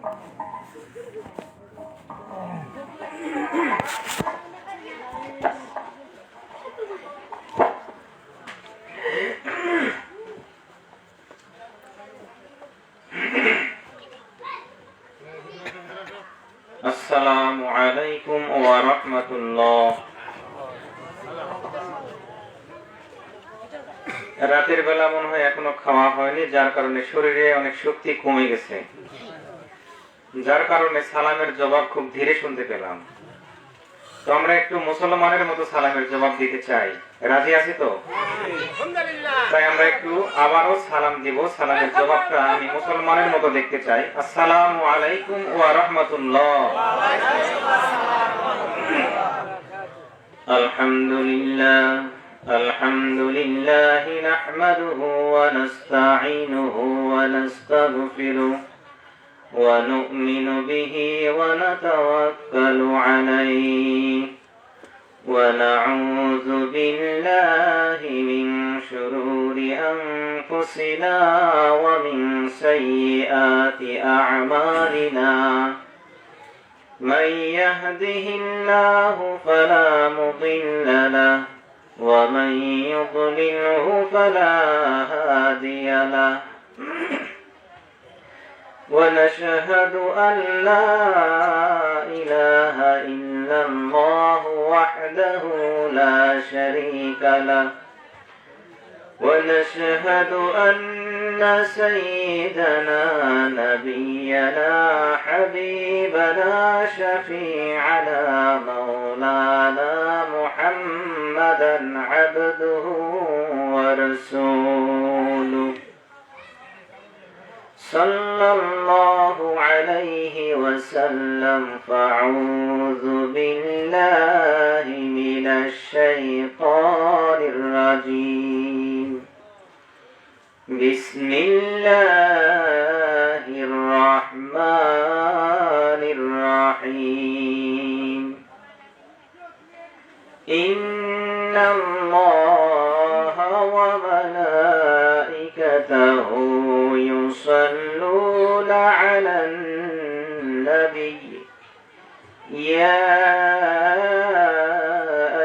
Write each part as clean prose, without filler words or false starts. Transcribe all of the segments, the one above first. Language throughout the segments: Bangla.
আসসালামু আলাইকুম ওয়া রাহমাতুল্লাহ। রাতের বেলা মনে হয় এখনো খাওয়া হয়নি, যার কারণে শরীরে অনেক শক্তি কমে গেছে, যার কারণে সালামের জবাব খুব ধীরে শুনতে পেলাম। তো আমরা একটু মুসলমানের মতো সালামের জবাব দিতে চাই। রাজি আছি তো? তাই আমরা একটু আবারও সালাম দিব। সালামের জবাবটা আমি মুসলমানের মতো দেখতে চাই। আসসালামু আলাইকুম ওয়া রাহমাতুল্লাহ। আলহামদুলিল্লাহ আলহামদুলিল্লাহ নাহমাদুহু ওয়া নাস্তাঈনুহু ওয়া নাস্তাগফিরুহু ওয়া নু'মিনু বিহি ওয়া নাতাওয়াক্কালু আলাইহি ওয়া নাউযু বিল্লাহি মিন শুরুরি আনফুসিনা ওয়া মিন সাইয়্যাতি আ'মালিনা। মান ইয়াহদিহিল্লাহু ফালা মুদিল্লা লাহু ওয়া মান ইউদ্লিলহু ফালা হাদিয়া লাহু। ونشهد أن لا إله إلا الله وحده لا شريك له ونشهد أن سيدنا نبينا حبيبنا شفيعنا مولانا محمدا عبده ورسوله صلى الله عليه وسلم. فأعوذ بالله من الشيطان الرجيم. بسم الله الرحمن الرحيم. إن الله وملائكته يصلون على النبي يا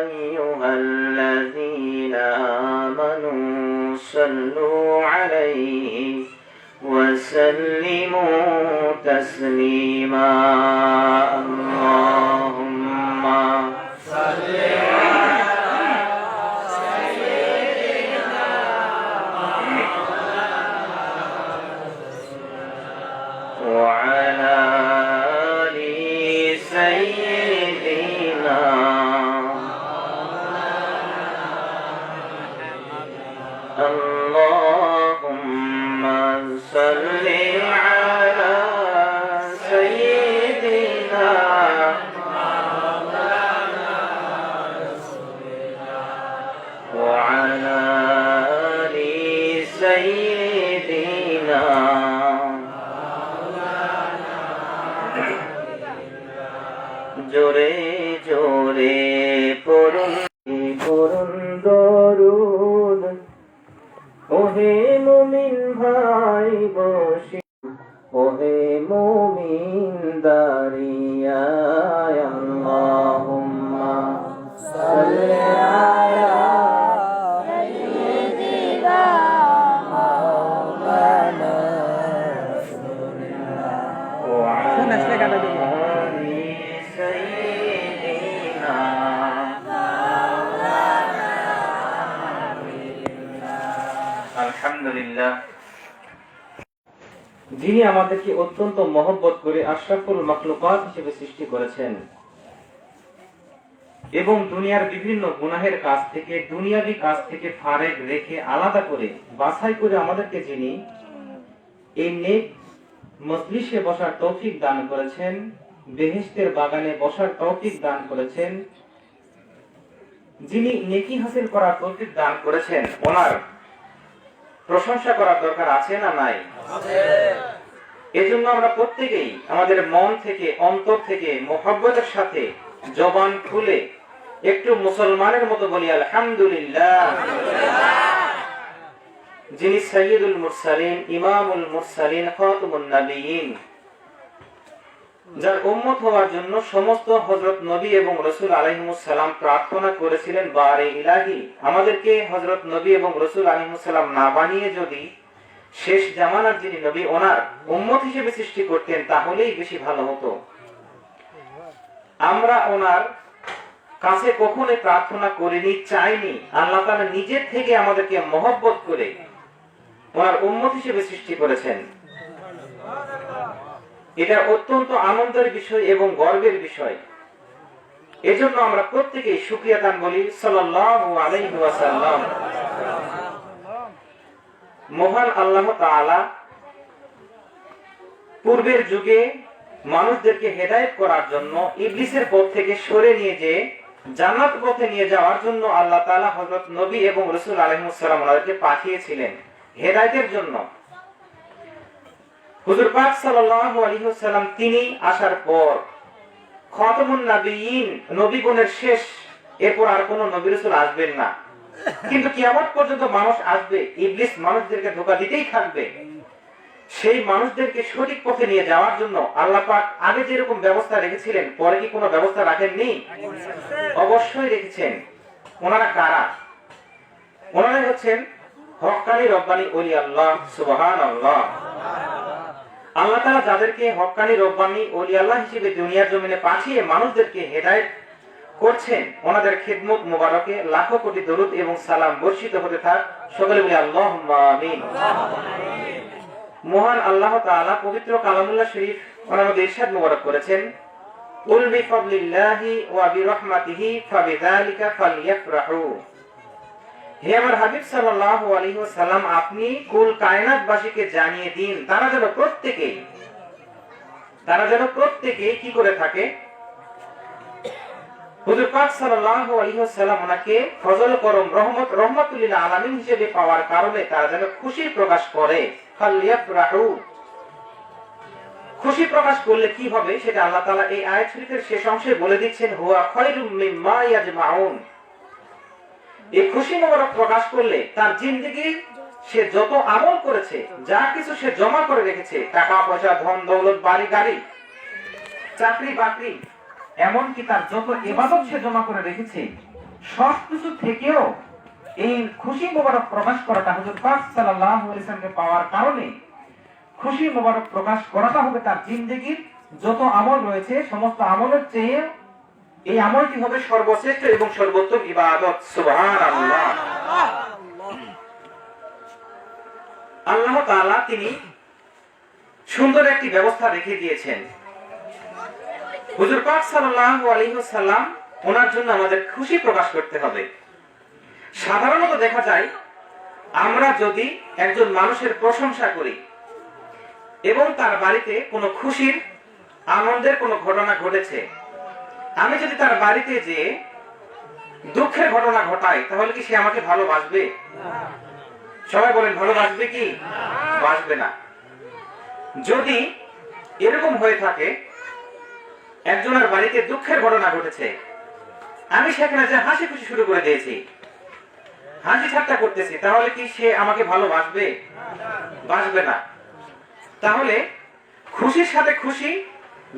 أيها الذين آمنوا صلوا عليه وسلموا تسليما. اللهم صل وعلى آل سيدنا اللهم صل على سيدنا وعلى آل سيدنا জোরে জোরে পড়ুন পড়ুন দরুদ। ওহে মুমিন ভাই বসে, ওহে মুমিন দাঁড়িয়ে, আল্লাহুম্মা সাল্লি আলা সাইয়্যিদিনা মাওলানা রাসূলিল্লাহ ওয়া আলা আলহামদুলিল্লাহ। যিনি আমাদেরকে অত্যন্ত মহব্বত করে আশরাফুল মাখলুকাত হিসেবে সৃষ্টি করেছেন এবং দুনিয়ার বিভিন্ন গুনাহের কাজ থেকে, দুনিয়াবি কাজ থেকে ফারেক রেখে আলাদা করে বাছাই করে আমাদেরকে যিনি এই নেক মজলিসে বসার তৌফিক দান করেছেন, বেহেশতের বাগানে বসার তৌফিক দান করেছেন, যিনি নেকি হাসিল করার তৌফিক দান করেছেন, ওনার প্রশংসা করার দরকার আছে না নাই? এজন্য আমরা প্রত্যেকেই আমাদের মন থেকে, অন্তর থেকে মুহাব্বতের সাথে জবান খুলে একটু মুসলমানের মতো বলি আলহামদুলিল্লাহ। যিনি সাইয়্যিদুল মুরসালিন, ইমামুল মুরসালিন, খাতামুন নবিয়্যিন, যার উম্মত হওয়ার জন্য সমস্ত হযরত নবী এবং রাসূল আলাইহিমুস সালাম প্রার্থনা করেছিলেন, বারে ইলাহি, আমাদেরকে হযরত নবী এবং রাসূল আলাইহিমুস সালাম না বানিয়ে যদি শেষ জামানার যিনি নবী ওনার উম্মত হিসেবে সৃষ্টি করতেন তাহলেই বেশি ভালো হতো। আমরা ওনার কাছে কখনোই প্রার্থনা করিনি, চাইনি। আল্লাহ তাআলা নিজের থেকে আমাদেরকে মহব্বত করে ওনার উম্মত হিসেবে সৃষ্টি করেছেন। এটা অত্যন্ত আনন্দের বিষয় এবং গর্বের বিষয়। এজন্য আমরা প্রত্যেকেই শুকরিয়া দান বলি সাল্লাল্লাহু আলাইহি ওয়াসাল্লাম। মহান আল্লাহ তাআলা পূর্বের যুগে মানুষদেরকে হেদায়েত করার জন্য ইবলিসের পথ থেকে সরে নিয়ে যে জান্নাত পথে নিয়ে যাওয়ার জন্য আল্লাহ তাআলা হযরত নবী এবং রাসূল আলাইহিস সালাম ওনাদেরকে পাঠিয়েছিলেন হেদায়েতের জন্য। হুজুর পাক সাল্লাল্লাহু আলাইহি ওয়াসাল্লাম তিনি আসার পর খাতামুন নবিয়্যিন, নবীগণের শেষ, এরপর আর কোন নবী রাসূল আসবেন না। কিন্তু কিয়ামত পর্যন্ত মানুষ আসবে, ইবলিস মানুষদেরকে ধোঁকা দিতেই থাকবে। সেই মানুষদেরকে সঠিক পথে নিয়ে যাওয়ার জন্য আল্লাহ পাক আগে যেরকম ব্যবস্থা রেখেছিলেন পরে কি কোনো ব্যবস্থা রাখেননি? অবশ্যই রেখেছেন। ওনারা কারা? ওনারা হচ্ছেন হক্কানি রব্বানি ওলি আল্লাহ, সুবহানাল্লাহ। আল্লাহ তাআলা যাদেরকে হক্কানি রব্বানি ওলি আল্লাহ হিসেবে দুনিয়ার জমিনে পাঠিয়ে মানুষদেরকে হেদায়েত করছেন, ওনাদের খিদমত মুবারকে লাখো কোটি দরুদ এবং সালাম বর্ষিত হতে থাক। সকলে বলি আল্লাহুম্মা আমিন। মহান আল্লাহ তাআলা পবিত্র কালামুল্লাহ শরীফ ওনার মধ্যে ইরশাদ মুবারক করেছেন, কুল বিফাদলিল্লাহি ওয়া বিরহমাতিহি ফাবিযালিকা ফালইফরাহু। হে আমার হাবিব সাল্লাল্লাহু আলাইহি ওয়াসাল্লাম, আপনি কুল কায়নাতবাসীকে জানিয়ে দিন তারা যেন প্রত্যেকেই কি করে থাকে? হুজুর পাক সাল্লাল্লাহু আলাইহি ওয়াসাল্লাম ওনাকে ফজল করম রহমাতুল লিল আলামিন হিসেবে পাওয়ার কারণে তারা যেন খুশি প্রকাশ করে। ফালইফরাহু, খুশি প্রকাশ করলে কি হবে সেটা আল্লাহ তাআলা এই আয়াত শরীফের শেষ অংশে বলে দিচ্ছেন, হুয়া খায়রুম মিম্মা ইয়াজমাউন। এই খুশি মোবারক প্রকাশ করলে তার জিন্দেগি সে যত আমল করেছে, যা কিছু সে জমা করে রেখেছে, টাকা পয়সা, ধন দৌলত, বাড়ি গাড়ি, চাকরি বাকরি, এমনকি তার যত ইবাদত সে জমা করে রেখেছে, সবকিছু থেকেও এই খুশি মোবারক প্রকাশ করাটা হুজুর পাক সাল্লাল্লাহু আলাইহি ওয়াসাল্লামকে পাওয়ার কারণে খুশি মোবারক প্রকাশ করাটা হবে তার জিন্দেগির যত আমল রয়েছে সমস্ত আমলের চেয়ে এই আমলটি হবে সর্বশ্রেষ্ঠ এবং সর্বোত্তম ইবাদত। সুবহানাল্লাহ। আল্লাহ তাআলা তিনি সুন্দর একটি ব্যবস্থা রেখে দিয়েছেন। হুজুর পাক সাল্লাল্লাহু আলাইহি ওয়াসাল্লাম ওনার জন্য আমাদের খুশি প্রকাশ করতে হবে। সাধারণত দেখা যায় আমরা যদি একজন মানুষের প্রশংসা করি এবং তার বাড়িতে কোনো খুশির আনন্দের কোনো ঘটনা ঘটেছে, আমি যদি তার বাড়িতে যে দুঃখের ঘটনা ঘটাই তাহলে কি সে আমাকে ভালোবাসবে? সবাই বলেন ভালোবাসবে কি? বাসবে না। যদি এরকম হয়ে থাকে একজনের বাড়িতে দুঃখের ঘটনা ঘটেছে, আমি সেখানে যে হাসি খুশি শুরু করে দিয়েছি, হাসি ঠাট্টা করতেছি, তাহলে কি সে আমাকে ভালোবাসবে? বাসবে না। তাহলে খুশির সাথে খুশি,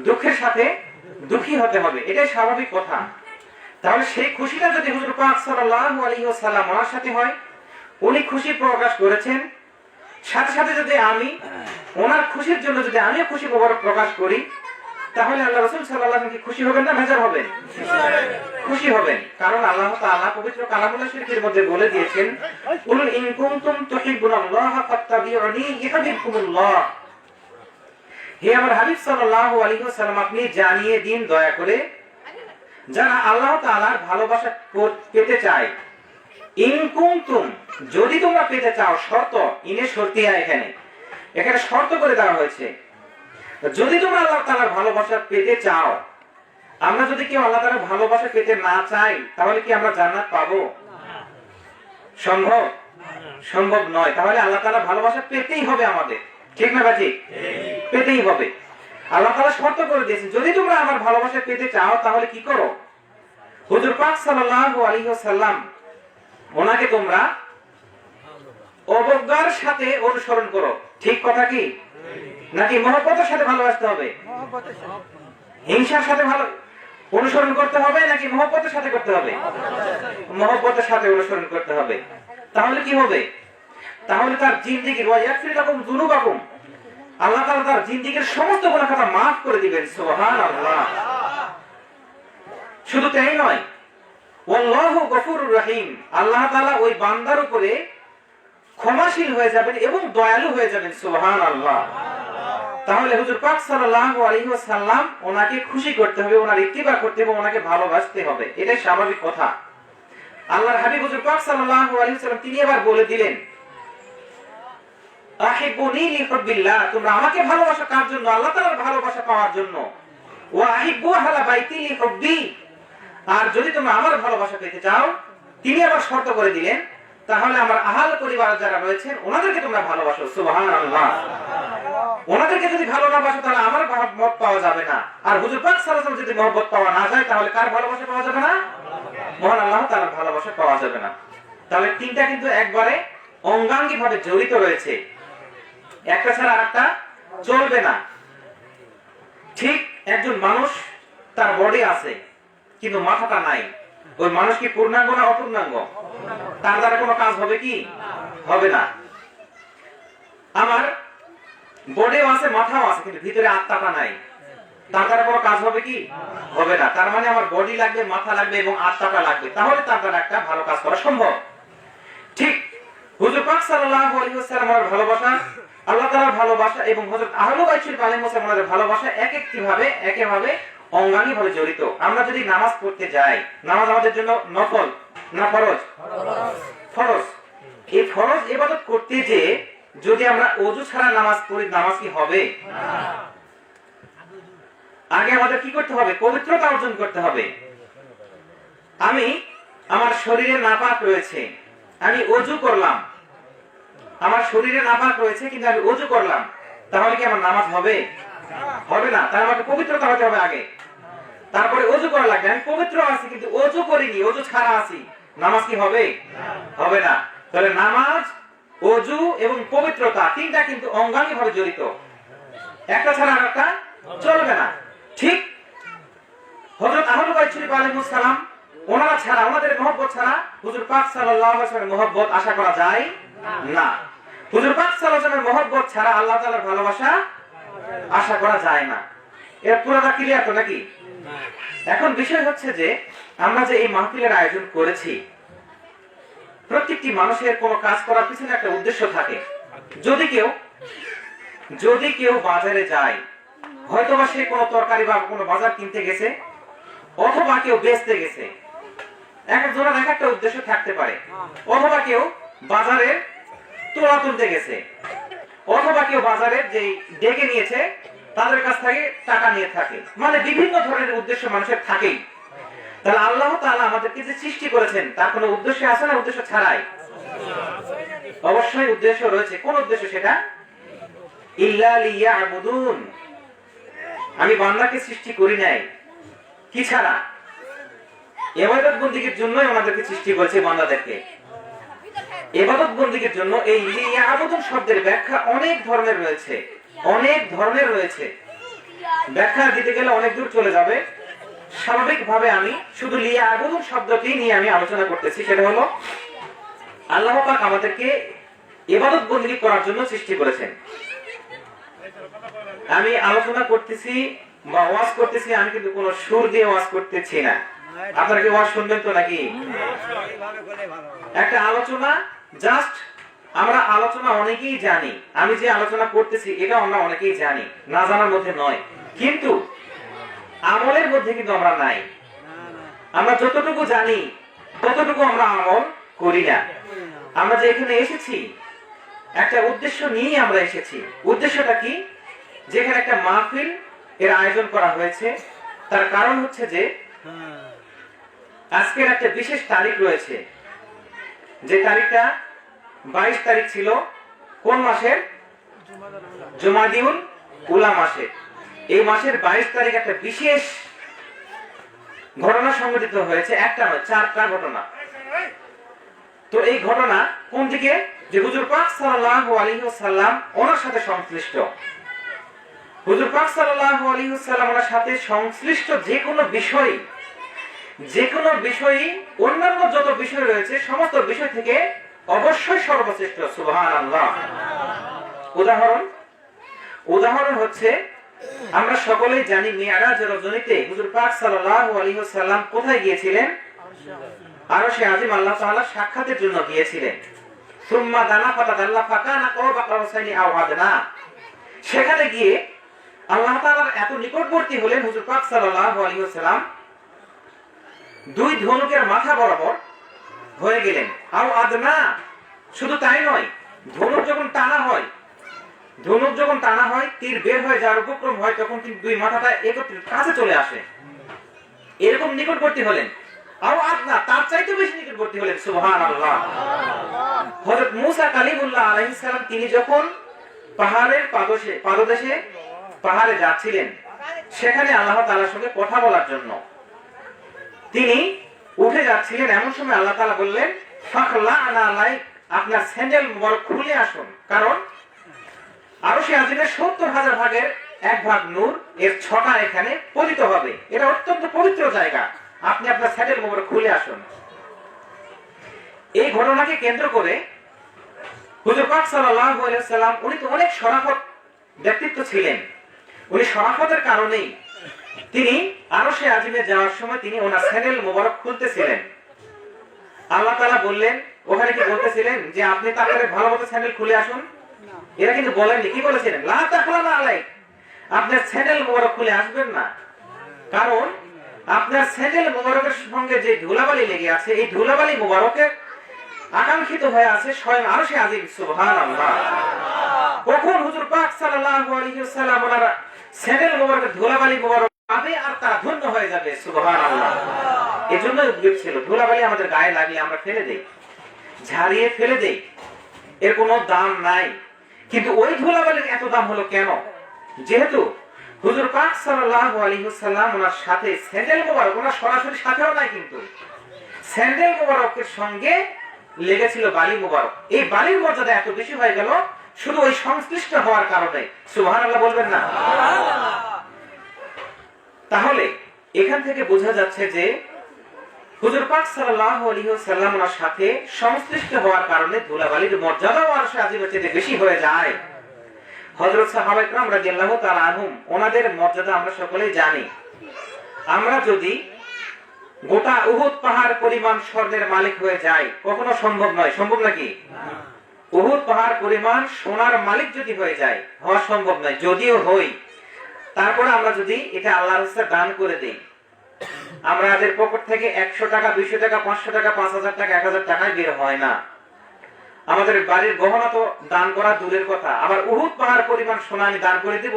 দুঃখের সাথে দুঃখী হতে হবে, এটাই স্বাভাবিক কথা। তাহলে সেই খুশিটা যদি হুজুর পাক সাল্লাল্লাহু আলাইহি ওয়াসাল্লাম ওনার সাথে হয়, উনি খুশি প্রকাশ করেছেন, সাথে সাথে যদি আমি ওনার খুশির জন্য যদি আমিও খুশি মোবারক প্রকাশ করি, তাহলে আল্লাহ রাসূল সাল্লাল্লাহু আলাইহি ওয়াসাল্লাম কি খুশি হবেন না বেজার হবেন? খুশি হবেন। কারণ আল্লাহ তাআলা পবিত্র কালামুল্লাহ শরীফের মধ্যে বলে দিয়েছেন, কুল ইন কুনতুম তুহিব্বুনাল্লাহা ফাত্তাবিউনি ইউহিব্বুকুমুল্লাহ। হে আমার হাবিব সাল্লাল্লাহু আলাইহি ওয়াসাল্লাম, আপনি জানিয়ে দিন দয়া করে যারা আল্লাহ তাআলার ভালোবাসা পেতে চায়, ইন কুনতুম, যদি তোমরা পেতে চাও, শর্ত, ইনে শর্তিয়া, এখানে শর্ত করে দেওয়া হয়েছে, যদি তোমরা আল্লাহ তাআলার ভালোবাসা পেতে চাও। আমরা যদি কেউ আল্লাহ তাআলার ভালোবাসা পেতে না চাই তাহলে কি আমরা জান্নাত পাবো? সম্ভব? সম্ভব নয়। তাহলে আল্লাহ তাআলার ভালোবাসা পেতেই হবে আমাদের, ঠিক না ভাই? পেতেই হবে। আল্লাহ তাআলা শর্ত করে দিয়েছেন, যদি তোমরা আমার ভালোবাসা পেতে চাও তাহলে কি করো? হুজুর পাক সাল্লাল্লাহু আলাইহি ওয়াসাল্লাম ওনাকে তোমরা অবজ্ঞার সাথে অনুসরণ করো। ঠিক কথা কি? নাকি মহব্বতের সাথে ভালোবাসতে হবে? হিংসার সাথে ভালো অনুসরণ করতে হবে নাকি মহব্বতের সাথে করতে হবে? মহব্বতের সাথে অনুসরণ করতে হবে। তাহলে কি হবে? তাহলে তার জিন্দেগির যুনুবাকুম, আল্লাহ তাআলা তার জিন্দেগির সমস্ত গুনাহ খাতা মাফ করে দিবেন। সুবহানাল্লাহ। শুধু তাই নয়, আল্লাহু গফুরুর রহিম, আল্লাহ তাআলা ওই বান্দার উপরে ক্ষমাশীল হয়ে যাবেন এবং দয়ালু হয়ে যাবেন। সুবহানাল্লাহ। তাহলে হুজুর পাক সাল্লাল্লাহু আলাইহি ওয়াসাল্লাম ওনাকে খুশি করতে হবে, ওনার ইত্তিবা করতে হবে, ওনাকে ভালোবাসতে হবে, এটাই স্বাভাবিক কথা। আল্লাহর হাবিব হুজুর পাক সাল্লাল্লাহু আলাইহি ওয়াসাল্লাম তিনি আবার বলে দিলেন, আহিবুনি লিহুব্বিল্লাহ, তোমরা আমাকে ভালোবাসো কার জন্য? আল্লাহ তাআলার ভালোবাসা পাওয়ার জন্য। ওয়া আহিব্বু আহলা বাইতি লিহুব্বি, আর যদি তোমরা আমার ভালোবাসা পেতে চাও, তিনি আবার শর্ত করে দিলেন, তাহলে আমার আহল পরিবার যারা রয়েছেন ওনাদেরকে তোমরা ভালোবাসো। সুবহানাল্লাহ। ওনাদেরকে যদি ভালো না বাসো তাহলে আমার মহব্বত পাওয়া যাবে না। আর হুজুর পাক সাল্লাল্লাহু আলাইহি ওয়াসাল্লাম যদি মহব্বত পাওয়া না যায় তাহলে কার ভালোবাসা পাওয়া যাবে না? মহান আল্লাহ তাআলার ভালোবাসা পাওয়া যাবে না। তাহলে তিনটা কিন্তু একবারে অঙ্গাঙ্গিভাবে জড়িত রয়েছে, একটা ছাড়া আরেকটা চলবে না। ঠিক একজন মানুষ তার বডি আছে কিন্তু মাথাটা নাই, ওই মানুষ কি পূর্ণাঙ্গ না অপূর্ণাঙ্গ? তার দ্বারা কোনো কাজ হবে কি? হবে না। আমার বডিও আছে মাথাও আছে কিন্তু ভিতরে আত্মাটা নাই, তার দ্বারা কোনো কাজ হবে কি? হবে না। তার মানে আমার বডি লাগবে, মাথা লাগবে এবং আত্মাটা লাগবে, তাহলে তার দ্বারা একটা ভালো কাজ করা সম্ভব। ঠিক হুজুর পাক সাল্লাল্লাহু আলাইহি ওয়াসাল্লামের ভালোবাসা, আল্লাহ তাআলার ভালোবাসা এবং হযরত আহলে বাইত আলাইহিস সালামের ভালোবাসা একেভাবে অঙ্গাঙ্গিভাবে জড়িত। আমরা যদি নামাজ পড়তে যাই, নামাজ আমাদের জন্য নফল না ফরজ? ফরজ। এই ফরজ ইবাদত করতে যে যদি আমরা ওযু ছাড়া নামাজ পড়ি, নামাজ কি হবে? আগে আমাদের কি করতে হবে? পবিত্রতা অর্জন করতে হবে। আমি আমার শরীরে নাপাক রয়েছে, আমি ওযু করলাম, আমার শরীরে নাপাক রয়েছে কিন্তু আমি ওযু করলাম, তাহলে কি আমার নামাজ হবে? হবে না। তার আমাকে পবিত্রতা হতে হবে আগে, তারপরে ওযু করা লাগবে। আমি পবিত্র আছি কিন্তু ওযু করিনি, ওযু ছাড়া আছি, নামাজ কি হবে? হবে না। তাহলে নামাজ, ওযু এবং পবিত্রতা তিনটা কিন্তু অঙ্গাঙ্গিভাবে জড়িত, একটা ছাড়া আরেকটা চলবে না। ঠিক হযরত আহলে বাইত আলাইহিস সালাম ওনারা ছাড়া, ওনাদের মহব্বত ছাড়া হুজুর পাক সাল্লাল্লাহু আলাইহি ওয়াসাল্লামের মহব্বত আশা করা যায় না। হুজুর পাক সাল্লাল্লাহু আলাইহি ওয়াসাল্লামের মহব্বত ছাড়া আল্লাহ তাআলার ভালোবাসা আশা করা যায় না। এর পুরোটা ক্লিয়ার তো নাকি? এখন বিষয় হচ্ছে যে আমরা যে এই মাহফিলের আয়োজন করেছি, প্রত্যেকটি মানুষের কোনো কাজ করার পিছনে একটা উদ্দেশ্য থাকে। যদি কেউ বাজারে যায়, হয়তোবা সে কোনো তরকারি বা কোনো বাজার কিনতে গেছে, অথবা কেউ বেচতে গেছে, একজনের এক একটা উদ্দেশ্য থাকতে পারে। অথবা কেউ বাজারের তোলা তুলতে গেছে, অথবা কেউ বাজারের যে ডেকে নিয়েছে তাদের কাছ থেকে টাকা নিয়ে থাকে, মানে বিভিন্ন ধরনের উদ্দেশ্য মানুষের থাকেই। তাহলে আল্লাহ তাআলা আমাদেরকে যে সৃষ্টি করেছেন তার কোনো উদ্দেশ্য আছে না উদ্দেশ্য ছাড়াই? অবশ্যই উদ্দেশ্য রয়েছে। কোন উদ্দেশ্য সেটা? ইল্লা লিয়াবুদুন, আমি বান্দাকে সৃষ্টি করি নাই কি ছাড়া? ইবাদত বন্দেগীর জন্যই আমাদেরকে সৃষ্টি করেছে বান্দাদেরকে। ইবাদত বন্দেগীর জন্য এই লিয়াবুদুন শব্দের ব্যাখ্যা অনেক ধরনের রয়েছে। ব্যাখ্যা দিতে গেলে অনেক দূর চলে যাবে। স্বাভাবিকভাবে আমি শুধু লিয়াবুদুন শব্দটি নিয়ে আমি আলোচনা করতেছি। সেটা হলো আল্লাহ পাক আমাদেরকে ইবাদত বন্দেগী করার জন্য সৃষ্টি করেছেন। আমি আলোচনা করতেছি বা ওয়াজ করতেছি, আমি কিন্তু কোনো সুর দিয়ে ওয়াজ করতেছি না। আপনারা কি ওয়াজ শুনবেন তো নাকি? একটা আলোচনা, জাস্ট আমরা আলোচনা অনেকেই জানি, আমি যে আলোচনা করতেছি এটা আমরা অনেকেই জানি, না জানার মধ্যে নয়, কিন্তু আমলের মধ্যে কিন্তু আমরা নাই। আমরা যতটুকু জানি ততটুকু আমরা আমল করি না। আমরা যে এখানে এসেছি একটা উদ্দেশ্য নিয়ে আমরা এসেছি। উদ্দেশ্যটা কি? যেখানে একটা মাহফিল এর আয়োজন করা হয়েছে, তার কারণ হচ্ছে যে আজকের একটা বিশেষ তারিখ রয়েছে, যে তারিখটা 22 তারিখ ছিল কোন মাসের? জুমাদিউল উলা মাসে। এই মাসের 22 তারিখ একটা বিশেষ ঘটনা সংঘটিত হয়েছে, একটা নয় 4টা ঘটনা। তো এই ঘটনা কোন দিকে? যে হুজুর পাক সাল্লাল্লাহু আলাইহি ওয়াসাল্লাম ওনার সাথে সংশ্লিষ্ট। হুজুর পাক সাল্লাল্লাহু আলাইহি ওয়াসাল্লামের সাথে সংশ্লিষ্ট যে কোনো বিষয় অন্যান্য যত বিষয় রয়েছে সমস্ত বিষয় থেকে অবশ্যই সর্বশ্রেষ্ঠ। সুবহানাল্লাহ। উদাহরণ হচ্ছে আমরা সকলেই জানি মিরাজের রজনীতে হুজুর পাক সাল্লাল্লাহু আলাইহি ওয়াসাল্লাম কোথায় গিয়েছিলেন? আরশে আজিম আল্লাহ তাআলা সাক্ষাতের জন্য গিয়েছিলেন। সুম্মা দানা ফাতাদাল্লা ফাকানা কাবা কাউসাইনি আও আদনা। সেখানে গিয়ে আল্লাহ তাআলার এত নিকটবর্তী হলেন হুজুর পাক সাল্লাল্লাহু আলাইহি ওয়াসাল্লাম দুই ধনুকের মাথা বরাবর হয়ে গেলেন। আও আদনা, শুধু তাই নয়, ধনুক যখন টানা হয় তীর বের হয়ে যাওয়ার উপক্রম হয় তখন কিন্তু দুই মাথাটা একত্রে কাছে চলে আসে। এরকম নিকটবর্তী হলেন। আও আদনা, তার চাইতে বেশি নিকটবর্তী হলেন। সুবহানাল্লাহ। হযরত মূসা কালিমুল্লাহ আলাইহিস সালাম তিনি যখন পাহাড়ের পাদদেশে পাহাড়ে যাচ্ছিলেন, সেখানে আল্লাহ তাআলার সঙ্গে কথা বলার জন্য তিনি উঠে যাচ্ছিলেন, এমন সময় আল্লাহ তাআলা বললেন ফাখলা'না আলাইক, আপনার স্যান্ডেল মুবারক খুলে আসুন, কারণ আরশে আজিমের ৭০,০০০ ভাগের ১ ভাগ নূর, এর ৬টা এখানে পতিত হবে। এটা অত্যন্ত পবিত্র জায়গা, আপনি আপনার স্যান্ডেল মুবারক খুলে আসুন। এই ঘটনাকে কেন্দ্র করে হুজুর পাক সাল্লাল্লাহু আলাইহি ওয়াসাল্লাম উনি তো অনেক শরাফত ব্যক্তিত্ব ছিলেন। উনি শরাফতের কারণেই তিনি আরশে আজিমে যাওয়ার সময় তিনি ওনার স্যান্ডেল মুবারক খুলতেছিলেন। আল্লাহ তাআলা বললেন, ওখানে কি বলতেছিলেন যে আপনি তাড়াতাড়ি ভালোমতো স্যান্ডেল খুলে আসুন? এরা কিন্তু বলেননি, কি বলেছিলেন? লা তাখলানা আলাইক, আপনার স্যান্ডেল মুবারক খুলে আসবেন না, কারণ আপনার স্যান্ডেল মুবারকের সঙ্গে যে ধুলাবালি লেগে আছে, এই ধুলাবালি মুবারকের আকাঙ্ক্ষিত হয়ে আছে স্বয়ং আরশে আজিম। সুবহানাল্লাহ। কখন হুজুর পাক সাল্লাল্লাহু আলাইহি ওয়াসাল্লাম ওনার স্যান্ডেল মুবারকের ধুলাবালি মুবারক পাবে আর তারা ধন্য হয়ে যাবে। সুবহানাল্লাহ। এজন্য উদ্বেগ ছিল, ধুলাবালি আমাদের গায়ে লাগলে আমরা ফেলে দেই, ঝাড়িয়ে ফেলে দেই, এর কোনো দাম নাই। কিন্তু ওই ধুলাবালির এত দাম হলো কেন? যেহেতু হুজুর পাক সাল্লাল্লাহু আলাইহি ওয়াসাল্লাম ওনার সাথে স্যান্ডেল মুবারক, ওনার সরাসরি সাথেও নাই, কিন্তু স্যান্ডেল মুবারকের সঙ্গে লেগেছিল বালি মুবারক। এই বালির মর্যাদা এত বেশি হয়ে গেল শুধু ওই সংশ্লিষ্ট হওয়ার কারণে। সুবহানাল্লাহ বলবেন না? তাহলে এখান থেকে বোঝা যাচ্ছে যে হুজুর পাক সাল্লাল্লাহু আলাইহি ওয়াসাল্লাম ওনার সাথে সংশ্লিষ্ট হওয়ার কারণে ধুলাবালির মর্যাদাও আরশে আজিমের চেয়ে বেশি হয়ে যায়। হযরত সাহাবায়ে কেরাম রাদিয়াল্লাহু তাআলা আনহুম, ওনাদের মর্যাদা আমরা সকলেই জানি। আমরা যদি গোটা উহুদ পাহাড় পরিমাণ স্বর্ণের মালিক হয়ে যাই, কখনো সম্ভব নয়। সম্ভব নাকি? উহুদ পাহাড় পরিমাণ সোনার মালিক যদি হয়ে যায়, হওয়া সম্ভব নয়। যদিও হই, তারপরে আমরা যদি এটা আল্লাহর রাস্তায় দান করে দেই, আমাদের পকেট থেকে ১০০ টাকা, ২০০ টাকা, ৫০০ টাকা, ৫০০০ টাকা, ১০০০ টাকায় বের হয় না। আমাদের বাড়ির গহনা তো দান করা দূরের কথা, আবার উহুদ পাহাড় পরিমাণ সোনা আমি দান করে দিব?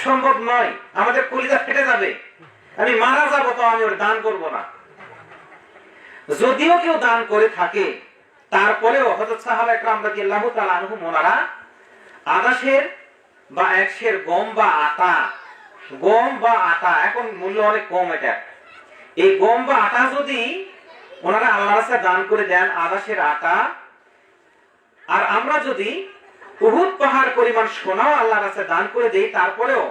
সম্ভব নয়। আমাদের কলিজা ফেটে যাবে, আমি মারা যাব তো আমি ওর দান করব না। যদিও কেউ দান করে থাকে, তারপরেও হযরত সাহাবায়ে কেরাম রাদিয়াল্লাহু তাআলা আনহুম ওনারা আদাশের বা ১ সের গম বা আটা, এখন মূল্য অনেক কম এটা, এই গম বা আটা যদি ওনারা আল্লাহর রাস্তায় দান করে দেন, আদাশের আটা, আর আমরা যদি উহুদ পাহাড় পরিমাণ সোনাও আল্লাহর রাস্তায় দান করে দেই, তারপরেও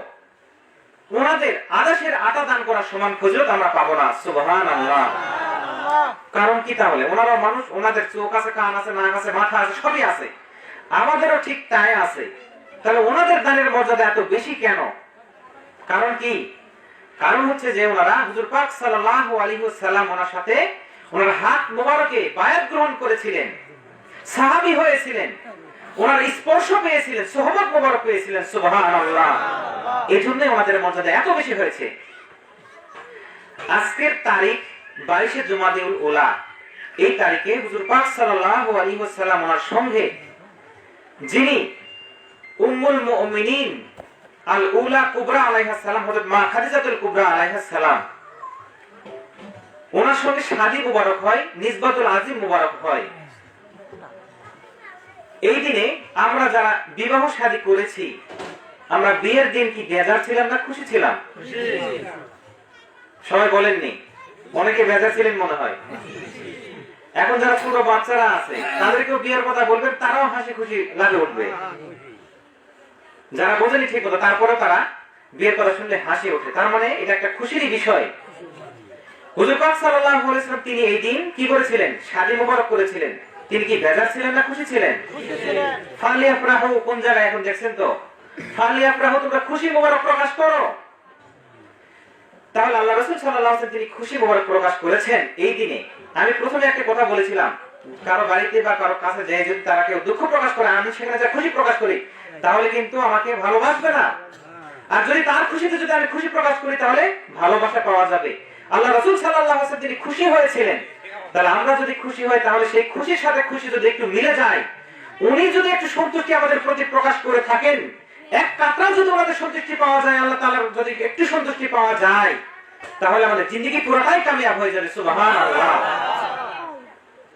ওনাদের আদাশের আটা দান করার সমান ফজিলত আমরা পাবো না। সুবহানাল্লাহ। কারণ কি? তাহলে ওনারা মানুষ, ওনাদের চোখ আছে, কান আছে, নাক আছে, মাথা আছে, সবই আছে, আমাদেরও ঠিক তাই আছে। তাহলে ওনাদের দানের মর্যাদা এত বেশি কেন? কারণ কি? কারণ হচ্ছে যে ওনারা হুজুর পাক সাল্লাল্লাহু আলাইহি ওয়াসাল্লাম ওনার সাথে ওনার হাত মোবারকে বায়াত গ্রহণ করেছিলেন, সাহাবী হয়েছিলেন, ওনার স্পর্শ পেয়েছিলেন, সোহবত মোবারক পেয়েছিলেন। সুবহানাল্লাহ। এজন্য ওনাদের মর্যাদা এত বেশি হয়েছে। আজকের তারিখ 22শে জুমাদিউল উলা। এই তারিখে হুজুর পাক সাল্লাল্লাহু আলাইহি ওয়াসাল্লাম ওনার সঙ্গে যিনি উম্মুল মুমিনিন আল উলা কুবরা আলাইহা সালাম, হযরত মা খাদিজাতুল কুবরা আলাইহা সালাম, ওনার সঙ্গে শাদী মুবারক হয়, নিসবাতুল আজিম মুবারক হয়। এই দিনে আমরা যারা বিবাহ শাদী করেছি, আমরা বিয়ের দিন কি বেজার ছিলাম না খুশি ছিলাম? সবাই বলেননি? অনেকে বেজার ছিলেন মনে হয়। এখন যারা ছোট বাচ্চারা আছে তাদেরকেও বিয়ের কথা বলবেন, তারাও হাসি খুশি লাগে উঠবে। যারা বোঝেনি ঠিক মতো তারপরে তারা বিয়ের কথা শুনলে হাসি ওঠে, তার মানে এটা একটা খুশিরই বিষয়। হুজুর পাক সাল্লাল্লাহু আলাইহি ওয়াসাল্লাম তিনি এই দিন কি করেছিলেন? শাদী মোবারক করেছিলেন। তিনি কি বেজার ছিলেন না খুশি ছিলেন? ফালিয়াফরাহু কোন জায়গায় এখন দেখছেন তো? ফালিয়াফরাহু, তোমরা খুশি মোবারক প্রকাশ করো। তাহলে আল্লাহ রাসূল সাল্লাল্লাহু আলাইহি ওয়াসাল্লাম তিনি খুশি মোবারক প্রকাশ করেছেন এই দিনে। আমি প্রথমে একটা কথা বলেছিলাম, কারো বাড়িতে বা কারো কাছে যাই যদি তারা কেউ দুঃখ প্রকাশ করে, আমি সেখানে যা খুশি প্রকাশ করি, তাহলে কিন্তু আমাকে ভালোবাসবে না। আর যদি তার খুশিতে যদি আমি খুশি প্রকাশ করি, তাহলে ভালোবাসা পাওয়া যাবে। আল্লাহ রাসূল সাল্লাল্লাহু আলাইহি ওয়াসাল্লাম তিনি খুশি হয়েছিলেন, তাহলে আমরা যদি খুশি হই, তাহলে সেই খুশির সাথে খুশি যদি একটু মিলে যায়, উনি যদি একটু সন্তুষ্টি আমাদের প্রতি প্রকাশ করে থাকেন, এক কাতরা যদি আমাদের সন্তুষ্টি পাওয়া যায়, আল্লাহ তাআলার যদি একটু সন্তুষ্টি পাওয়া যায়, তাহলে আমাদের জিন্দেগি পুরোটাই কামিয়াব হয়ে যাবে। সুবহানাল্লাহ।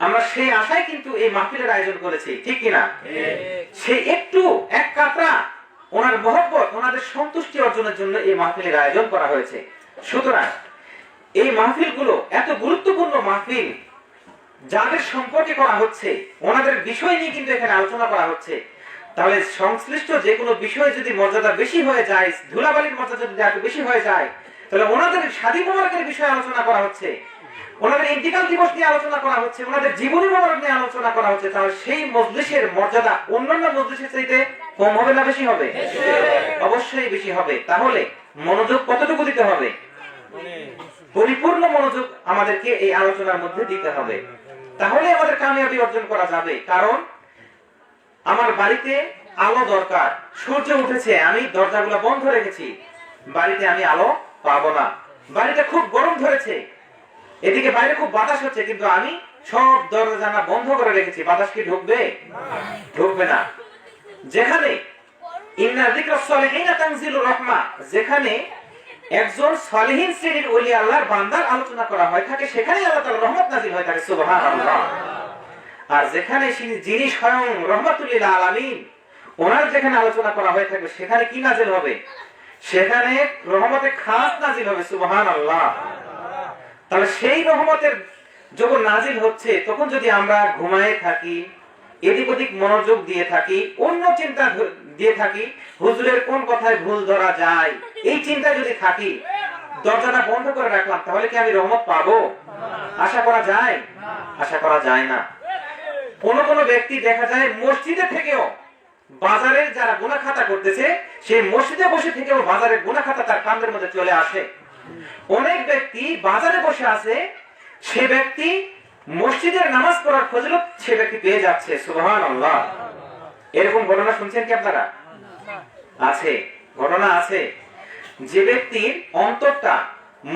আমরা সেই আশায় কিন্তু এই মাহফিলের আয়োজন করেছি, ঠিক কিনা? সেই একটু এক কাতরা ওনার মহব্বত, ওনাদের সন্তুষ্টি অর্জনের জন্য এই মাহফিলের আয়োজন করা হয়েছে। সুতরাং এই মাহফিলগুলো এত গুরুত্বপূর্ণ মাহফিল, যাদের সম্পর্কে করা হচ্ছে, ওনাদের বিষয় নিয়ে কিন্তু এখানে আলোচনা করা হচ্ছে। তাহলে সংশ্লিষ্ট যে কোনো বিষয় যদি মর্যাদা বেশি হয়ে যায়, ধুলাবালির মর্যাদা যদি এত বেশি হয়ে যায়, তাহলে ওনাদের শাদী মোবারকের বিষয়ে আলোচনা করা হচ্ছে, ওনাদের ইন্তিকাল দিবস নিয়ে আলোচনা করা হচ্ছে, ওনাদের জীবনী মোবারক নিয়ে আলোচনা করা হচ্ছে, তাহলে সেই মজলিসের মর্যাদা অন্যান্য মজলিসের চাইতে কম হবে না বেশি হবে? অবশ্যই বেশি হবে। তাহলে মনোযোগ কতটুকু দিতে হবে? পরিপূর্ণ মনোযোগ আমাদেরকে এই আলোচনার মধ্যে দিতে হবে, তাহলে আমাদের কামিয়াবি অর্জন করা যাবে। কারণ আমার বাড়িতে আলো দরকার, সূর্য উঠেছে, আমি দরজাগুলো বন্ধ রেখেছি, বাড়িতে আমি আলো পাবো না। বাড়িতে খুব গরম ধরেছে, এদিকে বাইরে খুব বাতাস হচ্ছে, কিন্তু আমি সব দরজা জানালা বন্ধ করে রেখেছি, বাতাস কি ঢুকবে? ঢুকবে না। যেখানে ইন্না যিকরাস সালিহিনা তানজিলুর রাহমা, যেখানে একজন সালিহিন শ্রেণীর ওলি আল্লাহর বান্দার আলোচনা করা হয় থাকে, সেখানে আল্লাহ তাআলার রহমত নাযিল হয়ে থাকে। সুবহানাল্লাহ। আর যেখানে যিনি স্বয়ং রহমাতুল লিল আলামিন, ওনার যেখানে আলোচনা করা হয়ে থাকে, সেখানে কি নাযিল হবে? সেখানে রহমতে খাস নাযিল হবে। সুবহানাল্লাহ। তাহলে সেই রহমতের যখন নাযিল হচ্ছে, তখন যদি আমরা ঘুমায়ে থাকি, এদিক ওদিক মনোযোগ দিয়ে থাকি, অন্য চিন্তা দিয়ে থাকি, হুজুরের কোন কথায় ভুল ধরা যায়, এই চিন্তায় যদি থাকি, দরজাটা বন্ধ করে রাখলাম, তাহলে কি আমি রহমত পাবো? আশা করা যায়? আশা করা যায় না। কোন কোন ব্যক্তি দেখা যায় মসজিদে থেকেও বাজারের যারা গুনাহ খাতা করতেছে, সেই মসজিদে বসে থেকেও বাজারের গুনাহ খাতা তার কাঁধের মধ্যে চলে আসে। অনেক ব্যক্তি বাজারে বসে আছে, সে ব্যক্তি মসজিদের নামাজ পড়ার ফজিলত সে ব্যক্তি পেয়ে যাচ্ছে। সুবহানাল্লাহ। এরকম ঘটনা শুনছেন কি আপনারা? আছে, ঘটনা আছে। যে ব্যক্তির অন্তরটা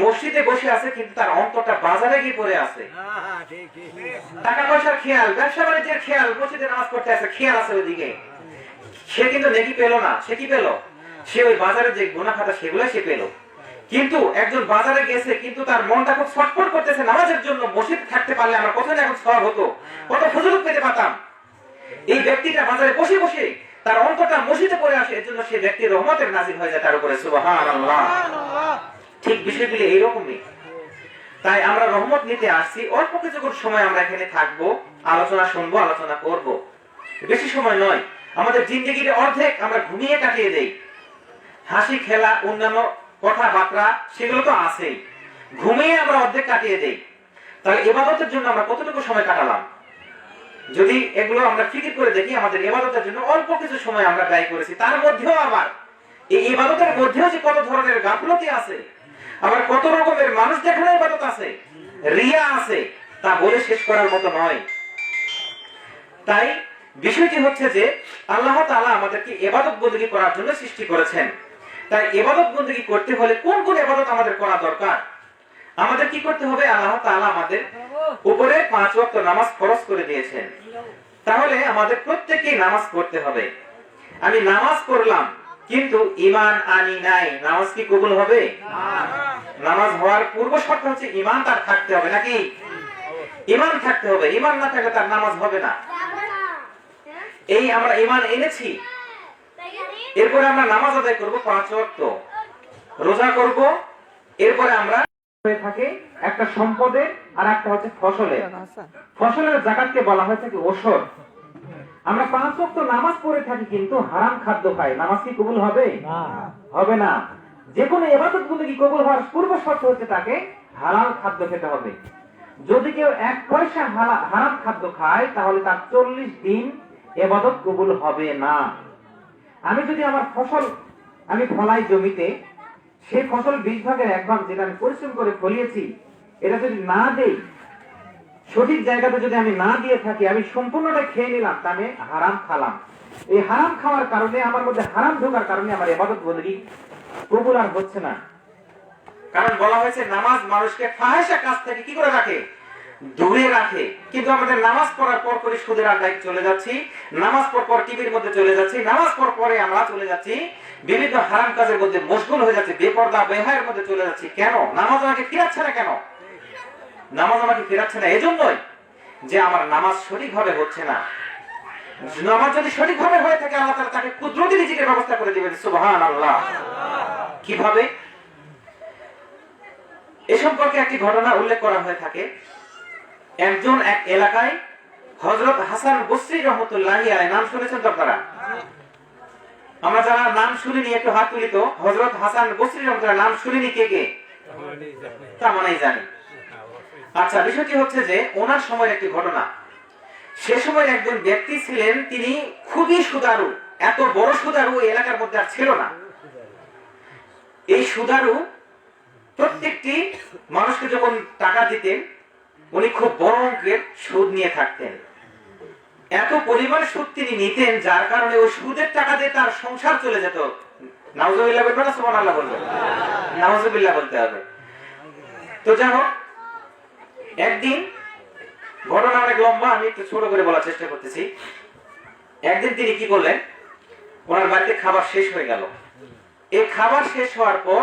মসজিদে বসে আছে, কিন্তু তার অন্তরটা বাজারে গিয়ে পড়ে আছে, টাকা পয়সার খেয়াল, ব্যবসা বাণিজ্যের খেয়াল, মসজিদে নামাজ পড়তে আছে, খেয়াল আছে ওইদিকে, সে কিন্তু নেকি পেল না। সে কি পেল? সে ওই বাজারে যে গুনাহ খাতা সেগুলো সে পেল। কিন্তু একজন বাজারে গেছে, কিন্তু তার মনটা খুব ছটফট করতেছে নামাজের জন্য, মসজিদ থাকতে পারলে আমরা কত না এখন সওয়াব হতো, কত ফজিলত পেতে পারতাম। এই ব্যক্তিটা বাজারে বসে বসে তার অন্তরটা মসজিদে পড়ে আসে, এর জন্য সেই ব্যক্তির রহমতের নাযিল হয়ে যায় তার উপরে। সুবহানাল্লাহ। ঠিক বিষয়গুলি এইরকমই। তাই আমরা রহমত নিতে আসছি, অল্প কিছুক্ষণ সময় আমরা এখানে থাকবো, আলোচনা শুনবো, আলোচনা করব, বেশি সময় নয়। আমাদের জিন্দেগির অর্ধেক আমরা ঘুমিয়ে কাটিয়ে দেই, হাসি খেলা অন্যান্য কথাবার্তা সেগুলো তো আছেই, ঘুমিয়ে আমরা অর্ধেক কাটিয়ে দেই। তাহলে ইবাদতের জন্য আমরা কতটুকু সময় কাটালাম? যদি এগুলো আমরা ফিকির করে দেখি, আমাদের ইবাদতের জন্য অল্প কিছু সময় আমরা ব্যয় করেছি, তার মধ্যেও আবার এই ইবাদতের মধ্যেও যে কত ধরনের গাফলতি আছে, আবার কত রকমের মানুষ দেখানো ইবাদত আছে, রিয়া আছে, তা বলে শেষ করার মতো নয়। তাই বিষয়টি হচ্ছে যে আল্লাহ তাআলা আমাদেরকে ইবাদত বন্দেগী করার জন্য সৃষ্টি করেছেন। তাই ইবাদত বন্দেগী করতে হলে কোন কোন ইবাদত আমাদের করা দরকার? আমাদের কি করতে হবে? আল্লাহ তাআলা আমাদের উপরে 5 ওয়াক্ত নামাজ ফরজ করে দিয়েছেন। তাহলে আমাদের প্রত্যেককেই নামাজ পড়তে হবে। আমি নামাজ পড়লাম কিন্তু ঈমান আনি নাই, নামাজ কি কবুল হবে? নামাজ হওয়ার পূর্ব শর্ত হচ্ছে ঈমান তার থাকতে হবে, নাকি? ঈমান থাকতে হবে, ঈমান না থাকলে তার নামাজ হবে না। এই আমরা ঈমান এনেছি, এরপরে আমরা নামাজ আদায় করব 5 ওয়াক্ত, রোজা করব, এরপরে আমরা হয়ে থাকে একটা সম্পদে আর একটা হচ্ছে ফসলে। ফসলের যাকাতকে বলা হয় থাকে ওশর, আমরা 5 ওয়াক্ত নামাজ পড়ে থাকি কিন্তু হারাম খাদ্য খাই, নামাজ কি কবুল হবে? হবে না। যে কোনো ইবাদত বন্দী কবুল হওয়ার পূর্ব শর্ত হচ্ছে তাকে হালাল খাদ্য খেতে হবে। যদি কেউ 1 পয়সা হারাম খাদ্য খায় তাহলে তার 40 দিন ইবাদত কবুল হবে না। আমি যদি আমার ফসল আমি ফলাই জমিতে, সেই ফসল 20 ভাগের 1 ভাগ যেটা আমি পরিশ্রম করে ফলিয়েছি, এটা যদি না দেই, সঠিক জায়গাতে যদি আমি না দিয়ে থাকি, আমি সম্পূর্ণটা খেয়ে নিলাম, তা আমি হারাম খালাম। এই হারাম খাওয়ার কারণে, আমার মধ্যে হারাম ঢোকার কারণে আমার ইবাদত বন্দী কবুল আর হচ্ছে না। কারণ বলা হয়েছে নামাজ মানুষকে ফাহিশা কাজ থেকে কি করে রাখে? দূরে রাখে। কিন্তু আমাদের নামাজ পড়ার পর পরই সুদের আড্ডায় চলে যাচ্ছি, নামাজ পর টিভির মধ্যে চলে যাচ্ছি, নামাজ পরে আমরা চলে যাচ্ছি বিভিন্ন হারাম কাজের মধ্যে মশগুল হয়ে যাচ্ছে, বেপরদা বেহায়ের মধ্যে চলে যাচ্ছি। কেন? নামাজ আমাকে ফিরাচ্ছে না। কেন নামাজ আমাকে ফিরাচ্ছে না? এজন্যই যে আমার নামাজ সঠিকভাবে হচ্ছে না। নামাজ যদি সঠিকভাবে হয়ে থাকে, আল্লাহ তাআলা তাকে কুদরতি রিজিকের ব্যবস্থা করে দিবেন। সুবহানাল্লাহ। কিভাবে? এ সম্পর্কে একটি ঘটনা উল্লেখ করা হয়ে থাকে। একজন এক এলাকায় হযরত হাসান বসরি রাহমাতুল্লাহি আলাইহি, নাম শুনেছেন তো আপনারা? আমরা যারা নাম শুনিনি একটু হাত তুলি তো। হযরত হাসান বসরি রাহমাতুল্লাহ নাম শুনিনি কে কে? তেমনই জানি। আচ্ছা, বিষয়টি হচ্ছে যে ওনার সময়ের একটি ঘটনা। সে সময় একজন ব্যক্তি ছিলেন, তিনি খুবই সুদারু। এত বড় সুদারু এই এলাকার মধ্যে আর ছিল না। এই সুদারু প্রত্যেকটি মানুষকে যখন টাকা দিতেন, উনি খুব বড় অঙ্কের সুদ নিয়ে থাকতেন। এত পরিমাণ সুদ তিনি নিতেন, যার কারণে ওই সুদের টাকা দিয়ে তার সংসার চলে যেত। নাউজুবিল্লাহ বলবেন না সুবহানাল্লাহ বলবেন? নাউজুবিল্লাহ বলতে হবে। তো যাই হোক, একদিন ঘটনা অনেক লম্বা, আমি একটু ছোট করে বলার চেষ্টা করতেছি। একদিন তিনি কি করলেন, ওনার বাড়িতে খাবার শেষ হয়ে গেল। এই খাবার শেষ হওয়ার পর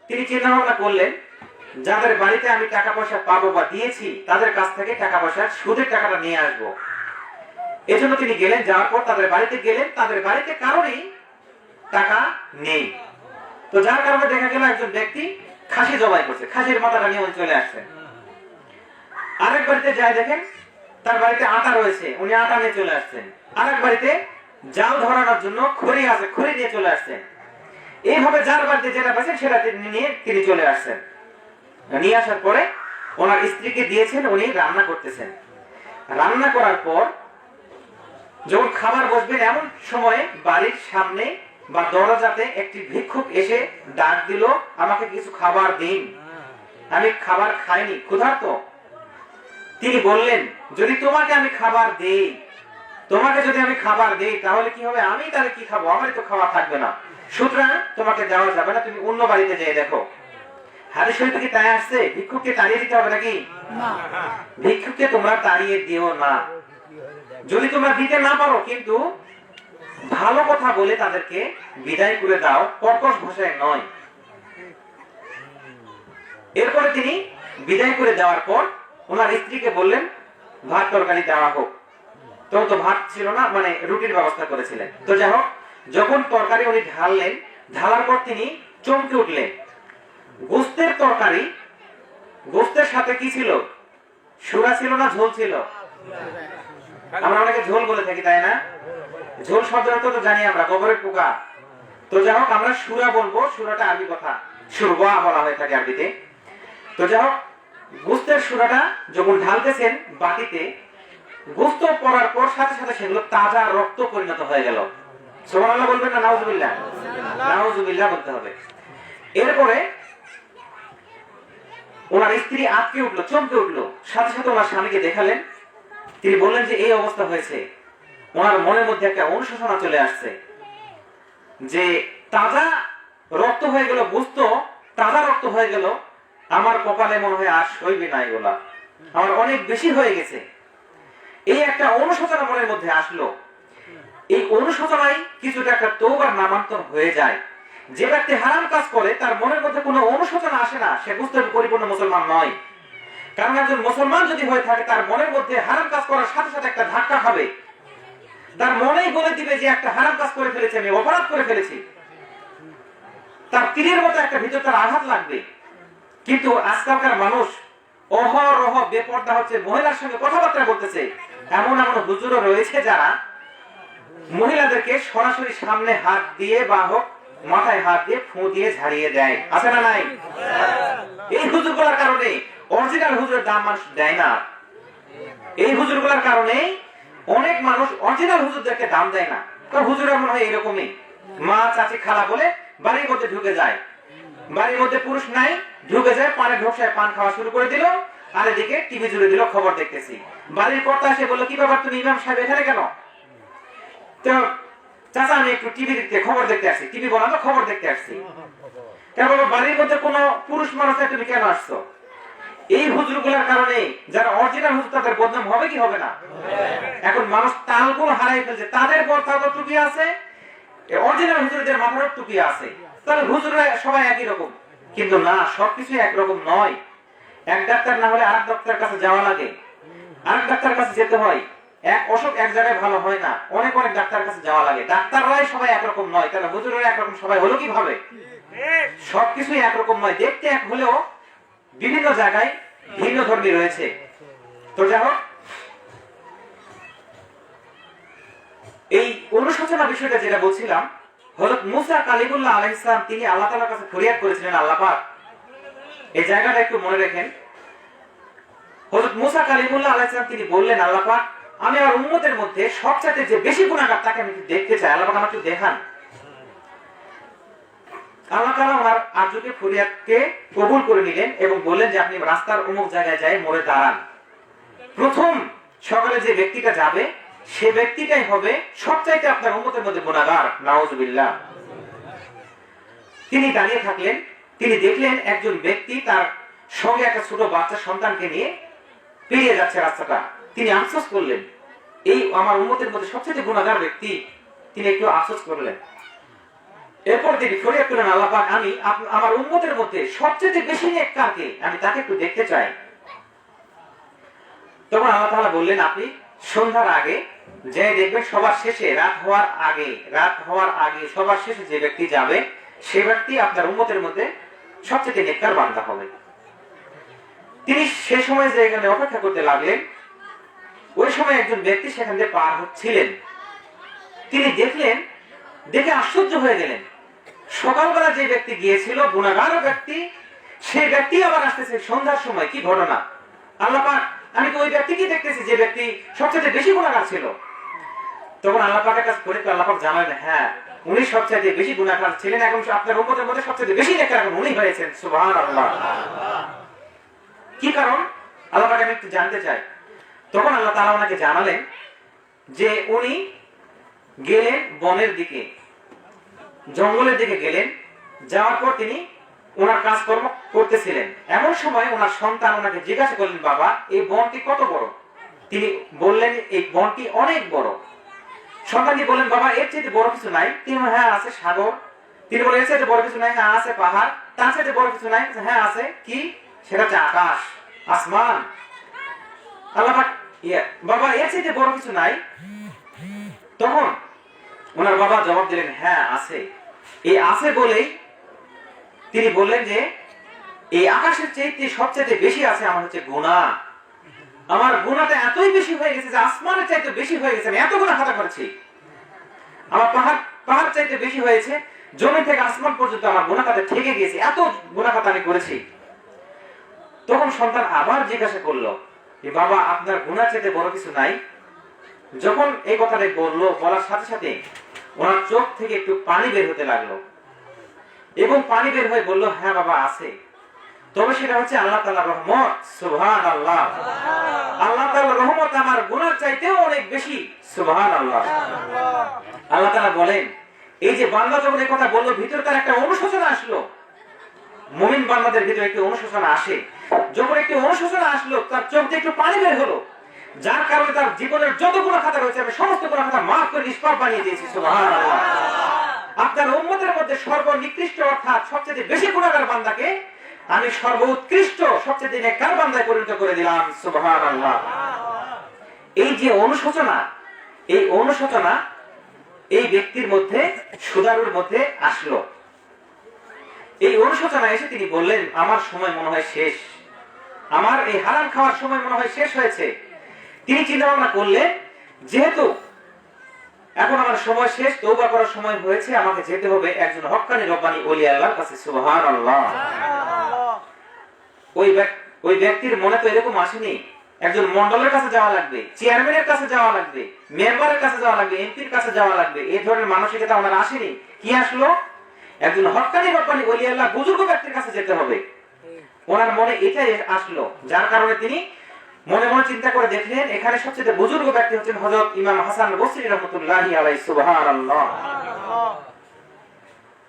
তিনি চিন্তা ভাবনা করলেন, যাদের বাড়িতে আমি টাকা পয়সা পাবো বা দিয়েছি, তাদের কাছ থেকে টাকা পয়সা সুদের টাকাটা নিয়ে আসবো। এজন্য তিনি গেলেন। যাওয়ার পর তাদের বাড়িতে গেলেন, তাদের বাড়িতে কারোরই টাকা নেই। তো যার কারণে দেখা গেল একজন ব্যক্তি খাসি জবাই করছে, খাসির মাথাটা নিয়ে চলে আসছে। আরেক বাড়িতে যাই দেখেন তার বাড়িতে আটা রয়েছে, উনি আটা নিয়ে চলে আসছেন। আরেক বাড়িতে জাল ধরানোর জন্য খড়ি আছে, খড়ি নিয়ে চলে আসছেন। এইভাবে যার বাড়িতে যেটা পাচ্ছেন সেটা নিয়ে তিনি চলে আসছেন। নিয়ে আসার পরে ওনার স্ত্রীকে দিয়েছেন, উনি রান্না করতেছেন। রান্না করার পর যখন খাবার বসবেন, এমন সময় বাড়ির সামনে বা দরজাতে একটি ভিক্ষুক এসে ডাক দিল, আমাকে কিছু খাবার দিন, আমি খাবার খাইনি, ক্ষুধার্ত। তিনি বললেন, যদি তোমাকে আমি খাবার দেই, তাহলে কি হবে? আমি তাহলে কি খাবো? আমারই তো খাওয়া থাকবে না, সুতরাং তোমাকে দেওয়া যাবে না, তুমি অন্য বাড়িতে যেয়ে দেখো। হাদিস শরীফে কি তাই আসছে? ভিক্ষুককে তাড়িয়ে দিতে হবে নাকি? না, ভিক্ষুককে তোমরা তাড়িয়ে দিও না। যদি তোমরা দিতে না পারো, কিন্তু ভালো কথা বলে তাদেরকে বিদায় করে দাও, কর্কশ ভাষায় নয়। এরপরে তিনি বিদায় করে দেওয়ার পর ওনার স্ত্রীকে বললেন, ভাত তরকারি দেওয়া হোক। তো ভাত ছিল না, মানে রুটির ব্যবস্থা করেছিলেন। তো যাই হোক, যখন তরকারি উনি ঢাললেন, ঢালার পর তিনি চমকে উঠলেন। গোস্তের তরকারি, গোস্তের সাথে কি ছিল? সুরা ছিল না ঝোল ছিল? আমরা অনেকে ঝোল বলে থাকি, তাই না? ঝোল শব্দটা তো জানি আমরা, গোবরের পোকা। তো যাই হোক, আমরা সুরা বলবো, সুরাটা আরবি কথা, সুরবা বলা হয়ে থাকে আরবিতে। তো যাই হোক, গোস্তের সুরাটা যখন ঢালতেছেন বাটিতে, গোস্ত পড়ার পর সাথে সাথে সেগুলো তাজা রক্ত পরিণত হয়ে গেল। সুবহানাল্লাহ বলবেন না নাউজুবিল্লাহ? নাউজুবিল্লাহ বলতে হবে। এরপরে ওনার স্ত্রী আটকে উঠলো, চমকে উঠলো, সাথে সাথে ওনার স্বামীকে দেখালেন। তিনি বললেন যে এই অবস্থা হয়েছে। ওনার মনের মধ্যে একটা অনুশোচনা চলে আসছে যে তাজা রক্ত হয়ে গেল, গোস্ত তাজা রক্ত হয়ে গেল, আমার কপালে মনে হয় আর সইবে না, এগুলা আমার অনেক বেশি হয়ে গেছে। এই একটা অনুশোচনা মনের মধ্যে আসলো। এই অনুশোচনায় কিছুটা একটা তওবার নামান্তর হয়ে যায়। যে ব্যক্তি হারাম কাজ করে, তার মনের মধ্যে কোনো অনুশোচনা আসে না, সে বুঝতে পরিপূর্ণ মুসলমান নয়। কারণ একজন মুসলমান যদি হয়ে থাকে, তার মনের মধ্যে হারাম কাজ করার সাথে সাথে একটা ধাক্কা খাবে। তার মনেই বলে দিবে যে একটা হারাম কাজ করে ফেলেছি, আমি অপরাধ করে ফেলেছি। তার তীরের মতো একটা ভিতর তার আঘাত লাগবে। কিন্তু আজকালকার মানুষ অহরহ বেপর্দা হচ্ছে, মহিলার সঙ্গে কথাবার্তা বলতেছে, এমন এমন হুজুরও রয়েছে যারা মহিলাদেরকে সরাসরি সামনে হাত দিয়ে বা হোক মাথায় হাত দিয়ে ফু দিয়ে ঝাড়িয়ে দেয়, আছে না নাই? এই হুজুরগুলোর কারণে অরিজিনাল হুজুরের দাম মানুষ দেয় না। এই হুজুরগুলোর কারণে অনেক মানুষ অরিজিনাল হুজুরদেরকে দাম দেয় না। কারণ হুজুরা মনে হয় এরকমই, মা চাচি খালা বলে বাড়ির মধ্যে ঢুকে যায়, বাড়ির মধ্যে পুরুষ নাই, ঢুকে যায়, পানে ঢোকসায় পান খাওয়া শুরু করে দিল, আর এদিকে টিভি জুড়ে দিল, খবর দেখতেছি। বাড়ির কর্তা এসে বললো, কি ব্যাপার তুমি ইমাম সাহেব এখানে কেন? তো চাচা আমি একটু টিভি দেখতে খবর দেখতে আসছি। টিভি বলা তো খবর দেখতে আসছি। কেন বাড়ির মধ্যে কোনো পুরুষ মানুষ তুমি কেন আসছো? এই হুজুরগুলোর কারণে যারা অরিজিনাল হুজুর তাদের বদনাম হবে কি হবে না? এখন মানুষ তালগুলো হারাই ফেলছে, তাদের মাথার টুপি আছে, অরিজিনাল হুজুরদের মাথার টুপি আছে, তাহলে হুজুররা সবাই একই রকম। কিন্তু না, সবকিছু একরকম নয়। এক ডাক্তার না হলে আরেক ডাক্তারের কাছে যাওয়া লাগে, আরেক ডাক্তারের কাছে যেতে হয়। এক অসুখ এক জায়গায় ভালো হয় না, অনেক অনেক ডাক্তারের কাছে যাওয়া লাগে। ডাক্তাররাই সবাই একরকম নয়, তাহলে হুজুররা একরকম সবাই হলো কিভাবে? সবকিছুই একরকম নয়, দেখতে এক হলেও বিভিন্ন জায়গায় ভিন্ন ধর্মী রয়েছে। তো যাই হোক, এই অনুশোচনা বিষয়টা যেটা বলছিলাম, হযরত মুসা কালিমুল্লাহ আলাইহিস সালাম তিনি আল্লাহ তাআলার কাছে ফরিয়াদ করেছিলেন, আল্লাহ পাক, এই জায়গাটা একটু মনে রাখেন। হযরত মুসা কালিমুল্লাহ আলাইহিস সালাম তিনি বললেন, আল্লাহ পাক, আমি আমার উম্মতের মধ্যে সবচেয়ে যে বেশি গুনাহগার তাকে আমি দেখতে চাই, আল্লাহ পাক আমাকে একটু দেখান। আল্লাহ তাআলা ওনার আরজুকে ফরিয়াদকে কবুল করে নিলেন এবং বললেন যে আপনি রাস্তার অমুক জায়গায় যাই মোড়ে দাঁড়ান। প্রথম সকালে যে ব্যক্তিটা যাবে সে ব্যক্তিটাই হবে সবচাইতে আপনার উম্মতের মধ্যে গুনাহগার, নাউজুবিল্লাহ। তিনি দাঁড়িয়ে থাকলেন, তিনি দেখলেন একজন ব্যক্তি তার সঙ্গে একটা ছোট বাচ্চা সন্তানকে নিয়ে পেরিয়ে যাচ্ছে রাস্তাটা। তিনি আফসোস করলেন, এই আমার উম্মতের মধ্যে সবচেয়ে গুনাহগার ব্যক্তি, তিনি একটু আফসোস করলেন। এরপর তিনি ফরিয়াদ করলেন, আল্লাহ পাক, আমি আমার উম্মতের মধ্যে সবচেয়ে বেশি নেককারকে, আমি তাকে একটু দেখতে চাই। তখন আল্লাহ তাআলা বললেন, আপনি সন্ধ্যার আগে যে দেখবেন সবার শেষে, রাত হওয়ার আগে সবার শেষে যে ব্যক্তি যাবে সে ব্যক্তি আপনার উম্মতের মধ্যে সবচেয়ে নেককার বান্দা হবে। তিনি সে সময় যে এখানে অপেক্ষা করতে লাগলেন, ওই সময় একজন ব্যক্তি সেখান দিয়ে পার হচ্ছিলেন। তিনি দেখলেন, দেখে আশ্চর্য হয়ে গেলেন, সকালবেলা যে ব্যক্তি গিয়েছিল গুনাহগার ব্যক্তি, সেই ব্যক্তি আবার আসতেছে সন্ধ্যার সময়। কি ঘটনা? আল্লাহ পাক, আমি তো ওই ব্যক্তিকে দেখতেছি যে ব্যক্তি সবচেয়ে বেশি গুনাহগার ছিল। তখন আল্লাহ পাকের কাছে পড়ে আল্লাহ পাক জানালেন, হ্যাঁ উনি সবচেয়ে বেশি গুনাহগার ছিলেন, এখন আপনার উম্মতের মধ্যে সবচেয়ে বেশি নেককার এখন উনি হয়েছেন। সুবহানাল্লাহ। কি কারণ? আল্লাহ পাক আমি একটু জানতে চাই। তখন আল্লাহ তাআলা ওনাকে জানালেন যে উনি গেলেন বনের দিকে, জঙ্গলের দিকে গেলেন, যাওয়ার পর তিনি ওনার কাজকর্ম করতেছিলেন। এমন সময় ওনার সন্তান ওনাকে জিজ্ঞাসা করলেন, বাবা এই বনটি কত বড়? তিনি বললেন, এই বনটি অনেক বড়। সন্তানটি বললেন, বাবা এর চেয়ে বড় কিছু নাই? তিনি বললেন, হ্যাঁ আছে সাগর। তিনি বললেন, এর চেয়ে বড় কিছু নাই? হ্যাঁ আছে পাহাড়। তার চেয়ে বড় কিছু নাই? হ্যাঁ আছে। কি? সেটা হচ্ছে আকাশ, আসমান। আল্লাহ পাক, বাবা এর চেয়ে বড় কিছু নাই? তখন ওনার বাবা জবাব দিলেন, হ্যাঁ আছে। এই আছে বলেই তিনি বললেন যে এই আকাশের চাইতে সবচেয়ে বেশি আছে আমার হচ্ছে গুনাহ। আমার গুনাহটা এতই বেশি হয়ে গেছে যে আসমানের চাইতে বেশি হয়ে গেছে, আমি এত গুনাহ খাতা করেছি। আমার পাহাড় চাইতে বেশি হয়েছে, জমি থেকে আসমান পর্যন্ত আমার গুনাহ খাতা ঠেকে গিয়েছে, এত গুনাহ খাতা আমি করেছি। তখন সন্তান আবার জিজ্ঞাসা করলো, বাবা আপনার গুনাহ চাইতে বড় কিছু নাই? যখন এই কথাটা বলার সাথে সাথে ওনার চোখ থেকে একটু পানি বের হতে লাগলো এবং পানি বের হয়ে বলল, হ্যাঁ বাবা আছে। তবে সেটা হচ্ছে আল্লাহ তাআলার রহমত। সুবহানাল্লাহ। আল্লাহ তাআলার রহমত আমার গুনাহ চাইতেও অনেক বেশি। সুবহানাল্লাহ। আল্লাহ তাআলা বলেন, এই যে বান্দা যখন এই কথা বলল, ভিতরে তার একটা অনুশোচনা আসলো। মুমিন বান্দাদের ভিতরে একটি অনুশোচনা আসে। যখন একটি অনুশোচনা আসলো, তার চোখ দিয়ে একটু পানি বের হলো, যার কারণে তার জীবনের যত গুনাহ খাতা রয়েছে আমি সমস্ত গুনাহ খাতা মাফ করে নিষ্পাপ বানিয়ে দিয়েছি। সুবহানাল্লাহ। আপনার উম্মতের মধ্যে সর্বনিকৃষ্ট অর্থাৎ সবচেয়ে বেশি গুনাহগার বান্দাকে আমি সর্বোৎকৃষ্ট সবচেয়ে নেককার বান্দায় পরিণত করে দিলাম। সুবহানাল্লাহ। এই যে অনুশোচনা, এই অনুশোচনা এই ব্যক্তির মধ্যে, সুদারুর মধ্যে আসলো। এই অনুশোচনা এসে তিনি বললেন, আমার সময় মনে হয় শেষ, আমার এই হারাম খাওয়ার সময় মনে হয় শেষ হয়েছে। তিনি চিন্তা ভাবনা করলেন, যেহেতু এখন আমার সময় শেষ, তওবা করার সময় হয়েছে, আমাকে যেতে হবে একজন হক্কানি রব্বানি ওলি আল্লাহর কাছে। সুবহানাল্লাহ। ওই ব্যক্তির মনে তো এরকম আসেনি একজন মন্ডলের কাছে যাওয়া লাগবে, চেয়ারম্যানের কাছে যাওয়া লাগবে, মেম্বারের কাছে যাওয়া লাগবে, এমপির কাছে যাওয়া লাগবে, এই ধরনের মানসিকতা ওনার আসেনি। কি আসলো? একজন হক্কানি রব্বানি ওলি আল্লাহ বুজুর্গ ব্যক্তির কাছে যেতে হবে। ওনার মনে এটাই আসলো, যার কারণে তিনি মনে মনে চিন্তা করে দেখলেন এখানে সবচেয়ে বুজুর্গ ব্যক্তি হচ্ছেন হযরত ইমাম হাসান বসরি রাহমাতুল্লাহি আলাইহি। সুবহানাল্লাহ।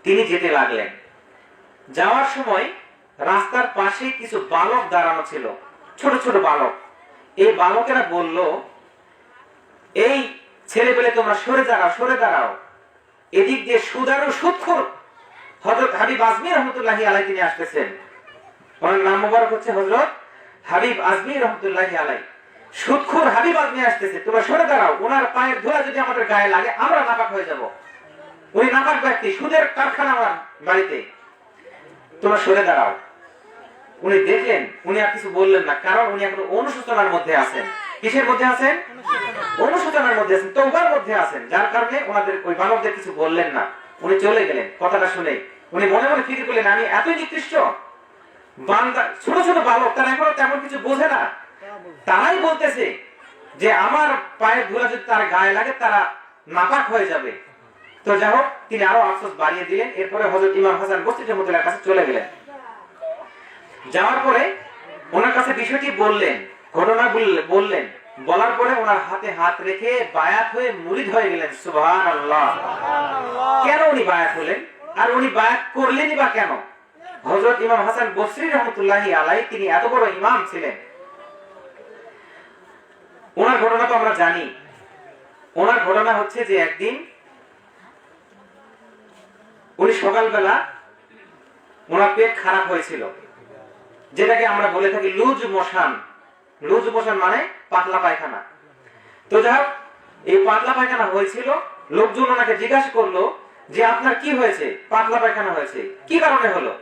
তিনি যেতে লাগলেন। যাওয়ার সময় রাস্তার পাশে কিছু বালক দাঁড়ানো ছিল, ছোট ছোট বালক। এই বালকেরা বলল, এই ছেলেপেলে তোমরা সরে দাঁড়াও, সরে দাঁড়াও, এদিক দিয়ে সুদারু সুদখোর হযরত হাবিব আজমি রহমতুল্লাহি আলাইহি তিনি আসতেছেন। ওনার নাম মোবারক হচ্ছে হযরত হাবিব আজমি রহমতুল্লাহি আলাইহি। সুদখোর হাবিব আজমি আসতেছে, তোমরা সরে দাঁড়াও, ওনার পায়ের ধুলা যদি আমাদের গায়ে লাগে আমরা নাপাক হয়ে যাব। উনি নাপাক ব্যক্তি, সুদের কারখানা আমার বাড়িতে, তোমরা সরে দাঁড়াও। উনি দেখলেন, উনি আর কিছু বললেন না, কারণ উনি এখন অনুশোচনার মধ্যে আছেন। কিসের মধ্যে আছেন? অনুশোচনার মধ্যে আছেন, তওবার মধ্যে আছেন। যার কারণে ওনাদের ওই বালকদের কিছু বললেন না, উনি চলে গেলেন। কথাটা শুনে উনি মনে মনে ফিকির করলেন, আমি এতই নিকৃষ্ট বান্দা, ছোট ছোট বালক, তারা এখনো তেমন কিছু বোঝে না, তারাই বলতেছে যে আমার পায়ের ধুলা যদি তার গায়ে লাগে তারা নাপাক হয়ে যাবে। তো যাই হোক, তিনি আরো আফসোস বাড়িয়ে দিলেন। এরপরে হযরত ইমাম হাসান বসরি রহমাতুল্লাহর কাছে চলে গেলেন। যাওয়ার পরে ওনার কাছে বিষয়টি বললেন, ঘটনা বললেন। বলার পরে ওনার হাতে হাত রেখে বায়াত হয়ে মুরিদ হয়ে গেলেন। সুবহানাল্লাহ। কেন উনি বায়াত হলেন, আর উনি বায়াত করলেনই বা কেন? হযরত ইমাম হাসান বসরি রহমাতুল্লাহি আলাইহি তিনি এত বড় ইমাম ছিলেন। ওনার ঘটনা তো আমরা জানি। ওনার ঘটনা হচ্ছে যে একদিন উনি সকালবেলা ওনার পেট খারাপ হয়েছিল, যেটাকে আমরা বলে থাকি লুজ মোশন। লুজ মোশন মানে পাতলা পায়খানা। তো যাই হোক, এই পাতলা পায়খানা হয়েছিল। লোকজন ওনাকে জিজ্ঞাসা করলো যে আপনার কি হয়েছে? পাতলা পায়খানা হয়েছে। কি কারণে হলো?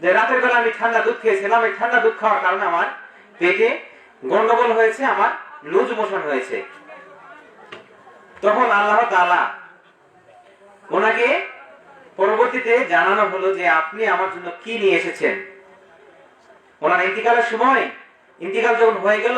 যে রাতের বেলা আমি ঠান্ডা দুধ খেয়েছিলাম, এই ঠান্ডা দুধ খাওয়ার কারণে আমার পেটে গন্ডগোল হয়েছে, আমার লুজ মোশন হয়েছে। তখন আল্লাহ তাআলা ওনাকে পরবর্তীতে জানানো হলো যে আপনি আমার জন্য কি নিয়ে এসেছেন। ওনার ইন্তিকালের সময়, ইন্তিকাল যখন হয়ে গেল,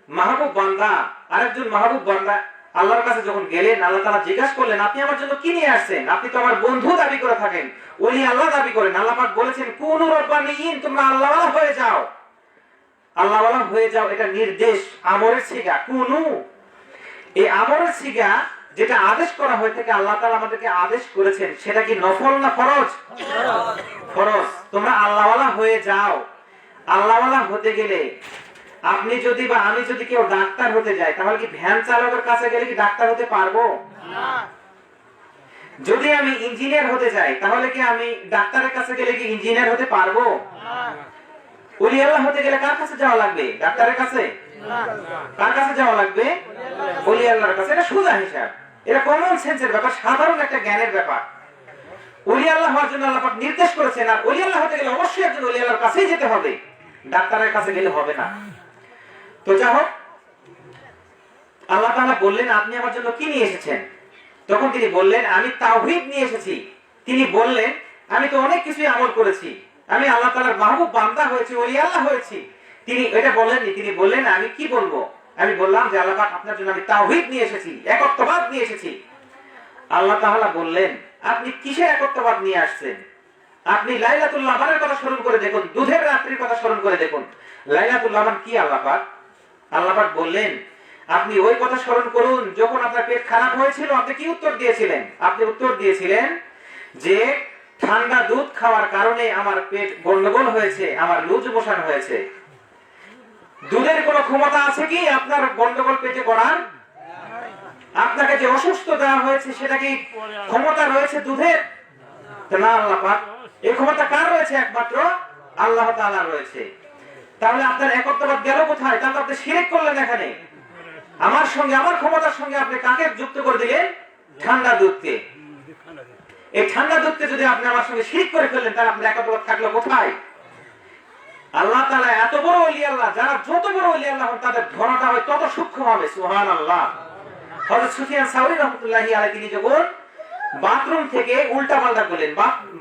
মাহবুব বান্দা, আরেকজন মাহবুব বান্দা আল্লাহর কাছে যখন গেলেন, আল্লাহ তাআলা জিজ্ঞাসা করলেন আপনি আমার জন্য কি নিয়ে আসছেন? আপনি তো আমার বন্ধু দাবি করে থাকেন, ওলি আল্লাহ দাবি করেন। আল্লাহ পাক বলেছেন কুনু রব্বানিয়িন, তোমরা আল্লাহওয়ালা হয়ে যাও, আল্লাহওয়ালা হয়ে যাও। এটা নির্দেশ, আমরের সিগা। কুনু, এই আমরের সিগা যেটা আদেশ করা হয়ে থাকে, আল্লাহ তাআলা আমাদেরকে আদেশ করেছেন, সেটা কি নফল না ফরজ? ফরজ। তোমরা আল্লাহওয়ালা হয়ে যাও। আল্লাহওয়ালা হতে গেলে আপনি যদি বা আমি যদি কেউ ডাক্তার হতে যাই, তাহলে কি ভ্যান চালকের কাছে গেলে কি ডাক্তার হতে পারবো? যদি আমি ইঞ্জিনিয়ার হতে যাই, তাহলে কি আমি ডাক্তারের কাছে গেলে কি ইঞ্জিনিয়ার হতে পারবো? ওলি আল্লাহ হতে গেলে কার কাছে যাওয়া লাগবে? ডাক্তারের কাছে? কার কাছে যাওয়া লাগবে? ওলি আল্লাহর কাছে। এটা সোজা হিসাব, এটা কমন সেন্সের ব্যাপার, সাধারণ একটা জ্ঞানের ব্যাপার। ওলি আল্লাহ হওয়ার জন্য আল্লাহ পাক নির্দেশ করেছেন, আর ওলি আল্লাহ হতে গেলে অবশ্যই একজন ওলি আল্লাহর কাছেই যেতে হবে, ডাক্তারের কাছে গেলে হবে না। তো যাই হোক, আল্লাহ তাআলা বললেন আপনি আমার জন্য কি নিয়ে এসেছেন? তখন তিনি বললেন আমি তাওহীদ নিয়ে এসেছি। তিনি বললেন আমি তো অনেক কিছুই আমল করেছি, আমি আল্লাহ তাআলার মাহবুব বান্দা হয়েছি, ওলি আল্লাহ হয়েছি। তিনি এটা বলেননি, তিনি বললেন আমি কি বলবো? আমি বললাম যে আল্লাহ পাক আপনার জন্য আমি তাওহীদ নিয়ে এসেছি, একত্ববাদ নিয়ে এসেছি। আল্লাহ তাআলা বললেন আপনি কিসের একত্ববাদ নিয়ে আসছেন? আপনি লাইলাতুল লামানের কথা স্মরণ করে দেখুন, দুধের রাত্রির কথা স্মরণ করে দেখুন। লাইলাতুল লামান কি? আল্লাহ পাক বললেন আপনি ওই কথা স্মরণ করুন যখন আপনার পেট খারাপ হয়েছিল, আপনি কি উত্তর দিয়েছিলেন? আপনি উত্তর দিয়েছিলেন যে ঠান্ডা দুধ খাওয়ার কারণে আমার পেট গন্ডগোল হয়েছে, আমার লুজ মোশন হয়েছে। দুধের কোনো ক্ষমতা আছে কি আপনার গন্ডগোল পেটে করার? আপনাকে যে অসুস্থ দেওয়া হয়েছে সেটা কি ক্ষমতা রয়েছে দুধের? না, আল্লাহ পাক এই ক্ষমতা কার রয়েছে? একমাত্র আল্লাহ তাআলা রয়েছে। তাহলে আপনার একত্ববাদ গেল কোথায়? তাহলে আপনি শিরক করলেন এখানে। আমার সঙ্গে, আমার ক্ষমতার সঙ্গে আপনি কাকে যুক্ত করে দিলেন? ঠান্ডা দুধকে। এই ঠান্ডা দুধকে যদি আপনি আমার সঙ্গে শিরক করে ফেললেন, তাহলে আপনার একত্ববাদ থাকলো কোথায়? আল্লাহ তাআলা এত বড় ওলি আল্লাহ, যারা যত বড় ওলি আল্লাহ হন তাদের ধরাটা হয় তত সূক্ষ্ম হবে। সুবহানাল্লাহ। হযরত সুফিয়ান সাউরি রাহমাতুল্লাহি আলাইহি তিনি যখন বাথরুম থেকে উল্টা পাল্টা করলেন,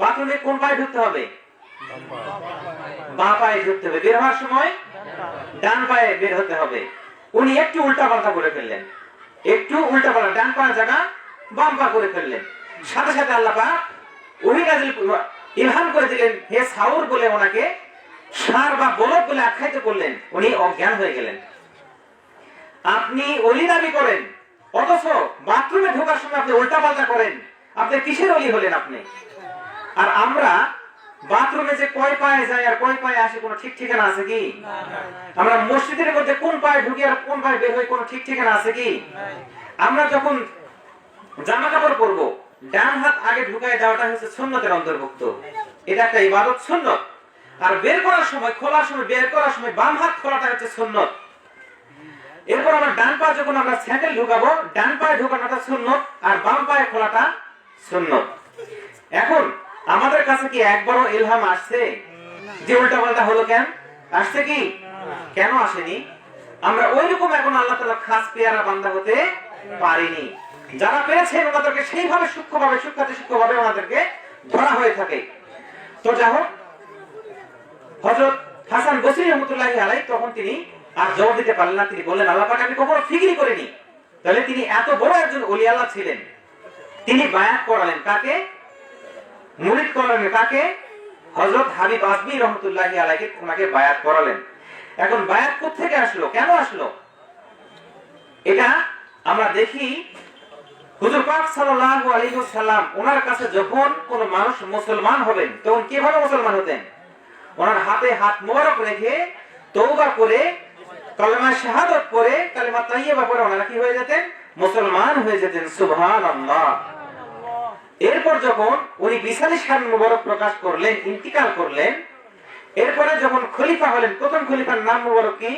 বাথরুমে কোন পায়ে ঢুকতে হবে? বাঁ পায়ে ঢুকতে হবে। বের হওয়ার সময় ডান পায়ে বের হতে হবে। উনি একটু উল্টা পাল্টা করে ফেললেন, একটু উল্টা পাল্টা, ডান পায়ের জায়গা বাম পা করে ফেললেন। সাথে সাথে আল্লাহ পাক ওহী নাযিল ইলহাম করে দিলেন, হে সাউর বলে ওনাকে ষাঁড় বা বলদ বলে আখ্যায়িত করলেন। উনি অজ্ঞান হয়ে গেলেন। আপনি ওলি দাবি করেন, অথচ বাথরুমে ঢোকার সময় আপনি উল্টা পাল্টা করেন, আপনি কিসের ওলি হলেন আপনি? আর আমরা বাথরুমে যে কয় পায়ে যাই আর কয় পায়ে আসে কোনো ঠিক ঠিকানা আছে কি? আমরা মসজিদের মধ্যে কোন পায়ে ঢুকি আর কোন পায়ে বের হই কোনো ঠিক ঠিকানা আছে কি? আমরা যখন জামা কাপড় পরবো, ডান হাত আগে ঢুকায় দেওয়াটা হচ্ছে সুন্নতের অন্তর্ভুক্ত। এটা একটা ইবাদত, সুন্নত। আর বের করার সময়, খোলার সময়, বের করার সময় বাম হাত খোলাটা হচ্ছে সুন্নত। এরপর আমরা ডান পা যখন আমরা স্যান্ডেল ঢুকাবো, ডান পায়ে ঢুকানোটা সুন্নত আর বাম পায়ে খোলাটা সুন্নত। এখন আমাদের কাছে কি একবারও ইলহাম আসছে যে উল্টা পাল্টা হলো? কেন আসছে? কি কেন আসেনি? আমরা ওইরকম এখন আল্লাহ তাআলা খাস পেয়ারা বান্দা হতে পারিনি। যারা পেয়েছেন ওনাদেরকে সেইভাবে সূক্ষ্মভাবে ওনাদেরকে ধরা হয়ে থাকে। তো যাই হোক, হযরত হাসান বসরি রাহমাতুল্লাহি আলাইহি তখন তিনি আর জবাব দিতে পারলেন না। তিনি বললেন, আল্লাহ পাক আমি কখনো ফিকিরই করিনি। তাহলে তিনি এত বড় একজন ওলি আল্লাহ ছিলেন। তিনি বায়াত করালেন কাকে? মুরিদ করলেন কাকে? হযরত হাবিব আজমি রাহমাতুল্লাহি আলাইহি ওনাকে বায়াত করালেন। এখন বায়াত কোত্থেকে আসলো, কেন আসলো? এটা আমরা দেখি হুজুর পাক সাল্লাল্লাহু আলাইহি ওয়াসাল্লাম ওনার কাছে যখন কোন মানুষ মুসলমান হবেন তখন কিভাবে মুসলমান হতেন? ওনার হাতে হাত মোবারক রেখে তওবা করে কালেমা শাহাদাত পড়ে কালেমা তাইয়্যিবা পড়ে ওনারা কি হয়ে যেতেন? মুসলমান হয়ে যেতেন। সুবহানাল্লাহ। এরপর যখন উনি বিশালী শান মোবারক প্রকাশ করলেন, ইন্তিকাল করলেন, এরপরে যখন খলিফা হলেন, প্রথম খলিফার নাম মোবারক কি?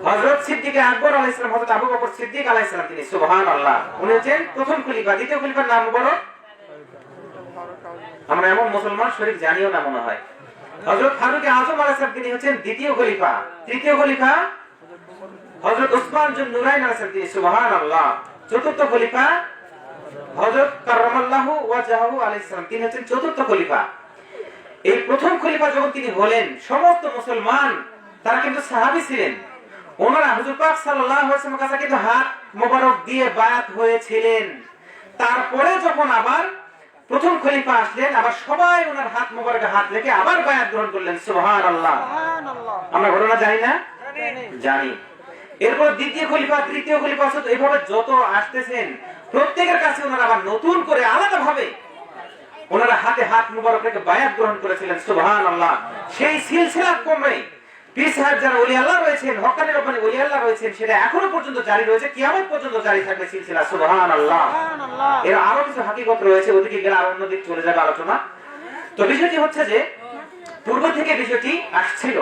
হযরত সিদ্দিক আকবর আলাইহিস সালাম, হযরত আবু বকর সিদ্দিক আলাইহিস সালাম তিনি। সুবহানাল্লাহ। উনি হচ্ছেন প্রথম খলিফা। দ্বিতীয় খলিফার নাম মোবারক আমরা এমন মুসলমান শরীফ জানিও না মনে হয়। হযরত ফারুক আযম আলাইহিস সালাম তিনি হচ্ছেন দ্বিতীয় খলিফা। তৃতীয় খলিফা হযরত উসমান জুন নুরাইন আলাইহিস সালাম তিনি। সুবহানাল্লাহ। চতুর্থ খলিফা হযরত কাররামাল্লাহু ওয়াজহাহু আলাইহিস সালাম তিনি হচ্ছেন চতুর্থ খলিফা। এই প্রথম খলিফা যখন তিনি হলেন, সমস্ত মুসলমান তারা কিন্তু সাহাবী ছিলেন। ওনারা হুজুর পাক সাল্লাল্লাহু আলাইহি ওয়াসাল্লামের কাছে কিন্তু হাত মোবারক দিয়ে বায়াত হয়েছিলেন। তারপরে যখন আবার প্রথম খলিফা আসলেন, আবার সবাই ওনার হাত মোবারকে হাত রেখে আবার বায়াত গ্রহণ করলেন। সুবহানাল্লাহ। আমরা ঘটনা জানি না? জানি। এরপর দ্বিতীয় খলিফা, তৃতীয় খলিফা, এইভাবে যত আসতেছেন প্রত্যেকের কাছে ওনারা আবার নতুন করে আলাদাভাবে ওনারা হাতে হাত মোবারক রেখে বায়াত গ্রহণ করেছিলেন। সুবহানাল্লাহ। সেই সিলসিলা ক্রমে পীর সাহেব যারা ওলি আল্লাহ রয়েছেন, হক্কানি রব্বানি ওলি আল্লাহ রয়েছেন, সেটা এখনো পর্যন্ত জারি রয়েছে, কিয়ামত পর্যন্ত জারি থাকবে সিলসিলা। সুবহানাল্লাহ। এর আরো কিছু হাকিকত রয়েছে, ওদিকে গেলে আর অন্যদিক চলে যাবে আলোচনা। তো বিষয়টি হচ্ছে যে পূর্ব থেকে বিষয়টি আসছিল।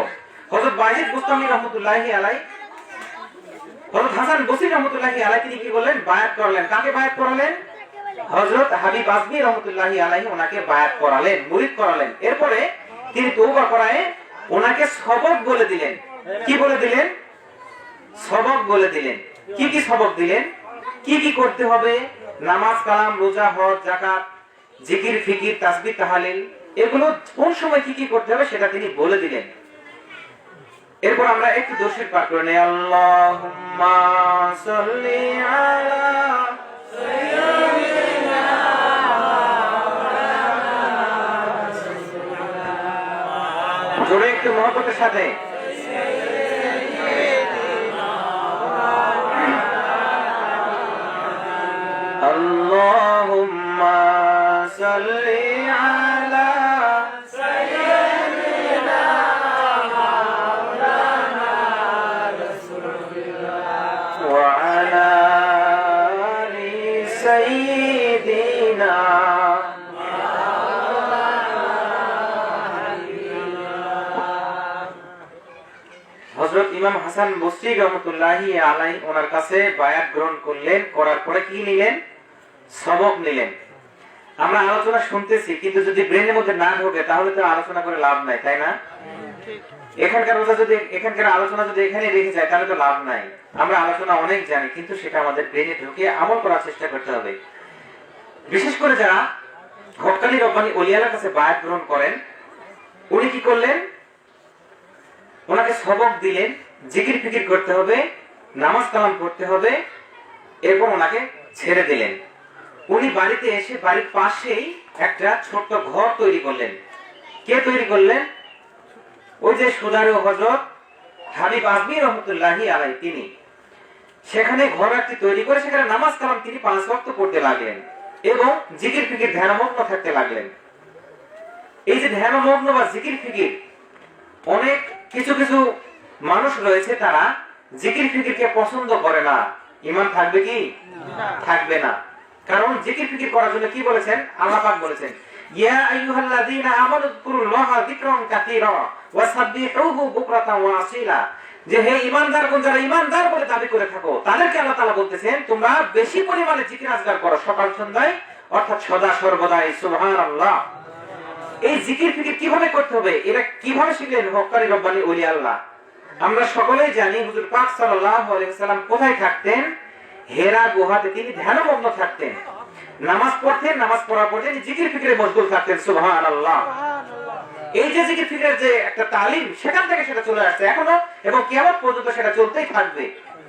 হযরত বাযিদ বুস্তামি রাহমাতুল্লাহি আলাইহি, হযরত হাসান বসরি রাহমাতুল্লাহি আলাইহি তিনি কি বললেন? বায়াত করলেন। কাকে বায়াত করালেন? হযরত হাবিব আজমি রাহমাতুল্লাহি আলাইহি ওনাকে বায়াত করালেন, মুরিদ করালেন। এরপরে তিনি তওবা করায় ওনাকে সবক বলে দিলেন। কি বলে দিলেন? সবক বলে দিলেন। কি কি সবক দিলেন? কি কি করতে হবে? নামাজ, কালাম, রোজা, হজ, যাকাত, জিকির, ফিকির, তাসবিহ, তাহলিল, এগুলো কোন সময় কি কি করতে হবে সেটা তিনি বলে দিলেন। এরপর আমরা একটু দরুদ পাঠ করে নেই। আল্লাহুম্মা সাল্লি আলা সাইয়্যিদিনা মাওলানা, জোরে একটু মহব্বতের সাথে। আল্লাহুম্মা সাল্লি আলা সাইয়্যিদিনা মাওলানা রাসূলুল্লাহ ওয়া আলা আলি সাইয়্যিদিনা হযরত ইমাম হাসান বসরি রাহমাতুল্লাহি আলাইহি ওনার কাছে বায়াত গ্রহণ করলেন। করার পরে কি নিলেন? সবক নিলেন। আমরা আলোচনা শুনতেছি, কিন্তু যদি ব্রেনের মধ্যে না ঢোকে তাহলে তো আলোচনা করে লাভ নাই, তাই না? এখানকার আলোচনা যদি এখানে রেখে যায় তাহলে তো লাভ নাই। আমরা আলোচনা অনেক জানি, কিন্তু সেটা আমাদের ব্রেনে ঢুকে আমল করার চেষ্টা করতে হবে। বিশেষ করে যারা হক্কানি রব্বানি ওলিয়ার কাছে বায়াত গ্রহণ করেন, উনি কি করলেন? ওনাকে সবক দিলেন, জিকির ফিকির করতে হবে, নামাজ কালাম পড়তে হবে, এরপর ওনাকে ছেড়ে দিলেন। উনি বাড়িতে এসে বাড়ির পাশেই একটা ছোট্ট ঘর তৈরি করলেন। কে তৈরি করলেন? ওই যে সুদারু হযরত হাবিব আজমি রহমতুল্লাহি আলাইহি, তিনি সেখানে ঘর একটি তৈরি করে সেখানে নামাজ কালাম তিনি 5 ওয়াক্ত পড়তে লাগলেন এবং জিকির ফিকির ধ্যানমগ্ন থাকতে লাগলেন। এই যে ধ্যানমগ্ন বা জিকির ফিকির, অনেক কিছু কিছু মানুষ রয়েছে তারা জিকির ফিকিরকে পছন্দ করে না। ঈমান থাকবে কি? থাকবে না। কারণ জিকির ফিকির করার জন্য কি বলেছেন? আল্লাহ পাক বলেছেন, ইয়া আইয়ুহাল্লাযীনা আমানু যিকুরুল্লাহা যিকরান কাসীরা ওয়া সাব্বিহুহু বুকরাতান ওয়া আসীলা, যে হে ঈমানদারগণ, যারা ঈমানদার বলে দাবি করে থাকো তাদেরকে আল্লাহ তাআলা বলতেছেন তোমরা বেশি পরিমাণে জিকির আজকার করো সকাল সন্ধ্যায়, অর্থাৎ সদা সর্বদাই সুবহানাল্লাহ। এই জিকির ফিকির কিভাবে করতে হবে, এরা কিভাবে শিখলেন হক্কানি রব্বানি ওলি আল্লাহ? আমরা সকলেই জানি হুজুর পাক সাল্লাল্লাহু আলাইহি ওয়াসাল্লাম কোথায় থাকতেন? হেরা গুহাতে তিনি ধ্যানমগ্ন থাকতেন, নামাজ পড়তেন, নামাজ পড়ার পর তিনি জিকির ফিকিরে মশগুল থাকতেন। সুবহানাল্লাহ। এই যে জিকির ফিকিরের যে একটা তালিম, সেখান থেকে সেটা চলে আসছে এখনো এবং কিয়ামত পর্যন্ত সেটা চলতেই থাকবে,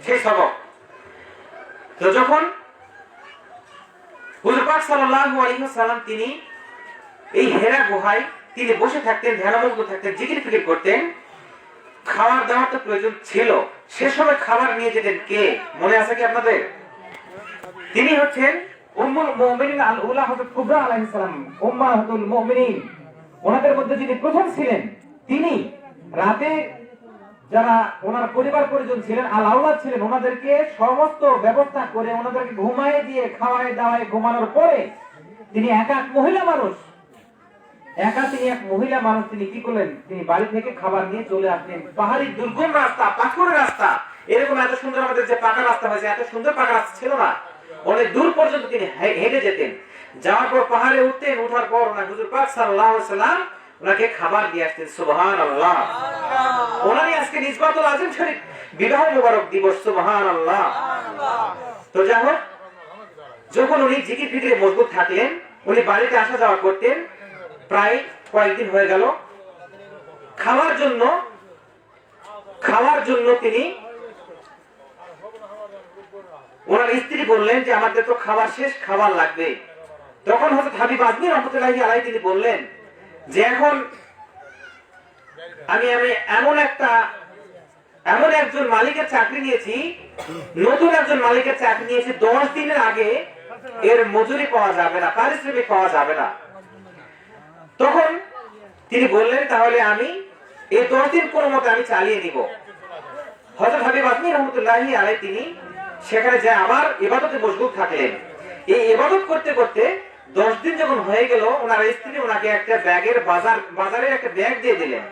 সেই সবক। তো যখন হুজুর পাক সাল্লাল্লাহু আলাইহি ওয়াসাল্লাম তিনি এই হেরা গুহায় তিনি বসে থাকতেন, ধ্যানমগ্ন থাকতেন, জিকির ফিকির করতেন, খাবার দাবার তো প্রয়োজন ছিল, সে সময় খাবার নিয়ে যেতেন কে? মনে আছে কি আপনাদের? তিনি হচ্ছেন উম্মুল মুমিনিন আল উলা হযরত কুবরা আলাইহিস সালাম, উম্মাহাতুল মুমিনিন। ওনাদের মধ্যে যিনি প্রথম ছিলেন, তিনি রাতে যারা ওনার পরিবার পরিজন ছিলেন, আল আওলাদ ছিলেন, ওনাদেরকে সমস্ত ব্যবস্থা করে ওনাদেরকে ঘুমায় দিয়ে খাওয়ায় দাওয়ায় ঘুমানোর পরে তিনি এক মহিলা মানুষ তিনি কি করলেন? তিনি বাড়ি থেকে খাবার নিয়ে চলে আসলেন। পাহাড়ি দুর্গম রাস্তা, পাথরের রাস্তা, এরকম এত সুন্দর আমাদের যে পাকা রাস্তা হয়েছে, এত সুন্দর পাকা রাস্তা ছিল না। অনেক দূর পর্যন্ত তিনি হেঁটে যেতেন। যাওয়ার পর পাহাড়ে উঠতেন, উঠার পর ওনার হুজুর পাক সাল্লাল্লাহু আলাইহি ওয়াসাল্লাম ওনাকে খাবার দিয়ে আসতেন। সুবহানাল্লাহ। ওনারই আজকে নিসবাতুল আযম শরীফ বিবাহ মোবারক দিবস। সুবহানাল্লাহ। তো যাই হোক, যখন উনি জিকির ফিকিরে মজবুত থাকলেন, উনি বাড়িতে আসা যাওয়া করতেন। প্রায় কয়েকদিন হয়ে গেল। খাওয়ার জন্য তিনি, ওনার স্ত্রী বললেন যে আমাদের তো খাবার শেষ, খাবার লাগবে। তখন হযরত হাবিব আজমি রহমতুল্লাহি আলাইহি তিনি বললেন যে এখন আমি এমন একজন মালিকের চাকরি নিয়েছি, নতুন একজন মালিকের চাকরি নিয়েছি, 10 দিনের আগে এর মজুরি পাওয়া যাবে না, পারিশ্রমিক পাওয়া যাবে না। তখন তিনি বললেন তাহলে আমি এই 10 দিন কোনো মতে আমি চালিয়ে নিব। হযরত হাবিব আজমি রহমতুল্লাহি আলাইহি তিনি সেখানে যে আবার ইবাদতে মশগুল থাকলেন। এই ইবাদত করতে করতে 10 দিন যখন হয়ে গেল, ওনার স্ত্রী ওনাকে একটা বাজারের একটা ব্যাগ দিয়ে দিলেন।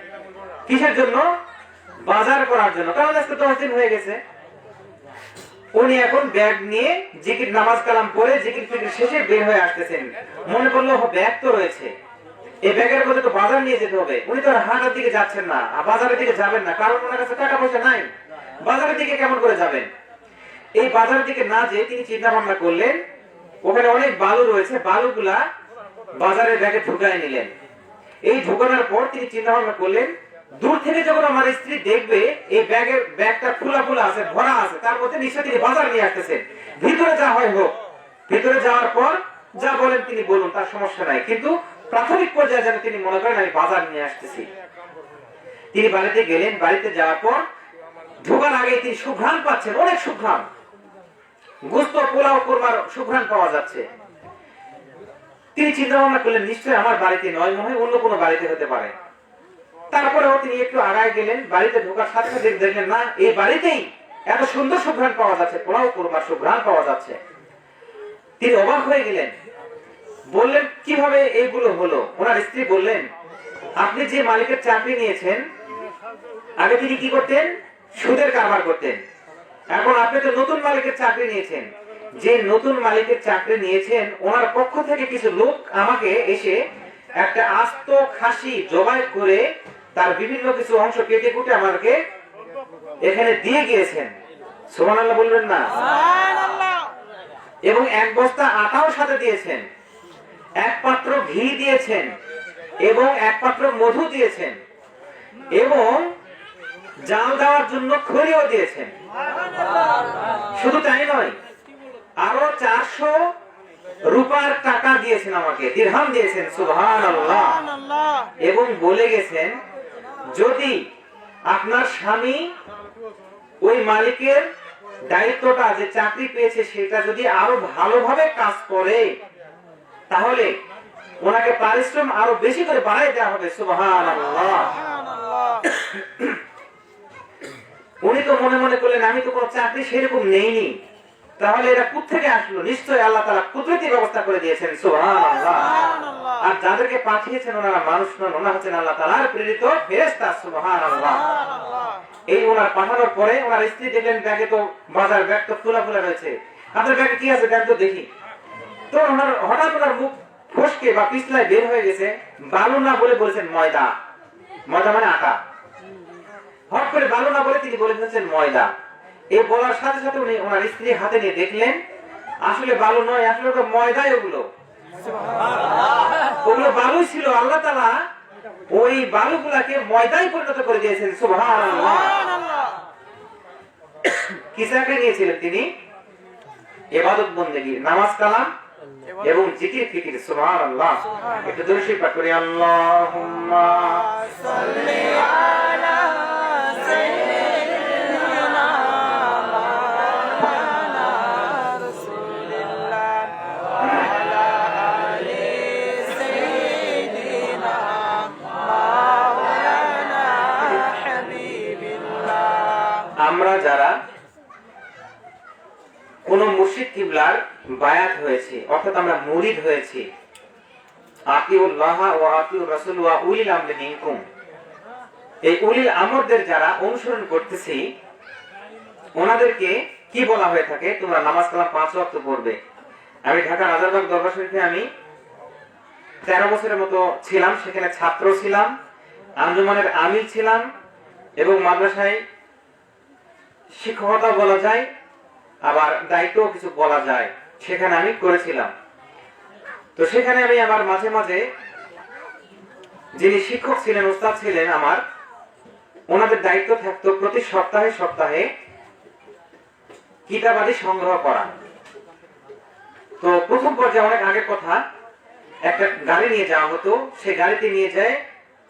কিসের জন্য? বাজার করার জন্য। কারণ আজকে 10 দিন হয়ে গেছে। উনি এখন ব্যাগ নিয়ে জিকির নামাজ কালাম পড়ে জিকির ফিকির শেষে বের হয়ে আসতেছেন। মনে করলো ব্যাগ তো রয়েছে, এই ব্যাগের মধ্যে তো বাজার নিয়ে যেতে হবে। উনি তো হাটের দিকে যাচ্ছেন না, বাজারের দিকে যাবেন না, কারণ ওনার কাছে টাকা পয়সা নাই। বাজারের দিকে কেমন করে যাবেন? এই বাজারের দিকে না যেয়ে তিনি চিন্তা ভাবনা করলেন, ওখানে অনেক বালু রয়েছে, বালুগুলা বাজারের ব্যাগে ঢুকায় নিলেন। এই ঢুকানোর পর তিনি চিন্তা ভাবনা করলেন, দূর থেকে যখন আমার স্ত্রী দেখবে এই ব্যাগটা খোলা আছে, ভরা আছে, তার মধ্যে নিশ্চয় তিনি বাজার নিয়ে আসতেছেন। ভিতরে যা হয় হোক, ভিতরে যাওয়ার পর যা বলেন তিনি বলুন, তার সমস্যা নাই, কিন্তু প্রাথমিক পর্যায়ে যেন তিনি মনে করেন আমি বাজার নিয়ে আসতেছি। তিনি বাড়িতে গেলেন। বাড়িতে যাওয়ার পর ঢোকার আগে তিনি সুঘ্রাণ পাচ্ছেন, অনেক সুঘ্রাণ, গোস্ত পোলাও কোরমার সুঘ্রাণ পাওয়া যাচ্ছে। তিনি চিন্তা ভাবনা করলেন নিশ্চয়ই আমার বাড়িতে নয়, মনে হয় অন্য কোনো বাড়িতে হতে পারে। তারপরেও তিনি একটু আগায় গেলেন। বাড়িতে ঢোকার সাথে সাথে দেখলেন না, এই বাড়িতেই এত সুন্দর সুঘ্রাণ পাওয়া যাচ্ছে, পোলাও কোরমার সুঘ্রাণ পাওয়া যাচ্ছে। তিনি অবাক হয়ে গেলেন, বললেন কিভাবে এইগুলো হলো? ওনার স্ত্রী বললেন, আপনি যে মালিকের চাকরি নিয়েছেন, আগে তিনি কি করতেন? সুদের কারবার করতেন। এখন আপনি তো নতুন মালিকের চাকরি নিয়েছেন, যে নতুন মালিকের চাকরি নিয়েছেন ওনার পক্ষ থেকে কিছু লোক আমাকে এসে একটা আস্ত খাসি জবাই করে তার বিভিন্ন কিছু অংশ কেটে কুটে আমাকে এখানে দিয়ে গিয়েছেন। সুবহানাল্লাহ বলবেন না? এবং এক বস্তা আটাও সাথে দিয়েছেন, এক পাত্র ঘি দিয়েছেন এবং এক পাত্র মধু দিয়েছেন এবং জাল দেওয়ার জন্য খড়িও দিয়েছেন। শুধু তাই নয়, আরো 400 রূপার টাকা দিয়েছেন, আমাকে দিরহাম দিয়েছেন। সুবহানাল্লাহ। এবং বলে গেছেন যদি আপনার স্বামী ওই মালিকের দায়িত্বটা যে চাকরি পেয়েছে সেটা যদি আরো ভালোভাবে কাজ করে তাহলে ওনাকে পারিশ্রম আরো বেশি করে বাড়াই দেওয়া হবে। সুবহানাল্লাহ। উনি তো মনে মনে করলেন আমি তো কোনো চাকরি সেরকম নেইনি, তাহলে এরা কোত্থেকে আসলো? নিশ্চয়ই আল্লাহ তাআলা কুদরতি ব্যবস্থা করে দিয়েছেন। সুবহানাল্লাহ। আর যাদেরকে পাঠিয়েছেন ওনারা মানুষ নন, ওনারা হচ্ছেন আল্লাহ তাআলার প্রেরিত ফেরেশতা। সুবহানাল্লাহ। এই ওনার পাঠানোর পরে ওনার স্ত্রী দেখলেন ব্যাগে তো বাজার ব্যাগ তো ফুলা ফুলা রয়েছে, আপনার ব্যাগে কি আছে দেন তো দেখি। তো ওনার হঠাৎ ওনার মুখ ফসকে বা পিছলায় বের হয়ে গেছে, বালু না বলে বলেছেন ময়দা। ময়দা মানে আটা। হট করে বালু না বলে তিনি বলে ফেলেছেন ময়দা। এই বলার সাথে সাথে উনি ওনার স্ত্রী হাতে নিয়ে দেখলেন আসলে বালু নয়, আসলে তো ময়দাই। ওগুলো বালুই ছিল। আল্লাহ তাআলা ওই বালুগুলাকে ময়দায় পরিণত করে দিয়েছেন। সুবহানাল্লাহ। কি চাকরি নিয়েছিলেন তিনি? ইবাদত বন্দেগী, নামাজ কালাম এবং জিকির ফিকির। সুবহানাল্লাহ। একটু দরুদ শরীফ পাঠ করি। আল্লাহুম্মা সাল্লি আলা সাইয়্যিদিনা মাওলানা রাসূলিল্লাহ ওয়া আলা আলি সাইয়্যিদিনা মাওলানা হাবিবিল্লাহ। আমরা যারা কোন মুর্শিদ কিবলার বায়াত হয়েছে, অর্থাৎ আমরা মুরিদ হয়েছি, আতিউল্লাহ ওয়া আতিউর রাসূল ওয়া উলিল আমরি মিনকুম, এই উলিল আমরদের যারা অনুসরণ করতেছি ওনাদেরকে কি বলা হয়ে থাকে? তোমরা নামাজ কালাম 5 ওয়াক্ত পড়বে। আমি ঢাকা রাজারবাগ দরবার শরীফে আমি 13 বছরের মতো ছিলাম, সেখানে ছাত্র ছিলাম, আঞ্জুমানের আমির ছিলাম এবং মাদ্রাসায় শিক্ষকতা বলা যায়, আবার দায়িত্ব কিছু বলা যায়, সেখানে আমি করেছিলাম। তো সেখানে আমি আমার মাঝে মাঝে যিনি শিক্ষক ছিলেন, উস্তাদ ছিলেন আমার, ওনাদের দায়িত্ব থাকতো প্রতি সপ্তাহে সপ্তাহে কিতাবাদি সংগ্রহ করা। তো প্রথম পর্যায়ে অনেক আগের কথা, একটা গাড়ি নিয়ে যাওয়া হতো, সেই গাড়িতে নিয়ে যায়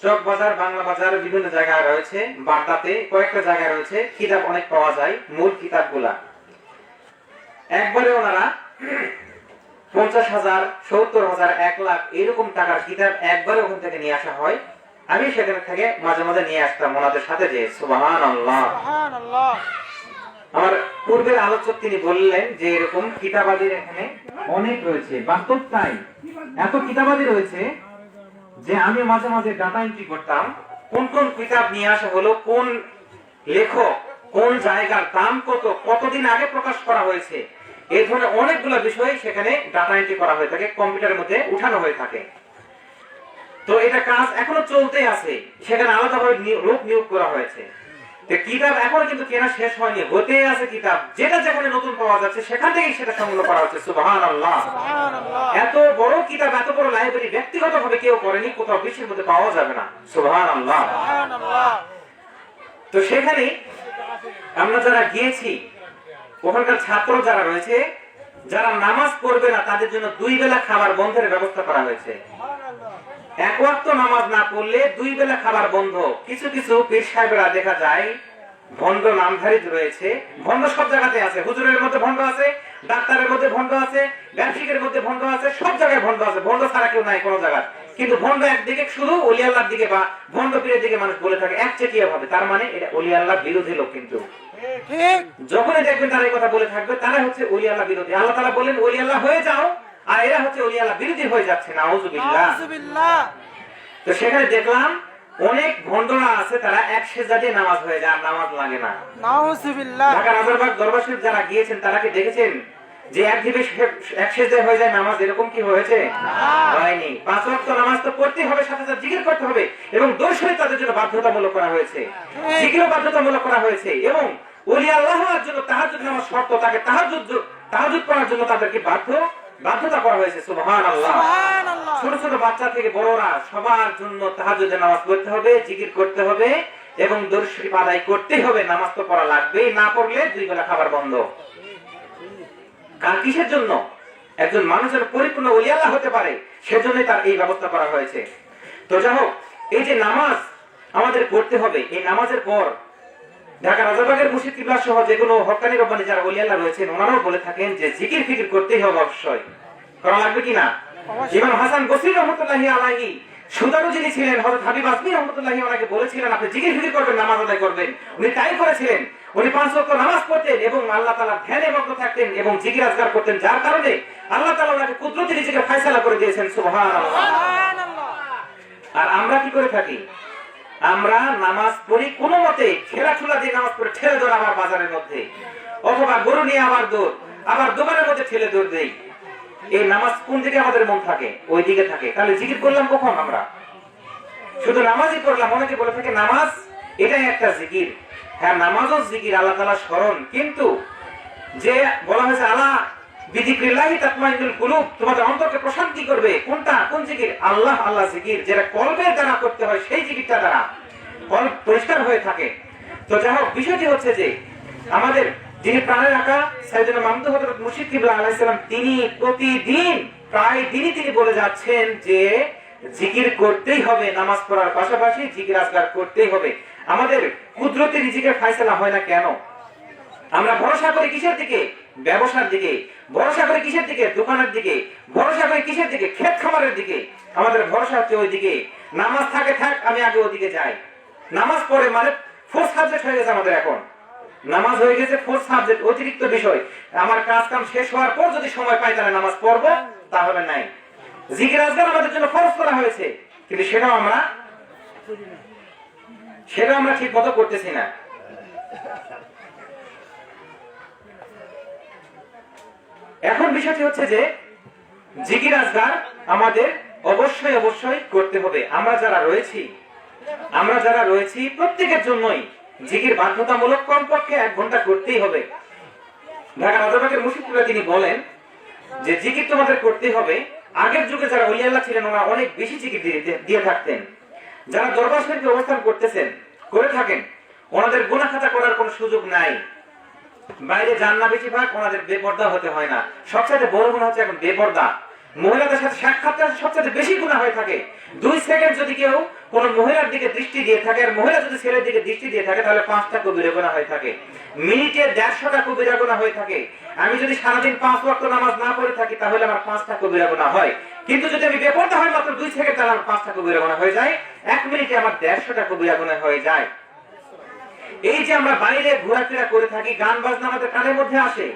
চক বাজার, বাংলা বাজার, বিভিন্ন জায়গায় রয়েছে, বাড্ডাতে কয়েকটা জায়গায় রয়েছে, কিতাব অনেক পাওয়া যায়, মূল কিতাবগুলা। একবারে ওনারা 50,000, 70,000, 1 লাখ এরকম টাকার কিতাব একবারে ওখান থেকে নিয়ে আসা হয়। আমি সেখানে থেকে মাঝে মাঝে নিয়ে আসতাম ওনাদের সাথে যে। সুবহানাল্লাহ। আমার পূর্বের আলোচক তিনি বললেন যে এরকম কিতাবাদির এখানে অনেক রয়েছে। বাস্তব তাই, এত কিতাবাদি রয়েছে যে আমি মাঝে মাঝে ডাটা এন্ট্রি করতাম, কোন কোন কিতাব নিয়ে আসা হলো, কোন লেখক, কোন জায়গার দাম কত, কতদিন আগে প্রকাশ করা হয়েছে, এই ধরনের অনেকগুলো বিষয় সেখানে ডাটা এন্ট্রি করা হয়ে থাকে, কম্পিউটারের মধ্যে উঠানো হয়ে থাকে। তো এটা কাজ এখনো চলতে আছে, সেখানে আলাদাভাবে লোক নিয়োগ করা হয়েছে। কিতাব এখনো কিন্তু কেনা শেষ হয়নি, হতে আছে কিতাব, যেটা যেখানে নতুন পাওয়া যাচ্ছে সেখান থেকেই সেটা সংগ্রহ করা হচ্ছে। সুবহানাল্লাহ। এত বড় কিতাব, এত বড় লাইব্রেরি ব্যক্তিগতভাবে কেউ করেনি, কোথাও বিশ্বের মধ্যে পাওয়া যাবে না। সুবহানাল্লাহ। তো সেখানে আমরা যারা গিয়েছি, ওখানকার ছাত্র যারা রয়েছে, যারা নামাজ পড়বে না তাদের জন্য 2 বেলা খাবার বন্ধের ব্যবস্থা করা হয়েছে। 1 ওয়াক্ত নামাজ না পড়লে 2 বেলা খাবার বন্ধ। কিছু কিছু পীর সাহেবরা দেখা যায় ভণ্ড নামধারী রয়েছে, ভণ্ড সব জায়গাতে আছে, হুজুরের মধ্যে ভণ্ড আছে, ডাক্তারের মধ্যে ভণ্ড আছে, ব্যবসায়ীর মধ্যে ভণ্ড আছে, সব জায়গায় ভণ্ড আছে, ভণ্ড ছাড়া কেউ নাই কোনো জায়গায়। কিন্তু ভণ্ড একদিকে, শুধু ওলি আল্লাহর দিকে বা ভণ্ড পীরের দিকে মানুষ বলে থাকে একচেটিয়া ভাবে, তার মানে এটা ওলি আল্লাহর বিরোধী লোক। কিন্তু যখনই দেখবেন তারা এই কথা বলে থাকবে, তারা হচ্ছে ওলি আল্লাহ বিরোধী। আল্লাহ তাআলা বলেন ওলি আল্লাহ হয়ে যাও, আর এরা হচ্ছে ওলি আল্লাহ বিরোধী হয়ে যাচ্ছে। নাউযুবিল্লাহ। তো সেখানে দেখলাম অনেক ভণ্ডরা আছে, তারা এক সেজদা দিয়ে নামাজ হয়ে যায়, আর নামাজ লাগে না। নাউযুবিল্লাহ। ঢাকা রাজারবাগ দরবার শরীফ যারা গিয়েছেন তারা কি দেখেছেন যে এক দিবে এক সেজদায় হয়ে যায় নামাজ, এরকম কি হয়েছে? হয়নি। 5 ওয়াক্ত নামাজ তো পড়তেই হবে, সাথে সাথে জিকির করতে হবে, এবং দোষ হয়ে তাদের জন্য বাধ্যতামূলক করা হয়েছে, জিকিরও বাধ্যতামূলক করা হয়েছে, এবং ওলি আল্লাহ হওয়ার জন্য তাহাজ্জুদ নামাজ শর্ত, তাকে তাহাজ্জুদ করার জন্য তাদেরকে বাধ্যতা করা হয়েছে। সুবহানাল্লাহ। ছোট ছোট বাচ্চা থেকে বড়রা সবার জন্য তাহাজ্জুদের নামাজ পড়তে হবে, জিকির করতে হবে, এবং দরুদ শরীফ আদায় করতে হবে। নামাজ তো পড়া লাগবেই, না পড়লে 2 বেলা খাবার বন্ধ। কার কিসের জন্য? একজন মানুষের পরিপূর্ণ ওলি আল্লাহ হতে পারে, সেজন্যই তার এই ব্যবস্থা করা হয়েছে। তো যাই হোক, এই যে নামাজ আমাদের পড়তে হবে, এই নামাজের পর ঢাকা রাজাবাগের মুর্শিদ কিবলা সহ যেগুলো হক্কানি রব্বানি যারা ওলি আল্লাহ রয়েছেন, ওনারাও বলে থাকেন যে জিকির ফিকির করতেই হবে, অবশ্যই করা লাগবে কিনা। ইমাম হাসান বসরি রহমতুল্লাহি আলাইহি সুদারু যিনি ছিলেন, হযরত হাবিব আসমি রহমতুল্লাহি ওনাকে বলেছিলেন আপনি জিকির ফিকির করবেন, নামাজ আদায় করবেন। উনি তাই করেছিলেন। উনি 5 ওয়াক্ত নামাজ পড়তেন এবং আল্লাহ তাআলার ধ্যানে মগ্ন থাকতেন এবং জিকির আজকার করতেন, যার কারণে আল্লাহ তাআলা ওনাকে কুদরতি রিজিকের ফয়সালা করে দিয়েছেন। সুবহানাল্লাহ। আর আমরা কি করে থাকি? আমরা নামাজ পড়ি কোনো মতে ঠেলাঠুলা দিয়ে নামাজ পড়ে ঠেলে দৌড় আবার বাজারের মধ্যে, অথবা গরু নিয়ে আবার দৌড়, আবার দোকানের মধ্যে ঠেলে দৌড় দেই। এই নামাজ কোন দিকে আমাদের মন থাকে? ওই দিকে থাকে। তাহলে জিকির করলাম কখন? আমরা শুধু নামাজই পড়লাম। অনেকে বলে থাকে নামাজ এটাই একটা জিকির। হ্যাঁ, নামাজও জিকির, আল্লাহ তাআলার স্মরণ, কিন্তু যে বলা হয়েছে আল্লাহ বিযিকরিল্লাহি তাতমাইন্নুল কুলুব, তোমাদের অন্তরকে প্রশান্তি করবে, কোনটা? কোন জিকির? আল্লাহ আল্লাহ জিকির, যেটা কলবের দ্বারা করতে হয়, সেই জিকিরটা দ্বারা কলব পরিষ্কার হয়ে থাকে। তো যাই হোক, বিষয়টি হচ্ছে যে আমাদের যিনি প্রাণের আকা সাইয়েদনা মামদুহ হযরত মুর্শিদ কিবলা আলাইহিস সালাম, তিনি প্রতিদিন প্রায় দিনই তিনি বলে যাচ্ছেন যে জিকির করতেই হবে, নামাজ পড়ার পাশাপাশি জিকির আজকার করতেই হবে। আমাদের কুদরতি রিজিকের ফয়সালা হয় না কেন? আমরা ভরসা করি কিসের দিকে? ব্যবসার দিকে। ভরসা করি কিসের দিকে? দোকানের দিকে। ভরসা করি কিসের দিকে? ক্ষেত খামারের দিকে। আমাদের ভরসা হচ্ছে ওই দিকে। নামাজ থাকে থাক, আমি আগে ওদিকে যাই। নামাজ পড়ে মানে 4 সাবজেক্ট হয়ে গেছে আমাদের এখন। নামাজ হয়ে গেছে 4 সাবজেক্ট, অতিরিক্ত বিষয়। আমার কাজ কাম শেষ হওয়ার পর যদি সময় পাই তাহলে নামাজ পড়বো, তাহলে নাই। জিকির আজকার আমাদের জন্য ফরজ করা হয়েছে, কিন্তু সেটাও আমরা ঠিক মতো করতেছি না। এখন বিষয়টি হচ্ছে যে জিকির আজকার আমাদের অবশ্যই করতে হবে। আমরা যারা রয়েছি প্রত্যেকের জন্যই জিকির বাধ্যতামূলক, কমপক্ষে 1 ঘন্টা করতেই হবে। ঢাকা রাজাবাগের মুর্শিদ কিবলা তিনি বলেন যে জিকির তোমাদের করতেই হবে। আগের যুগে যারা ওলি আল্লাহ ছিলেন, ওরা অনেক বেশি জিকির দিয়ে থাকতেন। যারা দরবার শরীফে অবস্থান করে থাকেন, ওনাদের গুনাহ খাতা করার কোনো সুযোগ নাই। বাইরে যান না, বেশিরভাগ ওনাদের বেপরদা হতে হয় না। সবচেয়ে বড় গুনাহ হচ্ছে এখন বেপরদা। মহিলাদের সাথে সাক্ষাৎকার সবচেয়ে বেশি গুনাহ হয়ে থাকে। 2 সেকেন্ড যদি কেউ কোন মহিলার দিকে দৃষ্টি দিয়ে থাকে, আর মহিলা যদি ছেলের দিকে দৃষ্টি দিয়ে থাকে, তাহলে 5টা কবিরা গুনাহ হয়ে থাকে। মিনিটে 150টা কবিরা গুনাহ হয়ে থাকে। আমি যদি সারাদিন 5 ওয়াক্ত নামাজ না পড়ে থাকি, তাহলে আমার 5টা কবিরা গুনাহ হয়। কিন্তু যদি আমি বেপরদা হই মাত্র 2 সেকেন্ড, তাহলে আমার 5টা কবিরা গুনাহ হয়ে যায়। 1 মিনিটে আমার 150টা কবিরা গুনাহ হয়ে যায়। এই যে আমরা বাইরে ঘোরাফেরা করে থাকি, গান বাজনা আমাদের কানের মধ্যে আসে,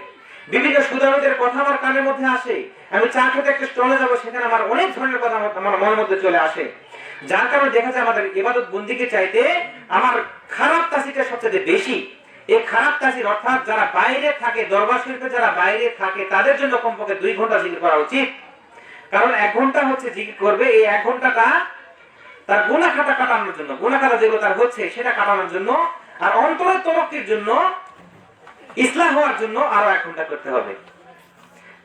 বিভিন্ন সুদারুদের কথা আমার কানের মধ্যে আসে, আমি চা খেতে একটা স্টলে যাবো, সেখানে আমার অনেক ধরনের কথা আমার মনের মধ্যে চলে আসে, যার কারণে দেখা যায় আমাদের ইবাদত বন্দিকে চাইতে আমার খারাপ তাসিরটা সবচেয়ে বেশি। এই খারাপ তাসির অর্থাৎ যারা বাইরে থাকে, দরবার শরীফে যারা বাইরে থাকে, তাদের জন্য কমপক্ষে 2 ঘন্টা জিকির করা উচিত। কারণ 1 ঘন্টা হচ্ছে জিকির করবে, এই 1 ঘন্টাটা তার গুনাহ খাতা কাটানোর জন্য, গুনাহ খাতা যেগুলো তার হচ্ছে সেটা কাটানোর জন্য, আর অন্তরের তরক্কির জন্য, ইসলাহ হওয়ার জন্য আরো 1 ঘন্টা করতে হবে।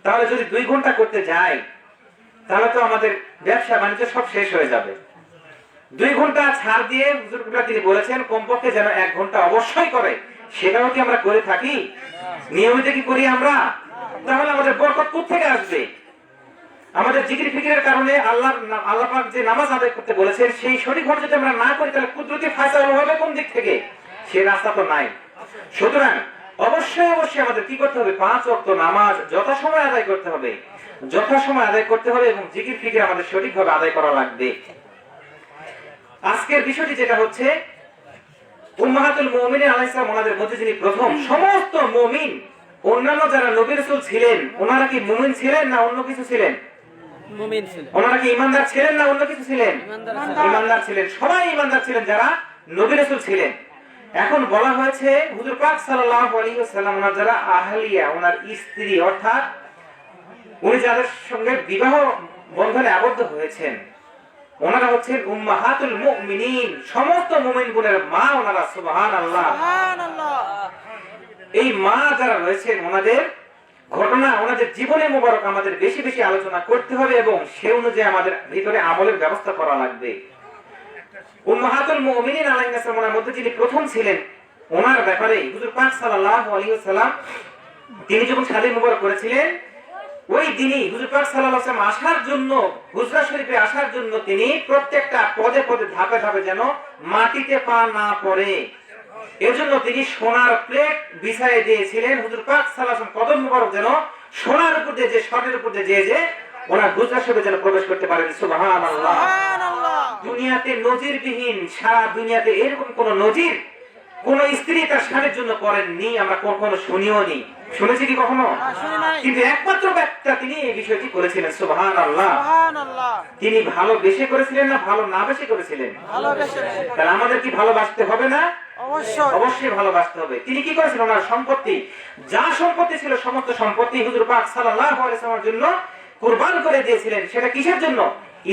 তাহলে যদি 2 ঘন্টা করতে যাই, তাহলে তো আমাদের ব্যবসা বাণিজ্য সব শেষ হয়ে যাবে। 2 ঘন্টা ছাড় দিয়ে হুজুররা তিনি বলেছেন কমপক্ষে যেন 1 ঘন্টা অবশ্যই করে। সেটাও কি আমরা করে থাকি? নিয়মিত কি করি আমরা? তাহলে আমাদের বরকত কোথা থেকে আসবে? আমাদের জিকির ফিকিরের কারণে আল্লাহ পাক যে নামাজ আদায় করতে বলেছেন, সেই সঠিকভাবে যদি আমরা না করি, তাহলে কুদরতি ফয়সালা হবে কোন দিক থেকে? সেই রাস্তা তো নাই। সুতরাং অবশ্যই আমাদের কি করতে হবে? 5 ওয়াক্ত নামাজ যথাসময়ে আদায় করতে হবে, এবং জিকির ফিকির আমাদের সঠিকভাবে আদায় করা লাগবে। আজকের বিষয়টি যেটা হচ্ছে, উম্মাহাতুল মুমিনিন আলাইহিস সালাম ওনাদের মধ্যে যিনি প্রথম, সমস্ত মুমিন, অন্যান্য যারা নবী রাসূল ছিলেন, ওনারা কি মুমিন ছিলেন না অন্য কিছু ছিলেন? মুমিন ছিলেন। ওনারা কি ঈমানদার ছিলেন না অন্য কিছু ছিলেন? ঈমানদার ছিলেন। সবাই ঈমানদার ছিলেন যারা নবী রাসূল ছিলেন। এখন বলা হয়েছে হুজুর পাক সাল্লাল্লাহু আলাইহি ওয়াসাল্লাম ওনার যারা আহলিয়া, ওনার স্ত্রী অর্থাৎ উনি যাদের সঙ্গে বিবাহ বন্ধনে আবদ্ধ হয়েছেন ওনারা হচ্ছেন উম্মাহাতুল মুমিনিন, সমস্ত মুমিনগুলোর মা ওনারা। সুবহানাল্লাহ। এই মা যারা রয়েছেন ওনাদের ঘটনা, ওনাদের জীবনে মোবারক আমাদের বেশি বেশি আলোচনা করতে হবে এবং সে অনুযায়ী আমাদের ভিতরে আমলের ব্যবস্থা করা লাগবে। উম্মাহাতুল মুমিনিন আলাইহিস সালামের মধ্যে যিনি প্রথম ছিলেন ওনার ব্যাপারে হুজুর পাক সাল্লাল্লাহু আলাইহি ওয়াসাল্লাম তিনি যখন শাদী মুবারক করেছিলেন ওই দিনই হুজুর পাক সাল্লাল্লাহু আলাইহি ওয়াসাল্লাম আসার জন্য, হুজরা শরীফে আসার জন্য তিনি প্রত্যেকটা পদে পদে ধাপে ধাপে যেন মাটিতে পা না পড়ে এজন্য তিনি সোনার প্লেট বিছাইয়ে দিয়েছিলেন। হুজুর পাক সাল্লাল্লাহু আলাইহি ওয়াসাল্লাম কদম মুবারক যেন সোনার উপর দিয়ে, যে স্বর্ণের উপর দিয়ে যে ওনার হুজরা শরীফে যেন প্রবেশ করতে পারেন। সুবহানাল্লাহ। দুনিয়াতে নজিরবিহীন, সারা দুনিয়াতে এরকম কোন নজির কোন স্ত্রী তার স্বামীর জন্য করেননি, আমরা কখনো শুনিও নি। শুনেছি কি কখনো? কিন্তু একমাত্র ব্যক্তি তিনি এই বিষয়টি করেছিলেন। সুবহানাল্লাহ। তিনি ভালোবেসে করেছিলেন না ভালো না বেশি করেছিলেন? তাহলে আমাদের কি ভালোবাসতে হবে না? অবশ্যই ভালোবাসতে হবে। তিনি কি করেছিলেন? ওনার সম্পত্তি, যা সম্পত্তি ছিল সমস্ত সম্পত্তি হুজুর পাক সাল্লাল্লাহু আলাইহি ওয়াসাল্লামের জন্য কুরবান করে দিয়েছিলেন। সেটা কিসের জন্য?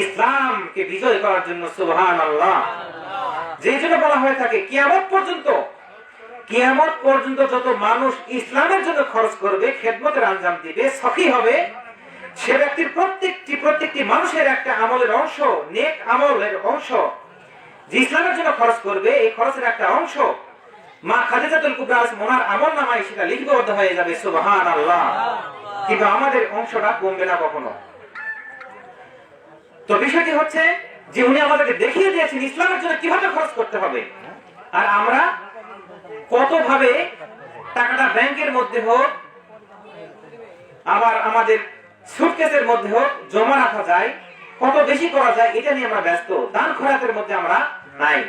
ইসলামকে বিজয় করার জন্য। সুবহানাল্লাহ। যেই জন্য বলা হয়ে থাকে কিয়ামত পর্যন্ত যত মানুষ ইসলামের জন্য খরচ করবে, খেদমতের আঞ্জাম দিবে, সখী হবে, সে ব্যক্তির প্রত্যেকটি মানুষের একটা আমলের অংশ, নেক আমলের অংশ যে ইসলামের জন্য খরচ করবে, এই খরচের একটা অংশ মা খাদিজাতুল কুবরা ওনার আমলনামায় সেটা লিপিবদ্ধ হয়ে যাবে। সুবহানাল্লাহ। কিন্তু আমাদের অংশটা কমবে না কখনো। তো বিষয়টি হচ্ছে যে উনি আমাদেরকে দেখিয়ে দিয়েছেন ইসলামের জন্য কিভাবে খরচ করতে হবে, আর আমরা কতভাবে টাকাটা ব্যাংকের মধ্যে হোক আবার আমাদের সুটকেসের মধ্যে হোক জমা রাখা যায়, কত বেশি করা যায় এটা নিয়ে আমরা ব্যস্ত। দান খয়রাতের মধ্যে আমরা নাই।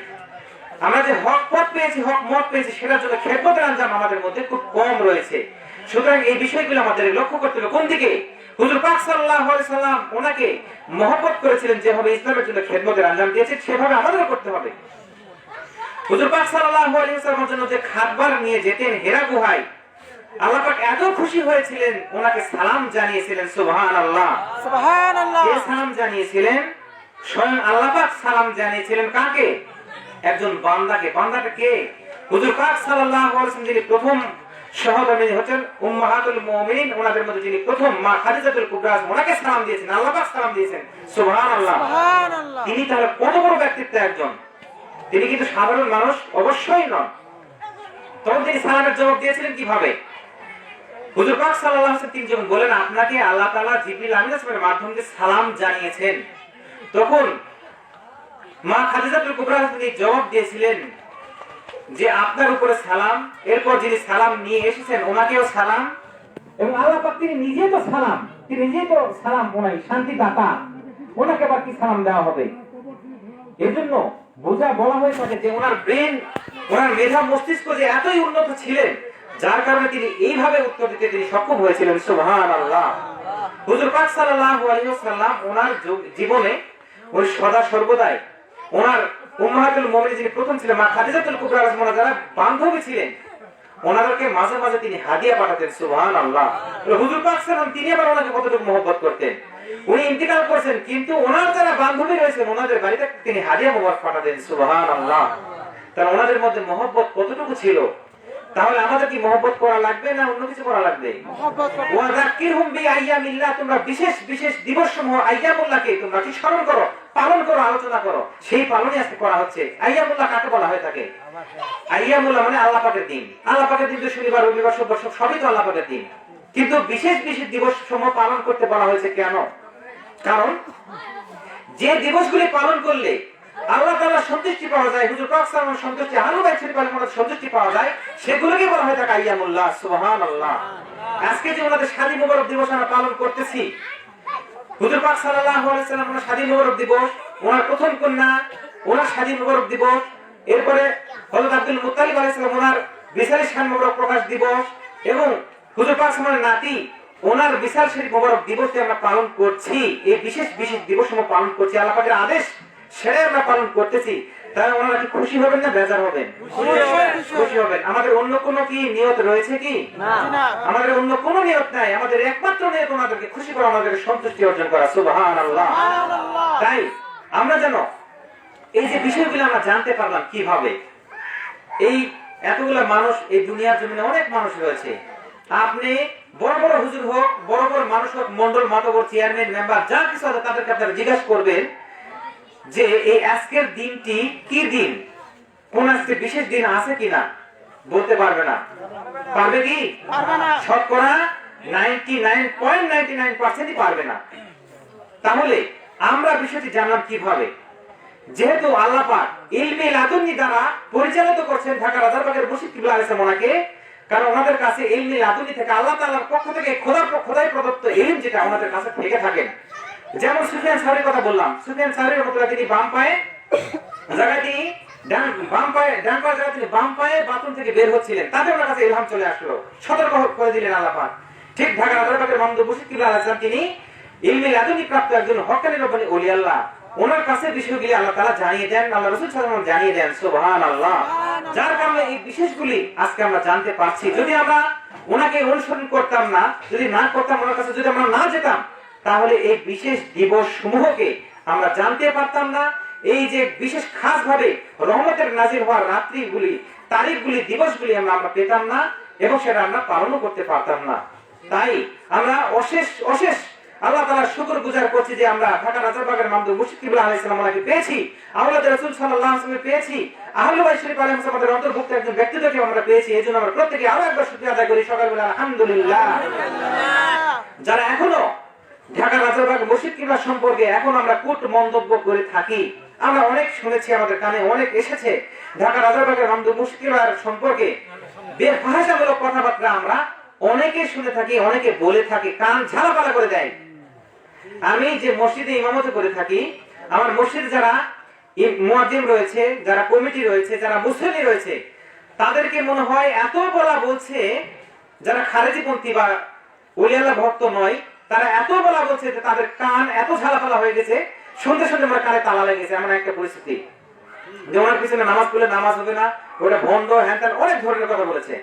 আমরা যে হক পথ পেয়েছি, হক মত পেয়েছি, সেটার জন্য খেদমতের আঞ্জাম আমাদের মধ্যে খুব কম রয়েছে। সুতরাং এই বিষয়গুলো আমাদের লক্ষ্য করতে হবে। কোন দিকে? হুজুর পাক সাল্লাল্লাহু আলাইহি সাল্লাম ওনাকে মহব্বত করেছিলেন, যেভাবে ইসলামের জন্য খেদমতের আঞ্জাম দিয়েছেন সেভাবে আমাদেরও করতে হবে। হুজুর পাক সাল্লাল্লাহু আলাইহি সাল্লামের জন্য যে খাবার নিয়ে যেতেন হেরা গুহায়, আল্লাহ পাক এত খুশি হয়েছিলেন, ওনাকে সালাম জানিয়েছিলেন। সুবহানাল্লাহ। সুবহানাল্লাহ। কে সালাম জানিয়েছিলেন? স্বয়ং আল্লাহ পাক সালাম জানিয়েছিলেন। কাকে? একজন বান্দাকে। বান্দাটা কে? হুজুর পাক সাল্লাল্লাহু আলাইহি ওয়াসাল্লাম যিনি প্রথম সহধর্মী হচ্ছেন উম্মাহাতুল মুমিনিন, ওনাদের মধ্যে যিনি প্রথম মা খাদিজাতুল কুবরা ওনাকে সালাম দিয়েছেন, আল্লাহ পাক সালাম দিয়েছেন। সুবহানাল্লাহ। সুবহানাল্লাহ। তিনি তাহলে কত বড় ব্যক্তিত্ব একজন! তিনি কিন্তু সাধারণ মানুষ অবশ্যই নন। তখন তিনি সালামের জবাব দিয়েছিলেন কিভাবে? হুজুর পাক সাল্লাল্লাহু আলাইহি ওয়াসাল্লাম তিনি যখন বলেন আপনাকে আল্লাহ তাআলা জিবরিল আমিন আলাইহিসসালামের মাধ্যমে সালাম জানিয়েছেন, তখন মা খাদিজাতুল কুবরা তিনি জবাব দিয়েছিলেন যে আপনার উপরে সালাম, এরপর যিনি সালাম নিয়ে এসেছেন ওনাকেও সালাম, এবং আল্লাহ পাক তিনি নিজেই তো সালাম, তিনি নিজেই তো সালাম ওনাই শান্তিদাতা, ওনাকে আবার কি সালাম দেওয়া হবে? এজন্য বোঝা বলা হয়ে থাকে যে ওনার ব্রেন, ওনার মেধা মস্তিষ্ক যে এতই উন্নত ছিলেন যার কারণে তিনি এইভাবে উত্তর দিতে তিনি সক্ষম হয়েছিলেন। সুবহানাল্লাহ। হুজুর পাক সাল্লাল্লাহু আলাইহি ওয়াসাল্লাম ওনার জীবনে উনি সদা সর্বদাই ওনার উম্মাহাতুল মুমিনিন যিনি প্রথম ছিলেন মা খাদিজাতুল কুবরা রাদিয়াল্লাহু আনহা, যারা বান্ধবী ছিলেন ওনাদেরকে মাঝে মাঝে তিনি হাদিয়া পাঠাতেন। সুবহানাল্লাহ। হুজুর পাক সাল্লাল্লাহু তিনি আবার ওনাকে কতটুকু মহব্বত করতেন। উনি ইন্তিকাল করেছেন কিন্তু ওনার যারা বান্ধবী রয়েছেন ওনাদের বাড়িতে তিনি হাদিয়া মোবারক পাঠাতেন। সুবহানাল্লাহ। তাহলে ওনাদের মধ্যে মহব্বত কতটুকু ছিল? তাহলে আমাদের কি মহব্বত করা লাগবে না অন্য কিছু করা লাগবে? ওয়াযাক্কিরহুম বিআইয়ামিল্লাহ, তোমরা বিশেষ বিশেষ দিবসসমূহ আইয়ামুল্লাহকে তোমরা কি স্মরণ করো, পালন করো, আলোচনা করো। সেই পালনই আজকে করা হচ্ছে। আইয়ামুল্লাহ কাকে বলা হয়ে থাকে? আইয়ামুল্লাহ মানে আল্লাহ পাকের দিন। আল্লাহ পাকের দিন তো শনিবার, রবিবার, সোমবার সবই তো আল্লাহ পাকের দিন। কিন্তু বিশেষ বিশেষ দিবসসমূহ পালন করতে বলা হয়েছে কেন? কারণ যে দিবসগুলি পালন করলে আল্লাহ তাআলার সন্তুষ্টি পাওয়া যায়, হুজুর পাক সাল্লাল্লাহু আলাইহি ওয়াসাল্লামের সন্তুষ্টি, আহলে বাইত শরীফের মধ্যে সন্তুষ্টি পাওয়া যায়, সেগুলোকে বলা হয় থাকে আইয়ামুল্লাহ। সুবহানাল্লাহ। আজকে যে ওনাদের শাদী মোবারক দিবস আমরা পালন করতেছি, হুজুর পাক সাল্লাল্লাহু আলাইহি ওয়াসাল্লাম ওনার শাদী মোবারক দিবস, ওনার প্রথম কন্যা ওনার শাদী মোবারক দিবস, এরপরে হযরত আব্দুল মুত্তালিব আলাইহিস সালাম ওনার বিশাল শান মোবারক প্রকাশ দিবস, এবং হুজুর পাক সাল্লাল্লাহু নাতি ওনার বিশাল শরীফ মোবারক দিবসটি আমরা পালন করছি। এই বিশেষ বিশেষ দিবস আমরা পালন করছি, আল্লাহ পাকের আদেশ সেরে আমরা পালন করতেছি। তাহলে ওনারা কি খুশি হবেন না বেজার হবেন? খুশি হবেন। আমাদের অন্য কোনো কি নিয়ত রয়েছে কি? আমাদের অন্য কোনো নিয়ত নাই। আমাদের একমাত্র নিয়ত ওনাদেরকে খুশি করা, আমাদের সন্তুষ্টি অর্জন করা। সুবহানাল্লাহ। তাই আমরা যেন এই যে বিষয়গুলো আমরা জানতে পারলাম কিভাবে, এই এতগুলা মানুষ এই দুনিয়ার জমিনে অনেক মানুষ রয়েছে। আপনি বড় বড় হুজুর হোক, বড় বড় মানুষ হোক, মন্ডল মাতবর চেয়ারম্যান মেম্বার যা কিছু আছে তাদেরকে আপনারা জিজ্ঞাসা করবেন যে এই আজকের দিনটি কি দিন, কোন আজকে বিশেষ দিন আছে কিনা, বলতে পারবে না। পারবে কি? শতকরা 99.99% পারবে না। তাহলে আমরা বিষয়টি জানলাম কিভাবে? যেহেতু আল্লাহ পাক ইলমে লাদুন্নি দ্বারা পরিচালিত করছেন ঢাকা রাজারবাগের মুর্শিদ কিবলা আলাইহিস সালাম ওনাকে, কারণ ওনাদের কাছে ইলমে লাদুন্নি থেকে আল্লাহ তাআলার পক্ষ থেকে খোদাই প্রদত্ত ইলম যেটা ওনাদের কাছে থেকে থাকেন। যেমন সুফিয়ান সাওরীর কথা বললাম, সুফিয়ান সাওরী রাহমাতুল্লাহ তিনি বাম পায়ে জায়গায় তিনি ডান পায়ে জায়গায় তিনি বাম পায়ে বাথরুম থেকে বের হচ্ছিলেন, তাদের ওনার কাছে ইলহাম চলে আসলো, সতর্ক করে দিলেন আল্লাহ পাক। ঠিক ঢাকা রাজারবাগের মামদুদ মুর্শিদ কিবলা আলাইহিস সালাম তিনি ইলমে লাদুন্নি প্রাপ্ত একজন হক্কানি রব্বানি ওলি আল্লাহ, ওনার কাছে বিষয়গুলি আল্লাহ তাআলা জানিয়ে দেন, আল্লাহ রাসূল সাল্লাল্লাহু আলাইহি ওয়াসাল্লাম জানিয়ে দেন। সুবহানাল্লাহ। যার কারণে এই বিশেষগুলি আজকে আমরা জানতে পারছি। যদি আমরা ওনাকে অনুসরণ করতাম না, যদি না করতাম, ওনার কাছে যদি আমরা না যেতাম, তাহলে এই বিশেষ দিবস সমূহকে আমরা জানতে পারতাম না। এই যে বিশেষ খাস ভাবে রহমতের নাজিল হওয়ার রাত্রিগুলি, তারিখগুলি, দিবসগুলি আমরা পেতাম না এবং সেটা আমরা পালনও করতে পারতাম না। তাই আমরা অশেষ আল্লাহ তাআলার শুকরগুজার করছি যে আমরা ঢাকা রাজারবাগের মামদুদ মুর্শিদ কিবলা আলাইহিস সালাম ওনাকে পেয়েছি, আওলাদ রাসূল সাল্লাল্লাহু আলাইহি ওয়াসাল্লাম পেয়েছি, আহলে বাইত শরীফ আলাইহিস সালামের অন্তর্ভুক্ত একজন ব্যক্তিত্বকে আমরা পেয়েছি। এজন্য আমরা প্রত্যেকে আরো একবার শুকরিয়া আদায় করি সকালবেলা আলহামদুলিল্লাহ। যারা এখনো ঢাকা রাজারবাগ মুর্শিদ কিবলা সম্পর্কে এখন আমরা কূট মন্তব্য করে থাকি, আমরা অনেক শুনেছি, আমাদের কানে অনেক এসেছে ঢাকা রাজারবাগের মামদুদ মুর্শিদ কিবলার সম্পর্কে বেফাহাশামূলক কথাবার্তা আমরা অনেকে শুনে থাকি, অনেকে বলে থাকি, কান ঝালাপালা করে দেয়। আমি যে মসজিদে ইমামতি করে থাকি, আমার মসজিদে যারা মুয়াজ্জিম রয়েছে, যারা কমিটি রয়েছে, যারা মুসল্লি রয়েছে, তাদেরকে মনে হয় এত বলা বলছে, যারা খারেজিপন্থী বা ওলি আল্লাহ ভক্ত নয়, তারা এত বলা বলছে যে তাদের কান এত ঝালাপালা হয়ে গেছে, শুনতে শুনতে আমার কানে তালা লেগেছে। এমন একটা পরিস্থিতি যে ওনার পিছনে নামাজ পড়লে নামাজ হবে না, ওটা ভণ্ড, হ্যান ত্যান অনেক ধরনের কথা বলেছে।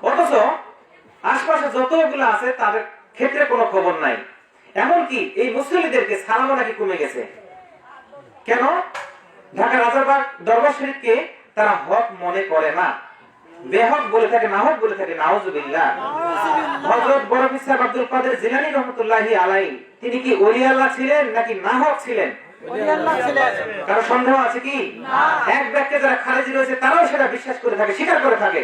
অথচ আশপাশে যতগুলো আছে তাদের ক্ষেত্রে কোনো খবর নাই। এমনকি এই মুসল্লিদেরকে সালামও নাকি কমে গেছে। কেন? ঢাকা রাজারবাগ দরবার শরীফকে তারা হক মনে করে না, বেহক বলে থাকে, নাহক বলে থাকে। নাউজুবিল্লাহ। হযরত বড় পীর সাহেব আব্দুল কাদের জিলানী রাহমাতুল্লাহি আলাইহি তিনি কি ওলি আল্লাহ ছিলেন নাকি নাহক ছিলেন? ওলি আল্লাহ ছিলেন। কারো সন্দেহ আছে কি? না। এক ব্যক্তি যারা খারেজি রয়েছে তারাও সেটা বিশ্বাস করে থাকে, স্বীকার করে থাকে।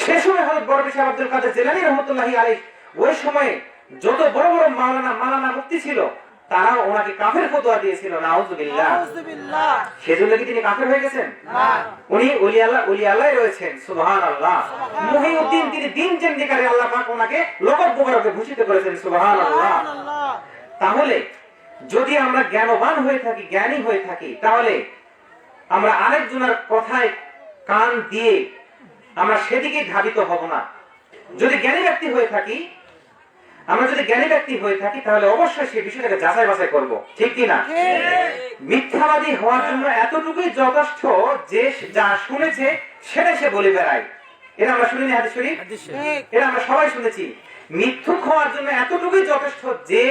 সে সময় হযরত বড় পীর সাহেব আব্দুল কাদের জিলানী রাহমাতুল্লাহি আলাইহি ওই সময়ে যত বড় বড় মাওলানা মুফতি ছিল তারাও ওনাকে কাফের ফতোয়া দিয়েছিল। নাউজুবিল্লাহ। সেজন্য কি তিনি কাফের হয়ে গেছেন? না, উনি ওলি আল্লাহ রয়েছেন। সুবহানাল্লাহ। মুহিউদ্দিন তিনি দিন জিন্দিকারে আল্লাহ পাক ওনাকে লকব মুবারকে ভূষিত করেছেন। সুবহানাল্লাহ। তাহলে যদি আমরা জ্ঞানবান হয়ে থাকি, জ্ঞানী হয়ে থাকি, তাহলে আমরা আরেকজনের কথায় কান দিয়ে আমরা সেদিকে ধাবিত হব না। যদি জ্ঞানী ব্যক্তি হয়ে থাকি, তাহলে অবশ্যই সেই বিষয়টাকে যাচাই বাছাই করব, ঠিক কি না? মিথ্যাবাদী হওয়ার জন্য এতটুকুই যথেষ্ট যে যা শুনেছে সেটা সে বলে বেড়ায়। এটা আমরা শুনিনি হাদিস শরীফ? এটা আমরা সবাই শুনেছি। মিথ্যুক হওয়ার জন্য এতটুকুই যথেষ্ট যে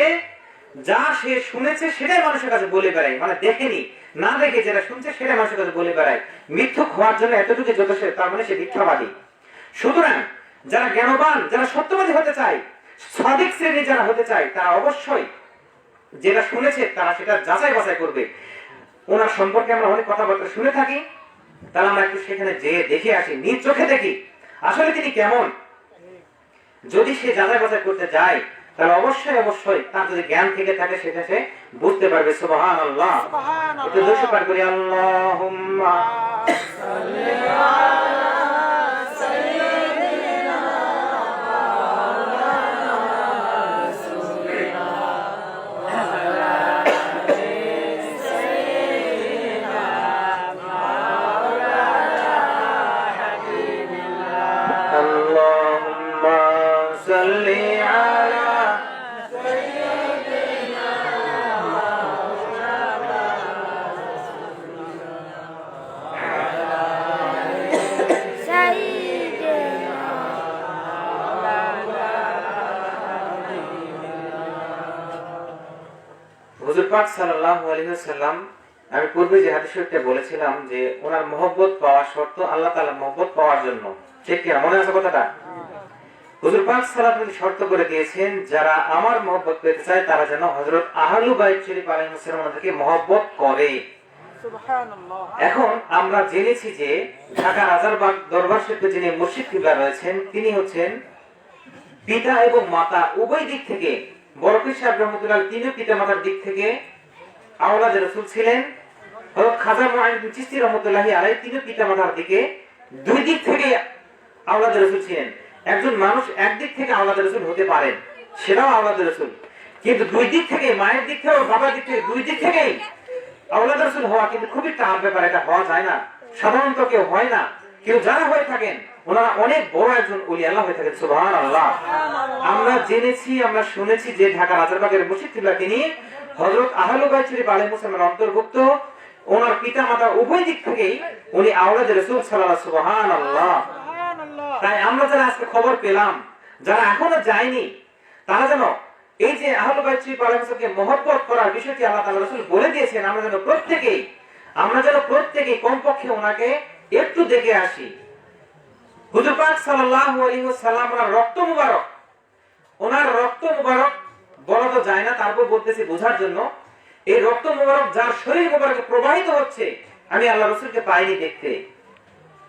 যা সে শুনেছে সেটাই মানুষের কাছে বলে বেড়ায়, মানে দেখেনি না দেখে যেটা শুনছে সেটা মানুষের কাছে বলে বেড়ায়। মিথ্যুক হওয়ার জন্য এতটুকুই যথেষ্ট, তার মানে সে মিথ্যাবাদী। সুতরাং যারা জ্ঞানবান, যারা সত্যবাদী হতে চায়, সাদিক শ্রেণী যারা হতে চায়, তারা অবশ্যই যেটা শুনেছে তারা সেটা যাচাই বাছাই করবে। ওনার সম্পর্কে আমরা অনেক কথাবার্তা শুনে থাকি, তাহলে আমরা একটু সেখানে যেয়ে দেখে আসি, নিজ চোখে দেখি আসলে তিনি কেমন। যদি সে যাচাই বাছাই করতে যায় তাহলে অবশ্যই তার যদি জ্ঞান থেকে থাকে সেটা সে বুঝতে পারবে। সুবহানাল্লাহ। একটু দোষ পাঠ করি। আল্লাহুম্মা সাল্লি আলা পাক সাল্লাল্লাহু আলাইহি ওয়াসাল্লাম, আমি পূর্বে যে হাদিস শরীফটা বলেছিলাম যে ওনার মহব্বত পাওয়া শর্ত আল্লাহ তাআলার মহব্বত পাওয়ার জন্য, ঠিক কি না? মনে আছে কথাটা? হুজুর পাক সাল্লাল্লাহু আলাইহি ওয়াসাল্লাম শর্ত করে দিয়েছেন, যারা আমার মহব্বত পেতে চায় তারা যেন হযরত আহলু বাইত শরীফ আলাইহিস সালামকে মহব্বত করে। সুবহানাল্লাহ। এখন আমরা জেনেছি যে ঢাকা রাজারবাগ দরবার শরীফে যিনি মুর্শিদ কিবলা রয়েছেন, তিনি হচ্ছেন পিতা এবং মাতা উভয় দিক থেকে, বড় পীর সাহেব রহমাতুল্লাহ তিনি পিতা মাতার দিক থেকে আওলাদ রাসূল ছিলেন। হযরত খাজা মুঈনুদ্দিন চিশতি রহমাতুল্লাহি আলাইহি তিনি পিতা মাতার দিকে দুই দিক থেকে আওলাদ রাসূল ছিলেন। একজন মানুষ একদিক থেকে আওলাদ রাসূল হতে পারেন, সেটাও আওলাদ রাসূল, কিন্তু দুই দিক থেকে, মায়ের দিক থেকে বাবার দিক থেকে, দুই দিক থেকেই আওলাদ রাসূল হওয়া কিন্তু খুবই টাফ ব্যাপার। এটা হওয়া যায় না, সাধারণত কেউ হয় না। কিন্তু যারা হয়ে থাকেন ওনারা অনেক বড় একজন ওলি আল্লাহ হয়ে থাকেন। সুবহানাল্লাহ। আমরা জেনেছি, আমরা শুনেছি যে ঢাকা রাজারবাগের মুর্শিদ কিবলা তিনি হযরত আহলু বাইত শরীফ আলাইহিস সালামের অন্তর্ভুক্ত। ওনার পিতা মাতা উভয় দিক থেকেই উনি আওলাদ রাসূল সাল্লাল্লাহু আলাইহি সুবহানাল্লাহ। তাই আমরা যারা আজকে খবর পেলাম, যারা এখনো যায়নি, তারা যেন এই যে আহলু বাইত শরীফ আলাইহিস সালামকে মহব্বত করার বিষয়টি আল্লাহ তাআলা রাসূল বলে দিয়েছেন, আমরা যেন প্রত্যেকেই কমপক্ষে ওনাকে একটু দেখে আসি। হুজুর পাক সাল্লাল্লাহু আলাইহি ওয়াসাল্লাম ওনার রক্ত মুবারক বলা তো যায় না, তারপর বলতেছি বোঝার জন্য। এই রক্ত মুবারক যার শরীর মুবারকে প্রবাহিত হচ্ছে, আমি আল্লাহ রাসূলকে পাইনি দেখতে,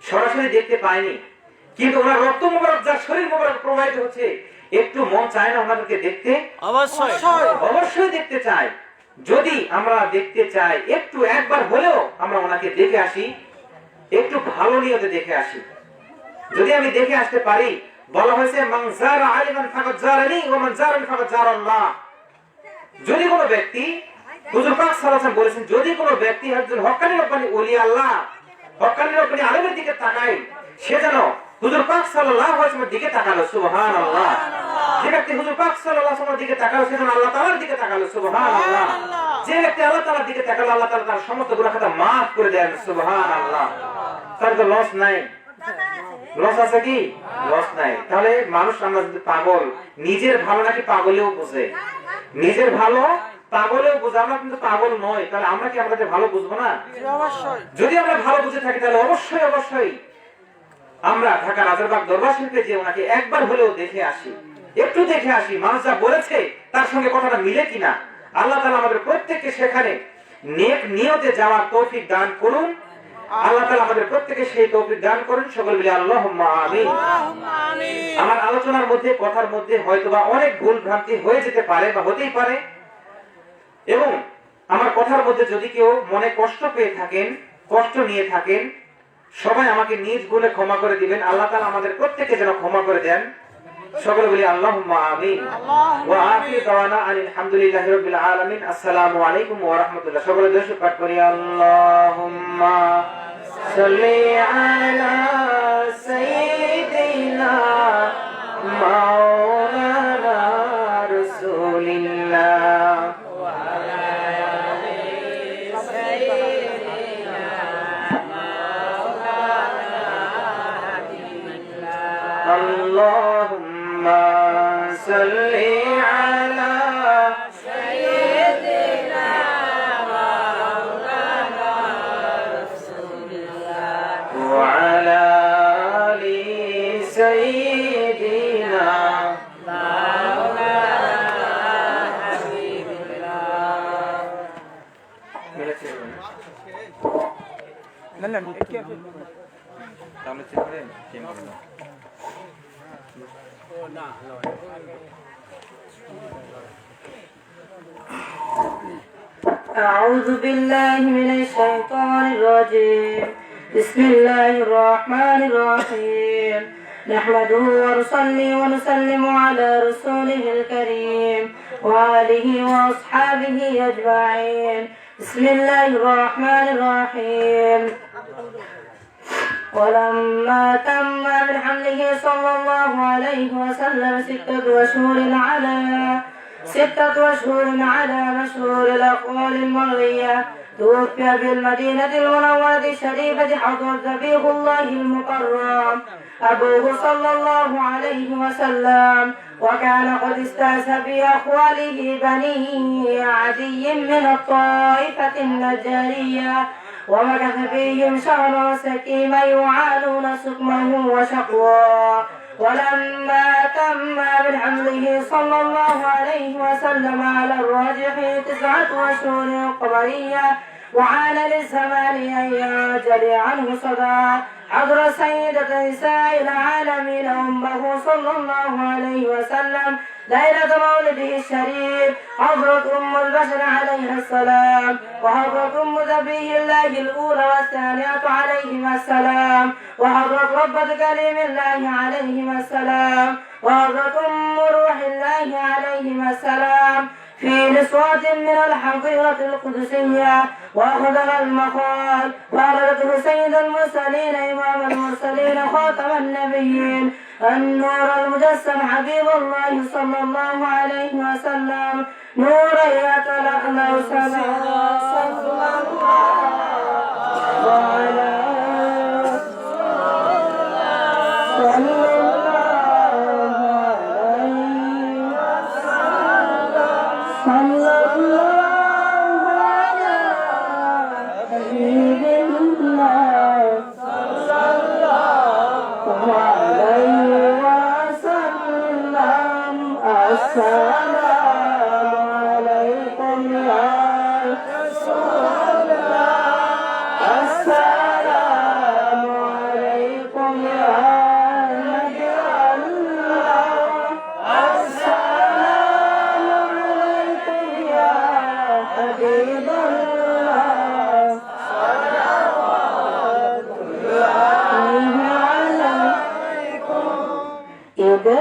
সরাসরি দেখতে পাইনি, কিন্তু ওনার রক্ত মুবারক যার শরীর মুবারক প্রবাহিত হচ্ছে, একটু মন চায় না ওনাদেরকে দেখতে? অবশ্যই দেখতে চাই। যদি আমরা দেখতে চাই, একটু একবার হলেও আমরা ওনাকে দেখে আসি, একটু ভালো নিয়তে দেখে আসি। যদি আমি দেখে আসতে পারি, বলা হয়েছে মান যারা আলিমান ফাকাদ যারানি ওয়া মান যারানি ফাকাদ যারাল্লাহ। যদি কোনো ব্যক্তি, হুজুর পাক সাল্লাল্লাহু আলাইহি ওয়াসাল্লাম বলেছেন, যদি কোনো ব্যক্তি একজন হক্কানি রব্বানি ওলি আল্লাহ, হক্কানি রব্বানি আলেমের দিকে তাকায়, সে যেন হুজুর পাক সাল্লাল্লাহু আলাইহি ওয়াসাল্লামের দিকে তাকালো। সুবহানাল্লাহ। যে ব্যক্তি হুজুর পাক সাল্লাল্লাহু আলাইহি ওয়াসাল্লামের দিকে তাকালো, সে যেন আল্লাহ তাআলার দিকে তাকালো। সুবহানাল্লাহ। যে ব্যক্তি আল্লাহ তাআলার দিকে তাকালো, আল্লাহ তাআলা তার সমস্ত গুনাহ খাতা maaf করে দেন। সুবহানাল্লাহ। তার তো লস নাই, লস আছে কি? লস নাই। তাহলে মানুষ, আমরা যদি পাগল, নিজের ভালো নাকি পাগলেও বুঝে, নিজের ভালো পাগলেও বুঝে, আমরা কিন্তু পাগল নই, তাহলে আমরা কি আমাদের ভালো বুঝবো না? যদি আমরা ভালো বুঝে থাকি, তাহলে অবশ্যই আমরা ঢাকা রাজারবাগ দরবার শরীফে যে ওনাকে একবার হলেও দেখে আসি, একটু দেখে আসি, মানুষ যা বলেছে তার সঙ্গে কথাটা মিলে কিনা। আল্লাহ তাআলা আমাদের প্রত্যেককে সেখানে নেক নিয়তে যাওয়ার তৌফিক দান করুন। আল্লাহ তাআলা আমাদের প্রত্যেককে সেই তৌফিক দান করুন। সকল বলি আল্লাহুম্মা আমিন। আমার আলোচনার মধ্যে, কথার মধ্যে হয়তোবা অনেক ভুল ভ্রান্তি হয়ে যেতে পারে বা হতেই পারে, এবং আমার কথার মধ্যে যদি কেউ মনে কষ্ট পেয়ে থাকেন, কষ্ট নিয়ে থাকেন, সবাই আমাকে নিজ ভুলে ক্ষমা করে দিবেন। আল্লাহ তাআলা আমাদের প্রত্যেককে যেন ক্ষমা করে দেন। সকলে বলি আল্লাহুম্মা আমিন। ওয়া আখিরু দাওয়ানা আলহামদুলিল্লাহি রাব্বিল আলামিন। আসসালামু আলাইকুম ওয়া রাহমাতুল্লাহ। সকলে দরুদ পাঠ করি। আল্লাহুম্মা সাল্লি আলা সাইয়্যিদিনা মাওলানা রাসূলিল্লাহ ওয়া আলা আলিহি সাইয়্যিদিনা মাওলানা হাবিবিল্লাহ। আল্লাহুম্মা সাল্লি আলা সাইয়্যিদিনা মাওলানা রাসূলিল্লাহ ওয়া আলা আলিহি সাইয়্যিদিনা মাওলানা হাবিবিল্লাহ। তাহলে চেক করে চেক করে নাও। أعوذ بالله من الشيطان الرجيم. بسم الله الرحمن الرحيم. نحمده ونصلي ونسلم على رسوله الكريم وآله وأصحابه أجمعين. بسم الله الرحمن الرحيم. ولما تم من حمله صلى الله عليه وسلم 6 أشهر على مشهور الأقوال المروية، توفي بالمدينة المنورة الشريفة حضرت ذبيح الله المكرم أبوه صلى الله عليه وسلم، وكان قد استأسى بأخواله بني عدي من الطائفة النجارية، ومكث فيهم شهرا سكيما يعانون سقمه وشقواه. ولما تم من حمله صلى الله عليه وسلم على الراجح 9 أشهر قمرية، وعان للزمان أن يجري عنه صدى، حضر سيدة نساء العالمين أمه صلى الله عليه وسلم ليلة مولده الشريف، حضرت أم البشر عليها السلام، وحضرت أم ذبيه الله الأولى والثانية عليهما السلام، وحضرت ربة كريم الله عليهما السلام، وحضرت أم روح الله عليهما السلام، في نسوة من الحظيرة القدسية، وأخذها المقال وأردته سيد المرسلين إمام المرسلين خاتم النبيين النور المجسم حبيب الله صلى الله عليه وسلم، نور يتلألأ سماء صلى الله عليه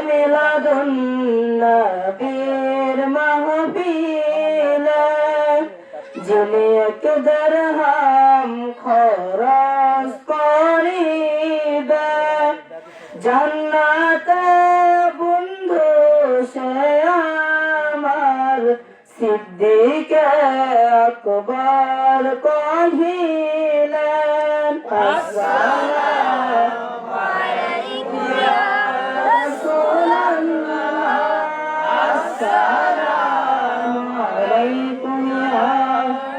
ميلاد النبي محبيله جنيك درهم خرس قريبه জান্নাত বন্ধু সে আমার সিদ্দিক আকবর কহিলেন আসসালামু আলাইকুম ইয়া রাসূলুল্লাহ আসসালামু আলাইকুম ইয়া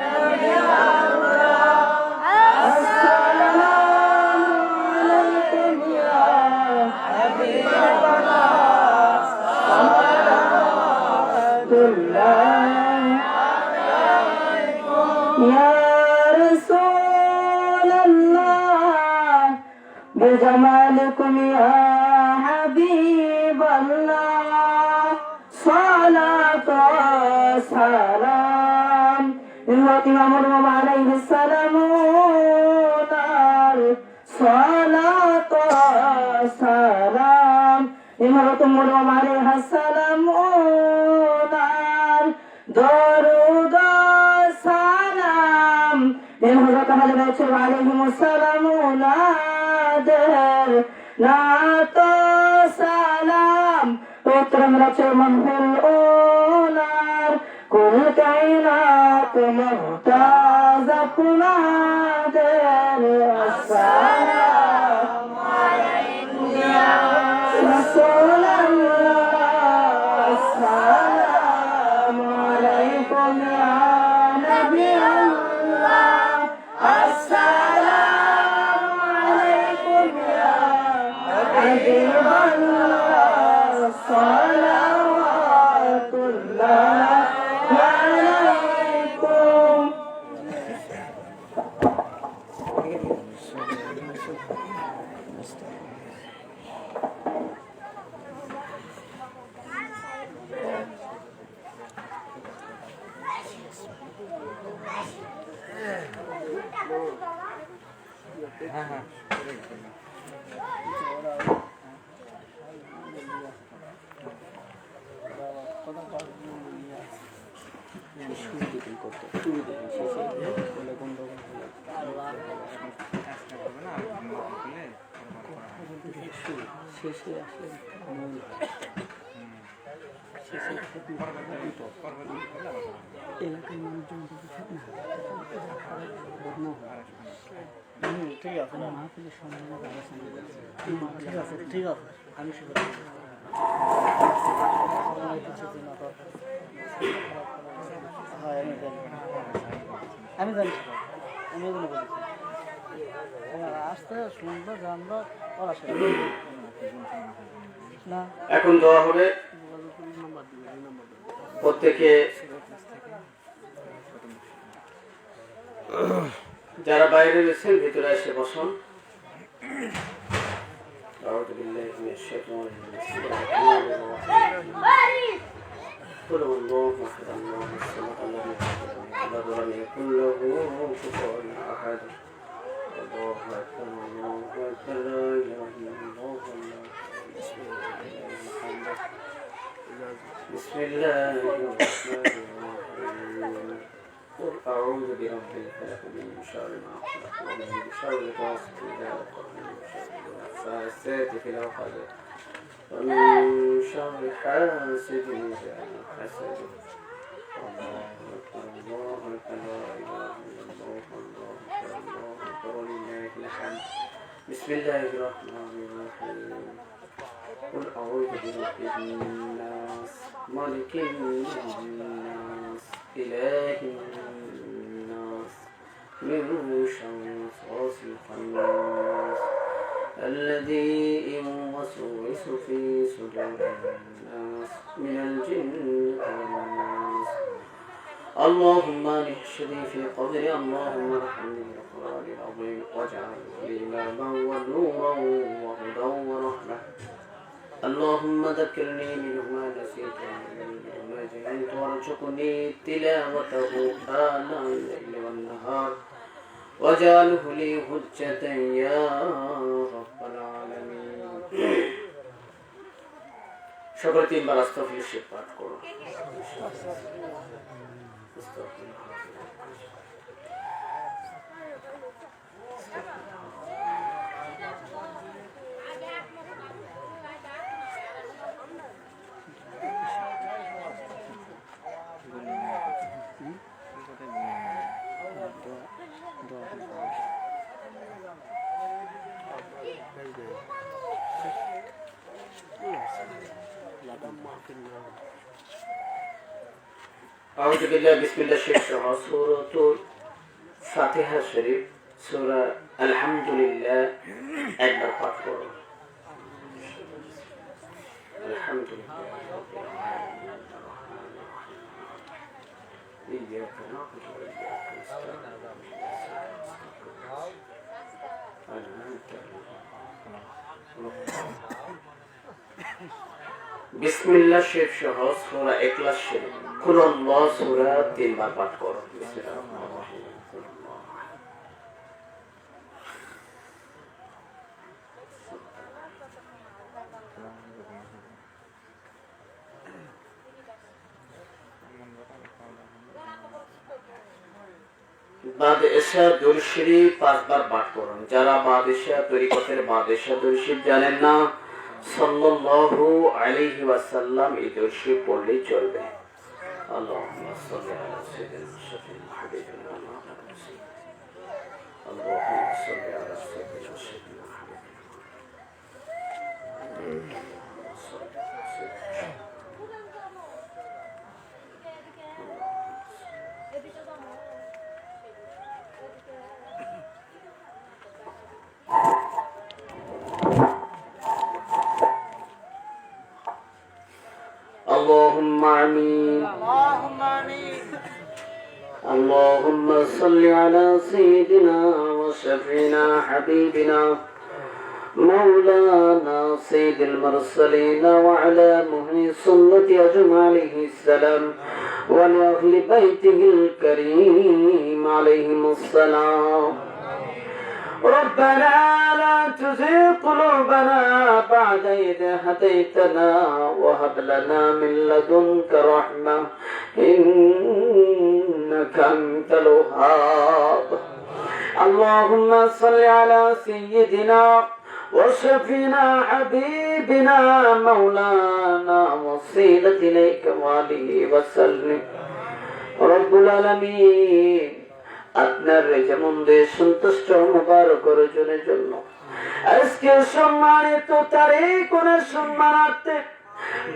নবী আল্লাহ আসসালামু আলাইকুম ইয়া হাবিব আল্লাহ সাল্লাল্লাহু ইয়া রাসূলুল্লাহ بجمالكم يا حبيب الله صلاة وسلام إمام مريم عليه السلام صلاة وسلام إمام مريم عليها السلام درود السلام إمام حضرت عليهم السلام نعت سلام اكرم رسول من في الأولار كل كائنات ممتازة نادر السلام عليكم يا رسول الله السلام عليكم يا نبي الله السلام عليكم يا حبيب الله صلوات الله عليكم শেষে আসলে এলাকার মানুষজন ঠিক আছে মাহফিলের সম্মানের ঠিক আছে ঠিক আছে আমি সেটা আমি জানি আমি এগুলো বলেছি আসতে শুনবো জানবো ওরা না এখন দেওয়া হবে প্রত্যেকে যারা বাইরে রয়েছেন ভিতরে এসে বসুন। أعوذ بالله من الشيطان الرجيم. قل هو الله أحد الله الصمد الذي لم يكن له كفوا أحد. الله أكبر الله أكبر لا إله إلا الله بسم الله الرحمن الرحيم. قل أعوذ برب الفلق من شر ما خلق ومن شر غاسق إذا وقب ومن شر النفاثات في العقد ومن شر حاسد إذا حسد. الله أكبر الله أكبر لا إله إلا الله الله أكبر الله أكبر ولله الحمد. بسم الله الرحمن الرحيم. قل أعوذ برب الناس ملك الناس إله الناس من شر الوسواس الخناس الذي يوسوس في صدور الناس من الجنة والناس. اللهم اشفني في قبري اللهم ارحمني بالقرآن العظيم واجعله لي إماما ونورا وهدى ورحمة. اللهم ذكرني منه ما نسيت ومنه ما جهلت وارزقني تلاوته آناء الليل والنهار واجعله لي حجة يا رب العالمين. সকলে তিনবার আস্তাগফিরুল্লাহ শরীফ পাঠ করো। أعوذ بالله بسم الله الشيخ سورة الفاتحة الشريف سورة الحمد لله أكبر فاتحة. الحمد لله رب العالمين الرحمن الرحيم إياك نعبد وإياك نستعين বিসমিল্লাহ শরীফ সহ সূরা ইখলাস শরীফ কুল আল্লাহ সূরা 3 বার পাঠ করো। বিসমিল্লাহির রহমানির রহিম। বাদশাহ দুরূদ শরীফ 5 বার পাঠ করুন। যারা বাদশাহ তরিকতের বাদশাহ দুরূদ শরীফ জানেন না সাল্লাল্লাহু আলাইহি ওয়াসাল্লাম এই দুরূদ শরীফ পড়লেই চলবে। আল্লাহুম্মা সাল্লি আলা সাইয়্যিদিনা শাফিঈনা হাবিবিনা মুহাম্মাদ। আল্লাহুম্মা সাল্লি আলা সাইয়্যিদিনা শাফিঈনা হাবিবিনা। اللهم آمين. اللهم آمين. اللهم صل على سيدنا وشفينا حبيبنا مولانا سيد المرسلين وعلى مهن سنة أجمعه السلام ولأهل بيته الكريم عليهم السلام. ربنا لا تزغ قلوبنا بعد إذ هديتنا وهب لنا من لدنك رحمة إنك أنت الوهاب. اللهم صل على سيدنا وشفينا حبيبنا مولانا وصيلة إليك وآله وسلم رب العالمين আপনার রেজামন্দে সন্তুষ্ট মুবারক রজনীর জন্য আজকে সম্মানিত তারিখ ওনার সম্মানার্থে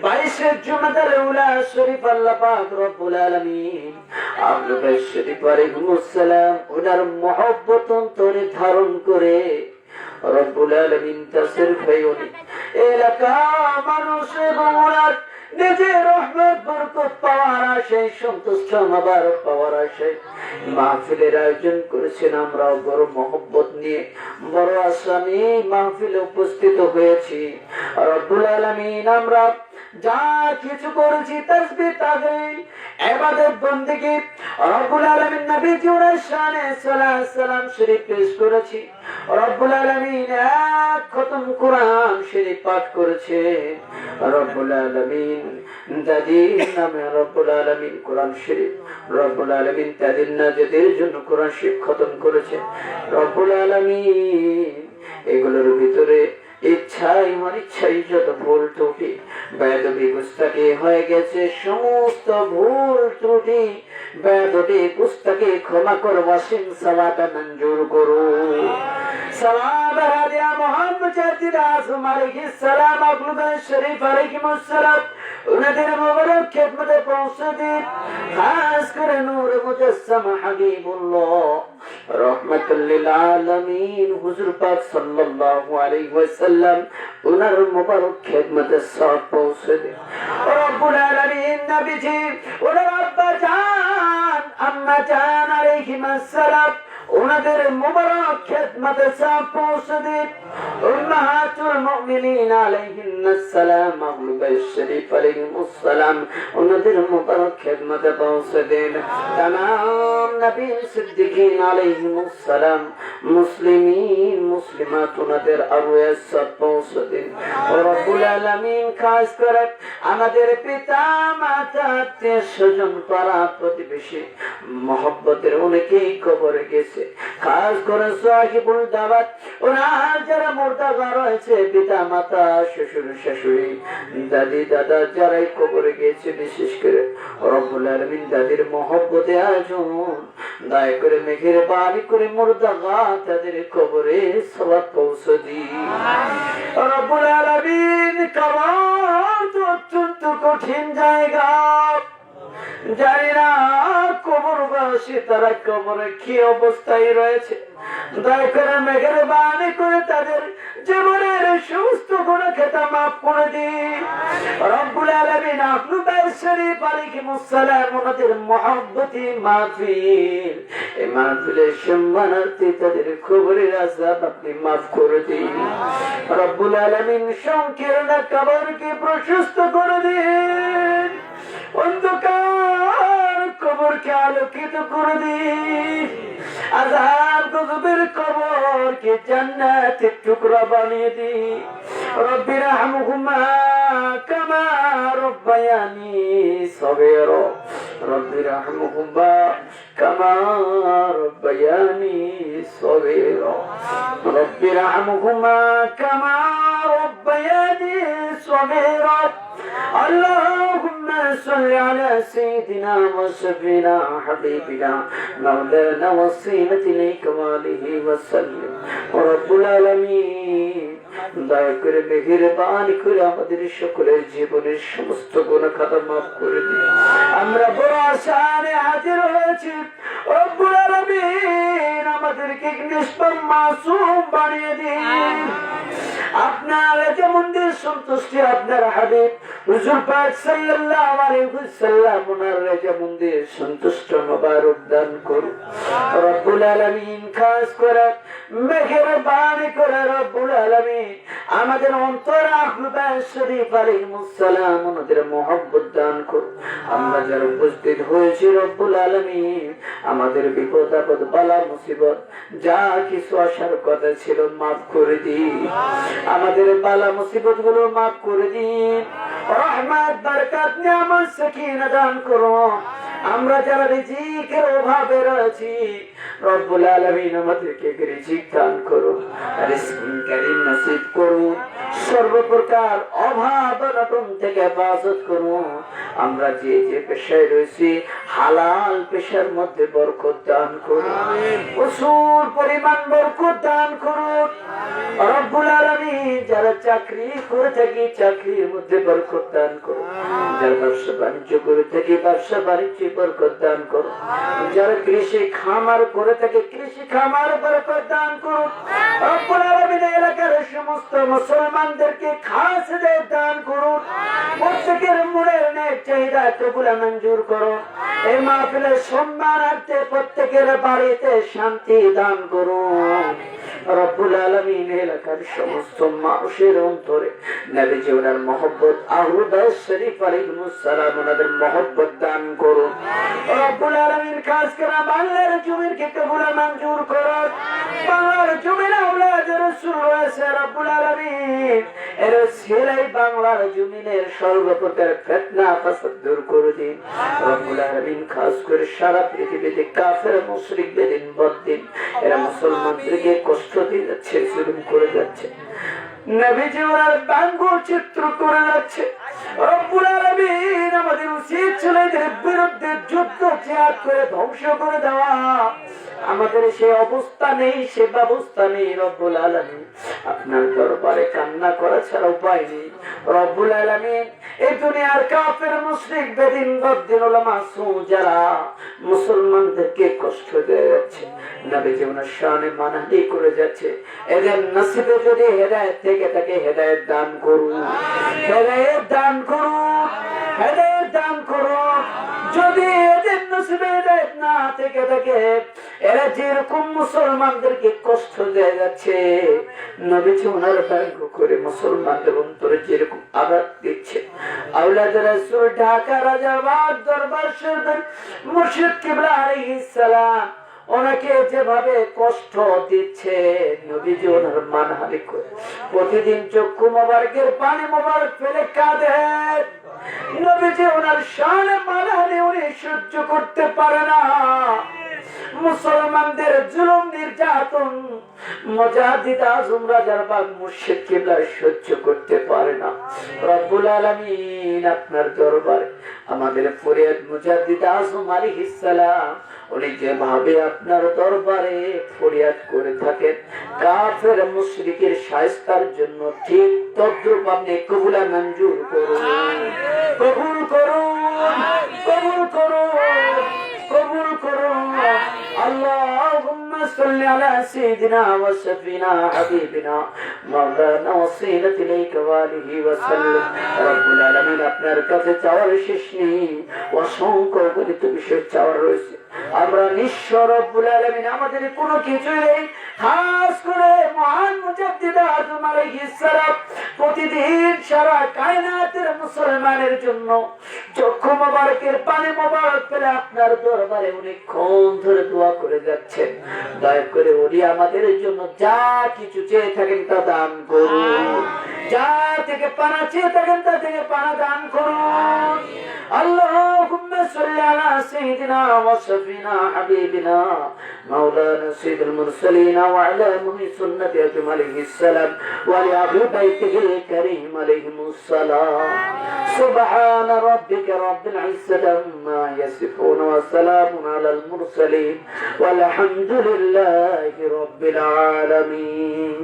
22 জুমাদার উলা শরীফ আল্লাহ পাক রব্বুল আলামিন আপনার শরীফ আলাইহিস সালাম ওনার মহব্বত অন্তরে ধারণ করে রব্বুল আলামিন তাসরিফ হয়নি এলাকা মানুষ এবং ওনার নিজের রহমত বরকত পাওয়ার আশায় সন্তুষ্ট মুবারক পাওয়ার আশায় মাহফিলের আয়োজন করেছেন। আমরা বড় মহব্বত নিয়ে বড় আশা নিয়ে মাহফিলে উপস্থিত হয়েছি। রব্বুল আলামিন আমরা যা কিছু করেছি তাসবিহ তাহলিল ইবাদত বندگی রব্বুল আলামিন নবীজি ওনার শানে সালাত সালাম শরীফ পেশ করেছি। রব্বুল আলামিন এক খতম কোরআন শরীফ পাঠ করেছে। রব্বুল আলামিন যাদের নামে রব্বুল আলামিন কোরআন শরীফ রব্বুল আলামিন তাদের নাজাতের জন্য কোরআন শরীফ খতম করেছে। রব্বুল আলামিন এগুলোর ভিতরে ইচ্ছাই অনিচ্ছাই যত ভুল ত্রুটি বেয়াদবি গুস্তাখি হয়ে গেছে, সমস্ত ভুল ত্রুটি বেয়াদবি গুস্তাখি ক্ষমা করে ওয়াসিম সালাতা মঞ্জুর করো। সালাম হাদিয়া মুহাম্মদ জাদ্দিদ আযম আলাইহিস সালাম আবুল শরীফ আলাইহিস সালাম উনাদের মুবারক খেদমতে পৌঁছে দিন। খাস করে নূর মুজাসসাম হাবিবুল্লাহ রহমাতুল লিল আলামিন হুজুর পাক সাল্লাল্লাহু আলাইহি ওয়াসাল্লাম উনার মুবারক খেদমতে সব পৌঁছে দিন। রব্বুল আলামিন নবীজি ওনার আব্বা জান আম্মা জান আলাইহিস সালাম উনাদের মুবারক খেদমতে সব পৌঁছে দিন। উম্মাহাতুল মুমিনিন আলাইহিন্নাস সালাম আহলে বাইত শরীফ আলাইহিমুস সালাম উনাদের মুবারক খেদমতে পৌঁছে দিন। तमाम নবী সিদ্দিকিন আলাইহিমুস সালাম মুসলিমিন মুসলিমাত উনাদের আরওয়াহ সব পৌঁছে দিন। রব্বুল আলামিন খাস করে আমাদের পিতা মাতা আত্মীয় স্বজন পাড়া প্রতিবেশী মহব্বতের অনেকেই কবরে গেছে। খাস করে সাহিবুল দাওয়াত ওনার যারা মুর্দাগা রয়েছে পিতা মাতা শ্বশুর শাশুড়ি দাদি দাদা যারাই কবরে গেছে বিশেষ করে রব্বুল আলামিন তাদের মহব্বতে আয়োজন দয়া করে মেঘের বাড়ি করে মুর্দাগা তাদের কবরে সওয়াব পৌঁছে দিন। রব্বুল আলামিন কবর তো অত্যন্ত কঠিন জায়গা, জানি না কবরবাসী তারা কবরে কি অবস্থায় রয়েছে। দয়া করে মেঘের বাণী করে তাদের জীবনের সমস্ত গুনাহ খাতা মাফ করে দিন। রব্বুল আলামিন আহলে বাইত শরীফ আলাইহিমুস সালাম ওনাদের মহব্বতি মাহফিল এই মাহফিলের সম্মানার্থে তাদের কবরের আযাব আপনি মাফ করে দিন। রব্বুল আলামিন সংকীর্ণ কবরকে প্রশস্ত করে দিন, অন্ধকার কবরকে আলোকিত করে দিন, আযাব গজবের কবরকে জান্নাতের টুকরা বানিয়ে দিন। রব্বি রহমহুমা কামা রব্বায়ানি সগীরা রব্বি রহমহুমা কামা রব্বায়ানি সগীরা রব্বি রহমহুমা কামা রব্বায়ানি সগীরা। اللهم صل على سيدنا وشفينا حبيبنا مولانا وصيلة إليك وآله وسلم رب العالمين দয়া করে মেহেরবানি করে আমাদের সকলের জীবনের সমস্ত গুনাহ খাতা মাফ করে দিন। আমরা বড় আশায় হাজির হয়েছি। রব্বুল আলামিন আমাদেরকে নিষ্পাপ মাসুম বানিয়ে দিন। আপনার যেমন সন্তুষ্টি আপনার হাবিব হুজুর পাক সাল্লাল্লাহু আলাইহি ওয়াসাল্লাম ওনার যেমন সন্তুষ্ট মোবারক দান করুন। রব্বুল আলামিন খাস করে মেহেরবানি করে রব্বুল আলামিন আমাদের অন্তর আহলে বাইত শরীফ আলাইহিমুস সালাম ওনাদের মহব্বত দান করুন। আমরা যারা উপস্থিত হয়েছি রব্বুল আলামিন আমাদের বিপদ আপদ বালা মুসিবত যা কিছু আসার কথা ছিল মাফ করে দিন। আমাদের বালা মুসিবত গুলো মাফ করে দিন। রহমত বরকত নিয়ামত সাকিনা দান করুন। আমরা যারা রিজিকের অভাবে রয়েছি রব্বুল আলামিন আমাদেরকে রিজিক দান করুন, রিজক কারীম নসিব করুন, সর্বপ্রকার অভাব অনটন থেকে হেফাজত করুন। আমরা যে যে পেশায় রয়েছি হালাল পেশার মধ্যে বরকত দান করুন, প্রচুর পরিমাণ বরকত দান করুন রব্বুল আলামিন। যারা চাকরি করে থাকি চাকরির মধ্যে বরকত দান করুন, যারা ব্যবসা বাণিজ্য করে থাকি ব্যবসা বাণিজ্যে বরকত দান করুন, যারা কৃষি খামার করে থাকে কৃষি খামার বরকত দান করুন রব্বুল আলামিন। এলাকার সমস্ত মুসলমানদেরকে খাস হেদায়েত দান করুন, প্রত্যেকের মনের নেক চাহিদা কবুল মঞ্জুর করুন। এই মাহফিলের সম্মানার্থে প্রত্যেকের বাড়িতে শান্তি দান করুন রব্বুল আলামিন। এলাকার সমস্ত মানুষের অন্তরে নবীজি ওনার মহব্বত আহমদ শরীফ আলাইহিস সালাম ওনাদের মহব্বত দান করুন রব্বুল আলামিন। খাস করে বাংলার জমিনকে কবুল মঞ্জুর করুন। বাংলার জমিনে আওলাদ রাসূল রয়েছে রব্বুল আলামিন, এর ছেলেই বাংলার জমিনের সর্বপ্রকার ফিতনা ফাসাদ দূর করে দিন রব্বুল আলামিন। খাস করে সারা পৃথিবীতে কাফের মুশরিক বেদিন বদ্দিন এরা মুসলমানদেরকে কষ্ট দিয়ে যাচ্ছে, জুলুম করে যাচ্ছে, নবীজি ওনার ব্যঙ্গ চিত্র করে যাচ্ছে রব্বুল আলামিন। আমাদের উচিত ছিল এদের বিরুদ্ধে যুদ্ধ জিহাদ করে ধ্বংস করে দেওয়া, আমাদের সে অবস্থা নেই, সে ব্যবস্থা নেই রব্বুল আলামিন। আপনার দরবারে কান্না করা ছাড়া উপায় নেই রব্বুল আলামিন। এই দুনিয়ার কাফের মুশরিক বেদিন বদ্দিন উলামা সু যারা মুসলমানদেরকে কষ্ট দিয়ে যাচ্ছে, নবীজি ওনার শানে মানহানি করে যাচ্ছে, এদের নসিবে যদি হেদায়েত থেকে থাকে হেদায়েত দান করুন, হেদায়েত দান করুন, হেদায়েত দান করুন। যদি এদের নসিবে হেদায়েত না থেকে থাকে এরা যেরকম মুসলমানদেরকে কষ্ট দিয়ে যাচ্ছে, নবীজি ওনার ব্যঙ্গ করে মুসলমানদের অন্তরে যেরকম আঘাত দিচ্ছে, আওলাদ রাসূল ঢাকা রাজাবাগ দরবার শরীফের মুর্শিদ কিবলা আলাইহিস সালাম ওনাকে যেভাবে কষ্ট দিচ্ছে, নবীজি ওনার মানহানি করে প্রতিদিন চক্ষু মোবারকের পানি মোবারক ফেলে কাঁদেন। নবীজি ওনার শানে মানহানি উনি সহ্য করতে পারে না, মুসলমানদের জুলুম নির্যাতন মুজাহিদ আজম রাজার বাগ মুর্শিদ কিবলা সহ্য করতে পারে না রব্বুল আলামিন। আপনার দরবারে আমাদের ফরিয়াদ মুজাহিদ আজম আলাইহিস সালাম উনি যেভাবে আপনার দরবারে ফরিয়াদ করে থাকেন কাফের মুশরিকের শায়েস্তার জন্য, ঠিক তদ্রূপ আপনি কবুল মঞ্জুর করুন, কবুল করুন, কবুল করুন, কবুল করুন। আল্লাহুম্মা সাল্লি আলা সাইয়্যিদিনা ওয়া শাফিনা হাবিবিনা মাওলানা ওয়াসিলাতি ইলাইকা ওয়া আলিহি ওয়া সাল্লাম। রব্বুল আলামিন আপনার কাছে চাওয়ার শেষ নেই, অসংখ্য গণিত বিষয় চাওয়ার রয়েছে। আমরা নিঃস্ব রব্বুল আলামিন, আমাদের কোনো কিছু নেই। খাস করে মহান মুজাদ্দিদ আজম আলাইহিস সালাম প্রতিদিন সারা কায়নাতের মুসলমানের জন্য চক্ষু মোবারকের পানি মোবারক ফেলে আপনার দরবারে অনেকক্ষণ ধরে দোয়া করে যাচ্ছেন। দয়া করে উনি আমাদের জন্য যা কিছু চেয়ে থাকেন তা দান করুন, যা থেকে পানা চেয়ে থাকেন তা থেকে পানা দান করুন। আল্লাহুম্মা সাল্লি আলা সাইয়্যিদিনা ওয়া শাফিনা হাবিবিনা মাওলানা সাইয়্যিদুল মুরসালিন ওয়া আলা মুহি সুন্নতি আদম আলাইহিস সালাম ওয়া আলি আহলি বাইতিহিল কারীম আলাইহিমুস সালাম। সুবহানা রাব্বিকা রাব্বিল ইজ্জাতি আম্মা ইয়াসিফুন ওয়া সালামুন আলাল মুরসালিন ওয়াল হামদুলিল্লাহি রাব্বিল আলামিন।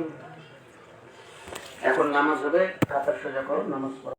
এখন নামাজ হবে, কাতার সোজা করো, নামাজ পড়ো।